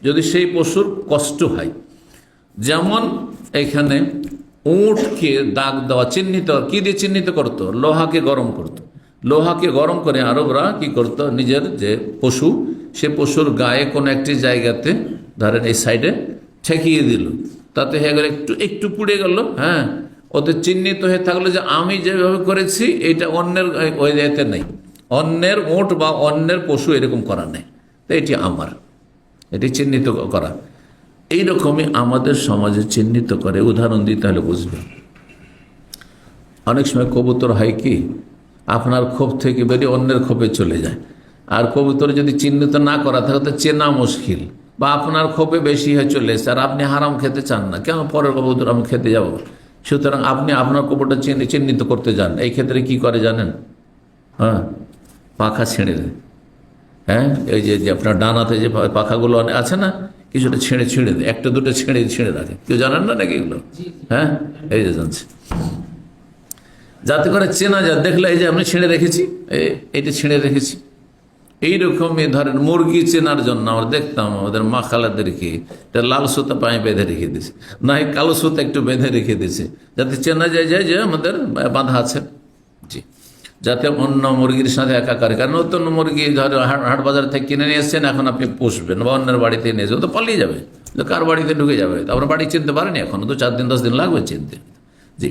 যদি সেই পশুর কষ্ট হয়, যেমন এখানে উটকে দাগ দেওয়া, চিহ্নিত, কি দিয়ে চিহ্নিত করতো? লোহাকে গরম করতো। লোহাকে গরম করে আরবরা কি করতো, নিজের যে পশু, সে পশুর গায়ে কোনো একটি জায়গাতে ধরেন এই সাইডে ঠেকিয়ে দিল, তাতে হয়ে গেল একটু একটু পুড়ে গেল, হ্যাঁ, ওতে চিহ্নিত হয়ে থাকলো যে আমি যেভাবে করেছি এটা অন্যের ওই জায়গাতে নেই, অন্যের উট বা অন্যের পশু এরকম করা নেই, তো এটি আমার, এটি চিহ্নিত করা। এইরকমই আমাদের সমাজে চিহ্নিত করে। উদাহরণ দিতে হলে বুঝবেন, অনেক সময় কবুতর হয় কি, আপনার খোপ থেকে বেরিয়ে অন্যের খোপে চলে যায়, আর কবুতর যদি চিহ্নিত না করা থাকে তো চেনা মুশকিল, বা আপনার খোপে বেশি হয়ে চলে এসেছে আর আপনি হারাম খেতে চান না, কেন পরের কবুতর আমি খেতে যাব, সুতরাং আপনি আপনার কবুতরটা চিহ্নিত করতে যান। এই ক্ষেত্রে কি করে জানেন? হ্যাঁ, পাখা ছেড়ে দেয়। হ্যাঁ, এই যে আপনার ডানাতে যে পাখাগুলো আছে না, কিছুটা ছেড়ে দেয়, একটা দুটো ছেড়ে রাখে। কেউ জানেন না নাকি এগুলো? হ্যাঁ, এই যে জানছে, যাতে করে চেনা যায়, দেখলে এই যে আমি ছেড়ে রেখেছি, এইটা ছেড়ে রেখেছি। এইরকমই ধরেন মুরগি চেনার জন্য আমরা দেখতাম আমাদের মা খালাদেরকে লাল সুতা পায়ে বেঁধে রেখে দিয়েছে, না কালো সুতা একটু বেঁধে রেখে দিয়েছে, যাতে চেনা যায় যে আমাদের বাঁধা আছে, জি, যাতে অন্য মুরগির সাথে একাকার। কারণ নতুন মুরগি ধর হাট বাজার থেকে কিনে নিয়ে এসছেন, এখন আপনি পুষবেন বা অন্যের বাড়িতে নিয়ে যাবেন, তো পালিয়ে যাবে, কার বাড়িতে ঢুকে যাবে, আপনার বাড়ি চিনতে পারেনি, এখনো তো 4 দিন 10 দিন লাগবে চিনতে, জি।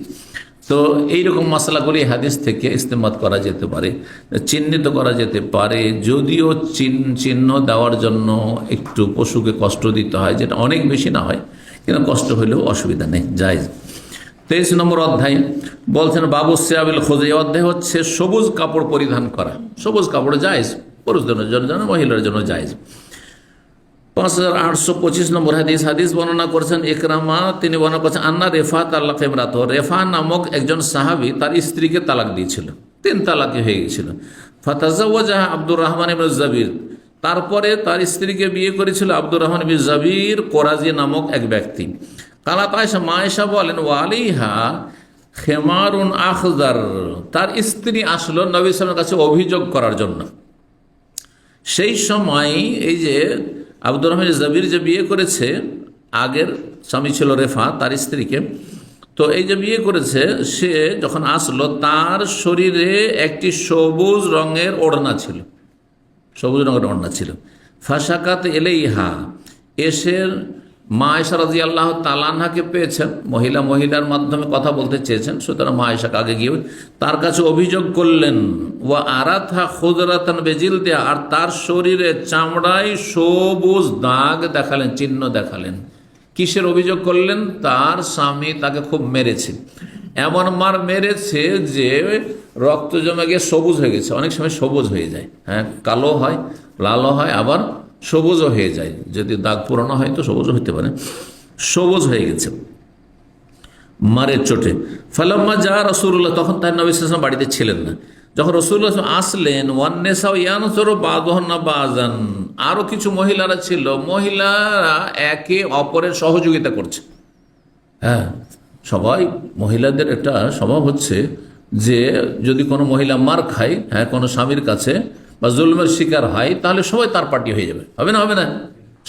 তো এইরকম মশলাগুলি হাদিস থেকে ইস্তেমাদ করা যেতে পারে, চিহ্নিত করা যেতে পারে, যদিও চিহ্ন দেওয়ার জন্য একটু পশুকে কষ্ট দিতে হয়, যেটা অনেক বেশি না হয়, কিন্তু কষ্ট হলেও অসুবিধা নেই, জায়েজ। 23 নম্বর অধ্যায় বলছেন বাবু সিয়াবিল খোঁজ। এই অধ্যায় হচ্ছে সবুজ কাপড় পরিধান করা। সবুজ কাপড় জায়েজ, পুরুষদের জন্য, মহিলার জন্য জায়েজ। 5825 নম্বর হাদিস বর্ণনা করেছেন ইকরামা, তিনি বর্ণনা করছেন আন্না রেফাত আল্লাহ ইমরাত, রেফা নামক একজন সাহাবী তার স্ত্রীকে তালাক দিয়েছিল, 3 তালাকে হয়ে গেছিল। ফাতাজাওয়াজা আব্দুর রহমান ইবনে জাবির, তারপরে তার স্ত্রীকে বিয়ে করেছিল আব্দুর রহমান ইবনে জাবির কোরাজি নামক এক ব্যক্তি। কালাত আয়েশা, মা আয়েশা বলেন ওয়ালিহা খেমারুন আখদার, তার স্ত্রী আসলো নবী সাল্লাল্লাহু আলাইহি ওয়াসাল্লামের কাছে অভিযোগ করার জন্য। সেই সময় এই যে আব্দুর রহমান জাবির যে বিয়ে করেছে, আগের স্বামী ছিল রেফা তার স্ত্রীকে, তো এই যে বিয়ে করেছে সে যখন আসলো তার শরীরে একটি সবুজ রঙের ওড়না ছিল, সবুজ রঙের ওড়না ছিল। ফাশাকাত এলাইহা, এসে মা আয়েশা রাদিয়াল্লাহু তাআলা আনহাকে পেয়েছেন, মহিলার মাধ্যমে কথা বলতে চেয়েছেন, সুতরাং মা আয়েশাকে আগে গিয়ে তার কাছে অভিযোগ করলেন। ওয়া আরাথা খুদরাতান বেজিলদিহা, আর তার শরীরে চামড়ায় সবুজ দাগ দেখালেন, চিহ্ন দেখালেন। কিসের অভিযোগ করলেন? তার স্বামী তাকে খুব মেরেছে, এমন মার মেরেছে যে রক্ত জমে গিয়ে সবুজ হয়ে গেছে। অনেক সময় সবুজ হয়ে যায়, হ্যাঁ, কালো হয়, লালও হয়, আবার সবুজও হয়ে যায়। যদি দাগ পুরানো হয় তো সবুজও হতে পারে। সবুজ হয়ে গেছে মারের চোটে। ফালাম্মা যা রাসূলুল্লাহ, তখন তার নবী সাল্লাল্লাহু আলাইহি ওয়াসাল্লাম বাড়িতে ছিলেন না। যখন রাসূলুল্লাহ আসলেন, ওয়ান্নেসা ইয়ানসুরু বাযুহুন্না বাযান, আরও কিছু মহিলারা ছিল, মহিলারা একে অপরের সহযোগিতা করছে। হ্যাঁ, সবাই মহিলাদের একটা স্বভাব হচ্ছে যে যদি কোনো মহিলা মার খায়, হ্যাঁ, কোনো স্বামীর কাছে বা জুলমের শিকার হয়, তাহলে সবাই তার পার্টি হয়ে যাবে, হবে না? হবে না?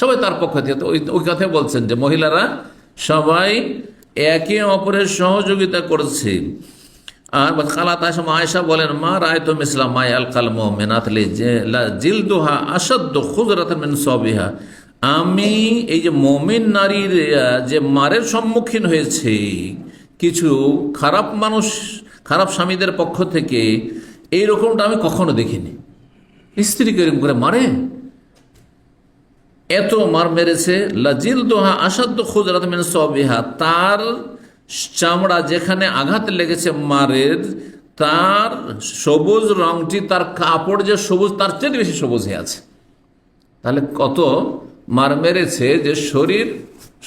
সবাই তার পক্ষ থেকে। তো ওই কথাই বলছেন যে মহিলারা সবাই একে অপরের সহযোগিতা করছে। আর খালাত আয়েশা বলেন, মা রায়তু মিসলা মা ইয়ালকাল মুমিনাত জিলদুহা আশাদ্দু খুযরাতান মিন সাবিহা, আমি এই যে মুমিন নারীর যে মারের সম্মুখীন হয়েছে কিছু খারাপ মানুষ, খারাপ স্বামীদের পক্ষ থেকে, এই রকমটা আমি কখনো দেখিনি। স্ত্রীকে এরকম করে মারে, এত মার মেরেছে। লাজিলদুহা আশাদ্দু খুযরাতান মিন সাবিহা, তার চামড়া যেখানে আঘাত লেগেছে মারের, তার সবুজ রংটি, তার কাপড় যে সবুজ, তার চেয়ে বেশি সবুজ হয়ে আছে। তাহলে কত মার মেরেছে যে শরীর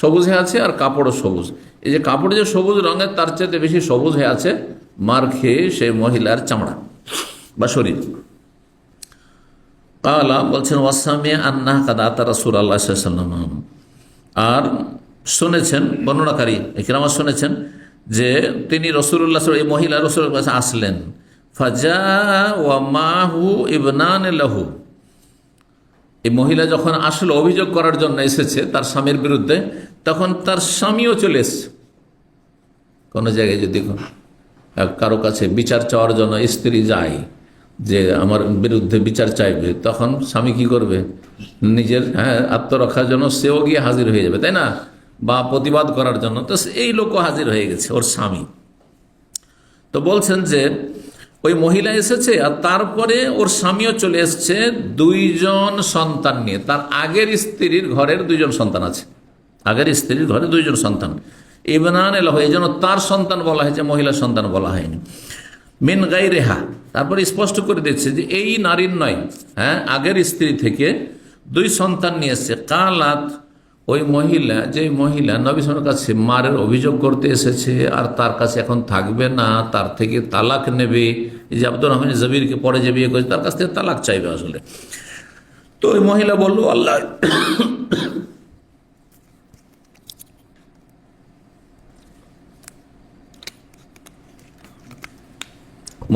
সবুজ হয়ে আছে আর কাপড়ও সবুজ। এই যে কাপড় যে সবুজ রঙের, তার চেয়ে বেশি সবুজ হয়ে আছে মার খেয়ে সেই মহিলার চামড়া বা শরীর। কালা বলছেন ওয়াসামিয়া আন্নাহ কাদাতা রাসূলুল্লাহ সাল্লাল্লাহু আলাইহি ওয়াসাল্লাম, আর শুনেছেন বর্ণনাকারী ইকরামা শুনেছেন যে তিনি রাসূলুল্লাহ, এই মহিলা রাসূলুল্লাহর কাছে আসলেন। ফাজা ওয়া মাহু ইবনান লাহু, এই মহিলা যখন আসলে অভিযোগ করার জন্য এসেছে তার স্বামীর বিরুদ্ধে, তখন তার স্বামীও চলে এসছে। কোনো জায়গায় যদি কারো কাছে বিচার চাওয়ার জন্য স্ত্রী যায় যে আমার বিরুদ্ধে বিচার চাইবে, তখন স্বামী কি করবে? নিজের আত্মরক্ষার জন্য সেও গিয়ে হাজির হয়ে যাবে, তাই না? বা প্রতিবাদ করার জন্য। তো এই লোকও হাজির হয়ে গেছে, ওর স্বামী। তো বলছেন যে ওই মহিলা এসেছে আর তারপরে ওর স্বামীও চলে এসছে 2 সন্তান নিয়ে। তার আগের স্ত্রীর ঘরের 2 সন্তান আছে, আগের স্ত্রীর ঘরে 2 সন্তান। ইবনান লাহু, এই জন্য তার সন্তান বলা হয়েছে, মহিলা সন্তান বলা হয়নি। মিন গায়রিহা, তারপরে স্পষ্ট করে দিচ্ছে যে এই নারীর নয়, হ্যাঁ, আগের স্ত্রী থেকে 2 সন্তান নিয়ে এসছে। কালাত, ওই মহিলা, যে মহিলা নবী সাল্লাল্লাহু আলাইহি ওয়াসাল্লামের কাছে মারের অভিযোগ করতে এসেছে আর তার কাছে এখন থাকবে না, তার থেকে তালাক নেবে। এই যে আব্দুর রহমান জাবিরকে পরে যে বিয়ে করেছে, তার কাছ থেকে তালাক চাইবে আসলে। তো ওই মহিলা বলল, আল্লাহ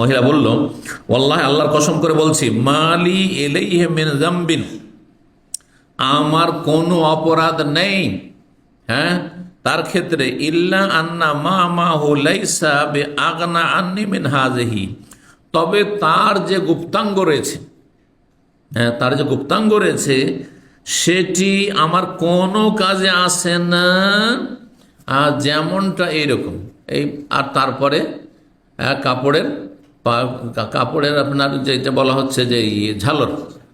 মহিলা বলল, ওয়াল্লাহি, আল্লাহর কসম করে বলছি, মালি ইলাইহি মিন যামবিন, আমার কোনো অপরাধ নেই, হ্যাঁ, তার ক্ষেত্রে। ইল্লা আন্না মা মাহু লাইসা বিআগনা আন্নি মিন হাযিহি, তবে তার যে গুপ্তাঙ্গ রয়েছে, হ্যাঁ, তার যে গুপ্তাঙ্গ রয়েছে সেটি আমার কোনো কাজে আসে না, আর যেমনটা এইরকম। এই আর তারপরে কাপড়ের কাপড়ের আপনার যেটা বলা হচ্ছে যে ঝালর,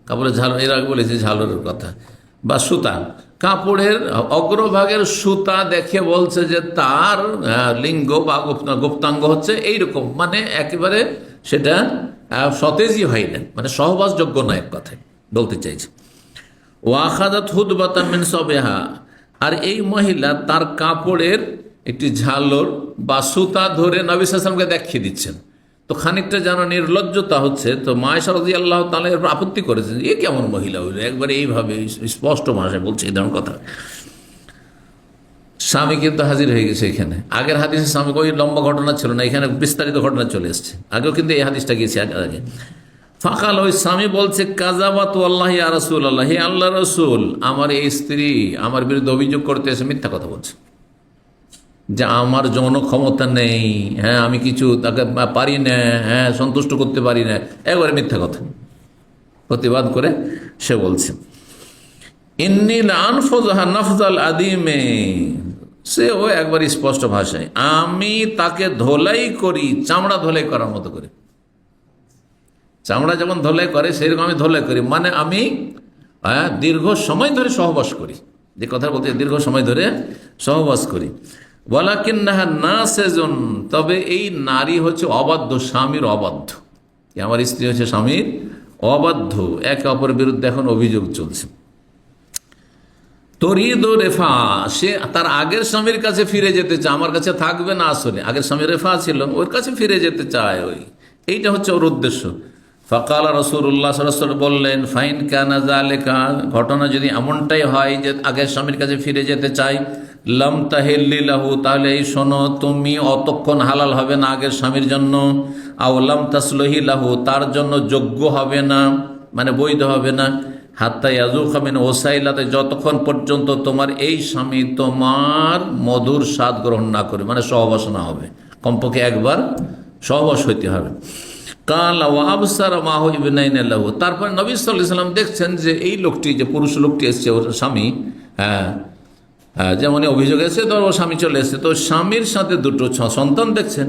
কাপড়ের ঝালর, এর আগে বলেছি ঝালরের কথা, বা সুতা, কাপড়ের অগ্রভাগের সুতা দেখে বলছে যে তার লিঙ্গ বা গুপ্তাঙ্গ হচ্ছে এইরকম, মানে একেবারে সেটা সতেজই হয় না, মানে সহবাসযোগ্য নয়, এক কথায় বলতে চাইছে। ওয়াখাদাত হুদবাতাম মিন সবেহা, আর এই মহিলা তার কাপড়ের একটি ঝালর বা সুতা ধরে নবী সাল্লাল্লাহু আলাইহি ওয়াসাল্লামকে দেখিয়ে দিচ্ছেন। তো খানিকটা যেন নির্লজ্জতা হচ্ছে, তো মা আয়েশা রাদিয়াল্লাহু তাআলা এর আপত্তি করেছেন, এ কেমন মহিলা হইল, একবারে এইভাবে স্পষ্ট ভাষায় বলছে এই ধরনের কথা। স্বামী কিন্তু হাজির হয়ে গেছে এখানে। আগের হাদিসে স্বামী ওই লম্বা ঘটনা ছিল না, এখানে বিস্তারিত ঘটনা চলে এসছে। আগেও কিন্তু এই হাদিসটা গিয়েছে আগে। ফাকাল, ওই স্বামী বলছে, কাযাবাতু আল্লাহি ইয়া রাসূলুল্লাহ, হে আল্লাহ রসুল, আমার এই স্ত্রী আমার বিরুদ্ধে অভিযোগ করতে এসে মিথ্যা কথা বলছে, যে আমার যৌন ক্ষমতা নেই, হ্যাঁ আমি কিছু তাকে পারি না, হ্যাঁ সন্তুষ্ট করতে পারি না, একবারে মিথ্যা কথা প্রতিবাদ করে সে বলছে। ইন্নী লাআনফুযুহা নাফযাল আদিমে, সে ও একবার স্পষ্ট ভাষায়, আমি তাকে ধোলাই করি চামড়া ধোলাই করার মতো করে। চামড়া যেমন ধোলাই করে সেরকম আমি ধোলাই করি, মানে আমি দীর্ঘ সময় ধরে সহবাস করি, যে কথা বলতে দীর্ঘ সময় ধরে সহবাস করি। ওয়ালাকিন্নাহা নাসিজুন, তবে এই নারী হচ্ছে অবাধ্য, স্বামীর অবাধ্য, আমার স্ত্রী হচ্ছে স্বামীর অবাধ্য। একে অপরের বিরুদ্ধে এখন অভিযোগ চলছে। তরিদ রেফা, সে তার আগের স্বামীর কাছে ফিরে যেতে চায়, আমার কাছে থাকবে না, আসলে আগের স্বামী রেফা ছিল, ওর কাছে ফিরে যেতে চায়, এইটা হচ্ছে ওর উদ্দেশ্য। ফাকাল রাসূলুল্লাহ সাল্লাল্লাহু আলাইহি ওয়াসাল্লাম বললেন, ফাইন কানা যালিকা, ঘটনা যদি এমনটাই হয় যে আগের স্বামীর কাছে ফিরে যেতে চাই, লাম তাহিল্লি লাহু, তাহলে এই শোনো, তুমি অতক্ষণ হালাল হবে না আগের স্বামীর জন্য, আও লাম তাসলহি লাহু, তার জন্য যোগ্য হবে না, মানে বৈধ হবে না, হাত্তা ইয়াযুকা মিন ওসাইলাতে, যতক্ষণ পর্যন্ত তোমার এই স্বামী তোমার মধুর স্বাদ গ্রহণ না করে, মানে সহবাস না হবে, কমপক্ষে একবার সহবাস হইতে হবে। কালা ওয়া আবসারা মাহু ইবনাইন লাহু, তারপর নবী সাল্লাল্লাহু আলাইহি ওয়াসাল্লাম দেখছেন যে এই লোকটি, যে পুরুষ লোকটি এসছে, ওর স্বামী, যেমন অভিযোগ এসেছে, তো ওর স্বামী চলে এসেছে, তো স্বামীর সাথে দুটো সন্তান দেখছেন।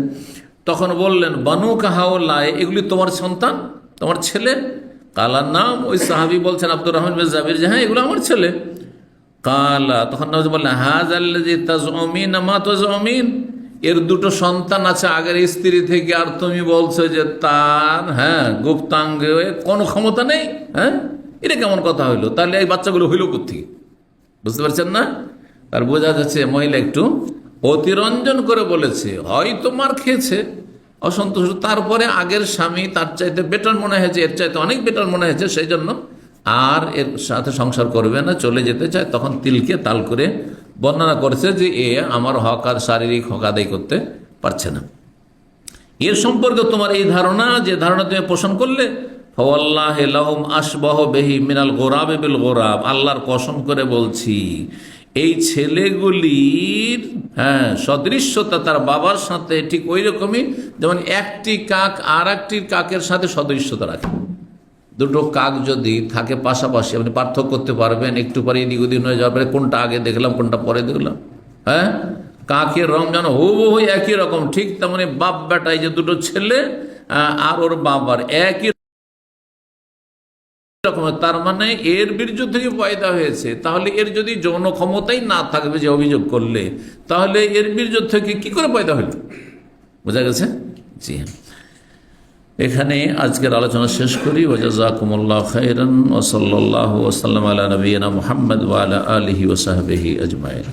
তখন বললেন, বানু কাহাউলাই, এগুলি তোমার সন্তান, তোমার ছেলে? কালার নাম, ওই সাহাবী বলছেন আব্দুর রহমান বিন জাবির, যে হ্যাঁ এগুলো আমার ছেলে। কালা, তখন নবী বললেন, হাযাল্লাযী তাজউমিনা মা তাজউমিন, এর দুটো সন্তান আছে আগের স্ত্রী থেকে, আর তুমি বলছো যে তার গুপ্তাঙ্গে কোনো ক্ষমতা নেই, এটা কেমন কথা হইলো? তাহলে এই বাচ্চাগুলো হইল কোত্থেকে? বুঝতে পারছেন না? তার বোঝা যাচ্ছে মহিলা একটু অতিরঞ্জন করে বলেছে, হয়তো মার খেয়েছে, অসন্তুষ্ট, তারপরে আগের স্বামী তার চাইতে বেটার মনে হয়েছে, এর চাইতে অনেক বেটার মনে হয়েছে, সেই জন্য আর এর সাথে সংসার করবে না, চলে যেতে চায়। তখন তিলকে তাল করে বর্ণনা করেছে যে এ আমার হক আর শারীরিক হক আদায় করতে পারছে না। এর সম্পর্কে তোমার এই ধারণা, যে ধারণা তুমি পোষণ করলে, ফাওয়াল্লাহি লাহুম আশবাহু বিহি মিনাল গোরাবি বিল গোরাব, আল্লাহর কসম করে বলছি, এই ছেলেগুলির সদৃশ্যতা তার বাবার সাথে ঠিক ওই রকমই, যেমন একটি কাক আর একটি কাকের সাথে সদৃশ্যতা রাখে। দুটো কাক যদি থাকে পাশাপাশি, আপনি পার্থক্য করতে পারবেন, একটু পরে এদিক ওদিক হয়ে যাওয়ার পরে কোনটা আগে দেখলাম কোনটা পরে দেখলাম। কাকের রং যেন হুবহু একই রকম, ঠিক তেমনি বাপ বেটাই, যে দুটো ছেলে আর ওর বাবার একই রকম, তার মানে এর বীর্য থেকে পয়দা হয়েছে। তাহলে এর যদি যৌন ক্ষমতাই না থাকবে, যে অভিযোগ করলে, তাহলে এর বীর্য থেকে কি করে পয়দা হইল? বোঝা গেছে? জি হ্যাঁ, এখানে আজকের আলোচনা শেষ করি। ওয়া জাযাকুমুল্লাহু খাইরান ওয়া সাল্লাল্লাহু ওয়া সাল্লাম আলা নবিয়িনা মুহাম্মদ ওয়া আলা আলিহি ওয়া সাহবিহি আজমাইন।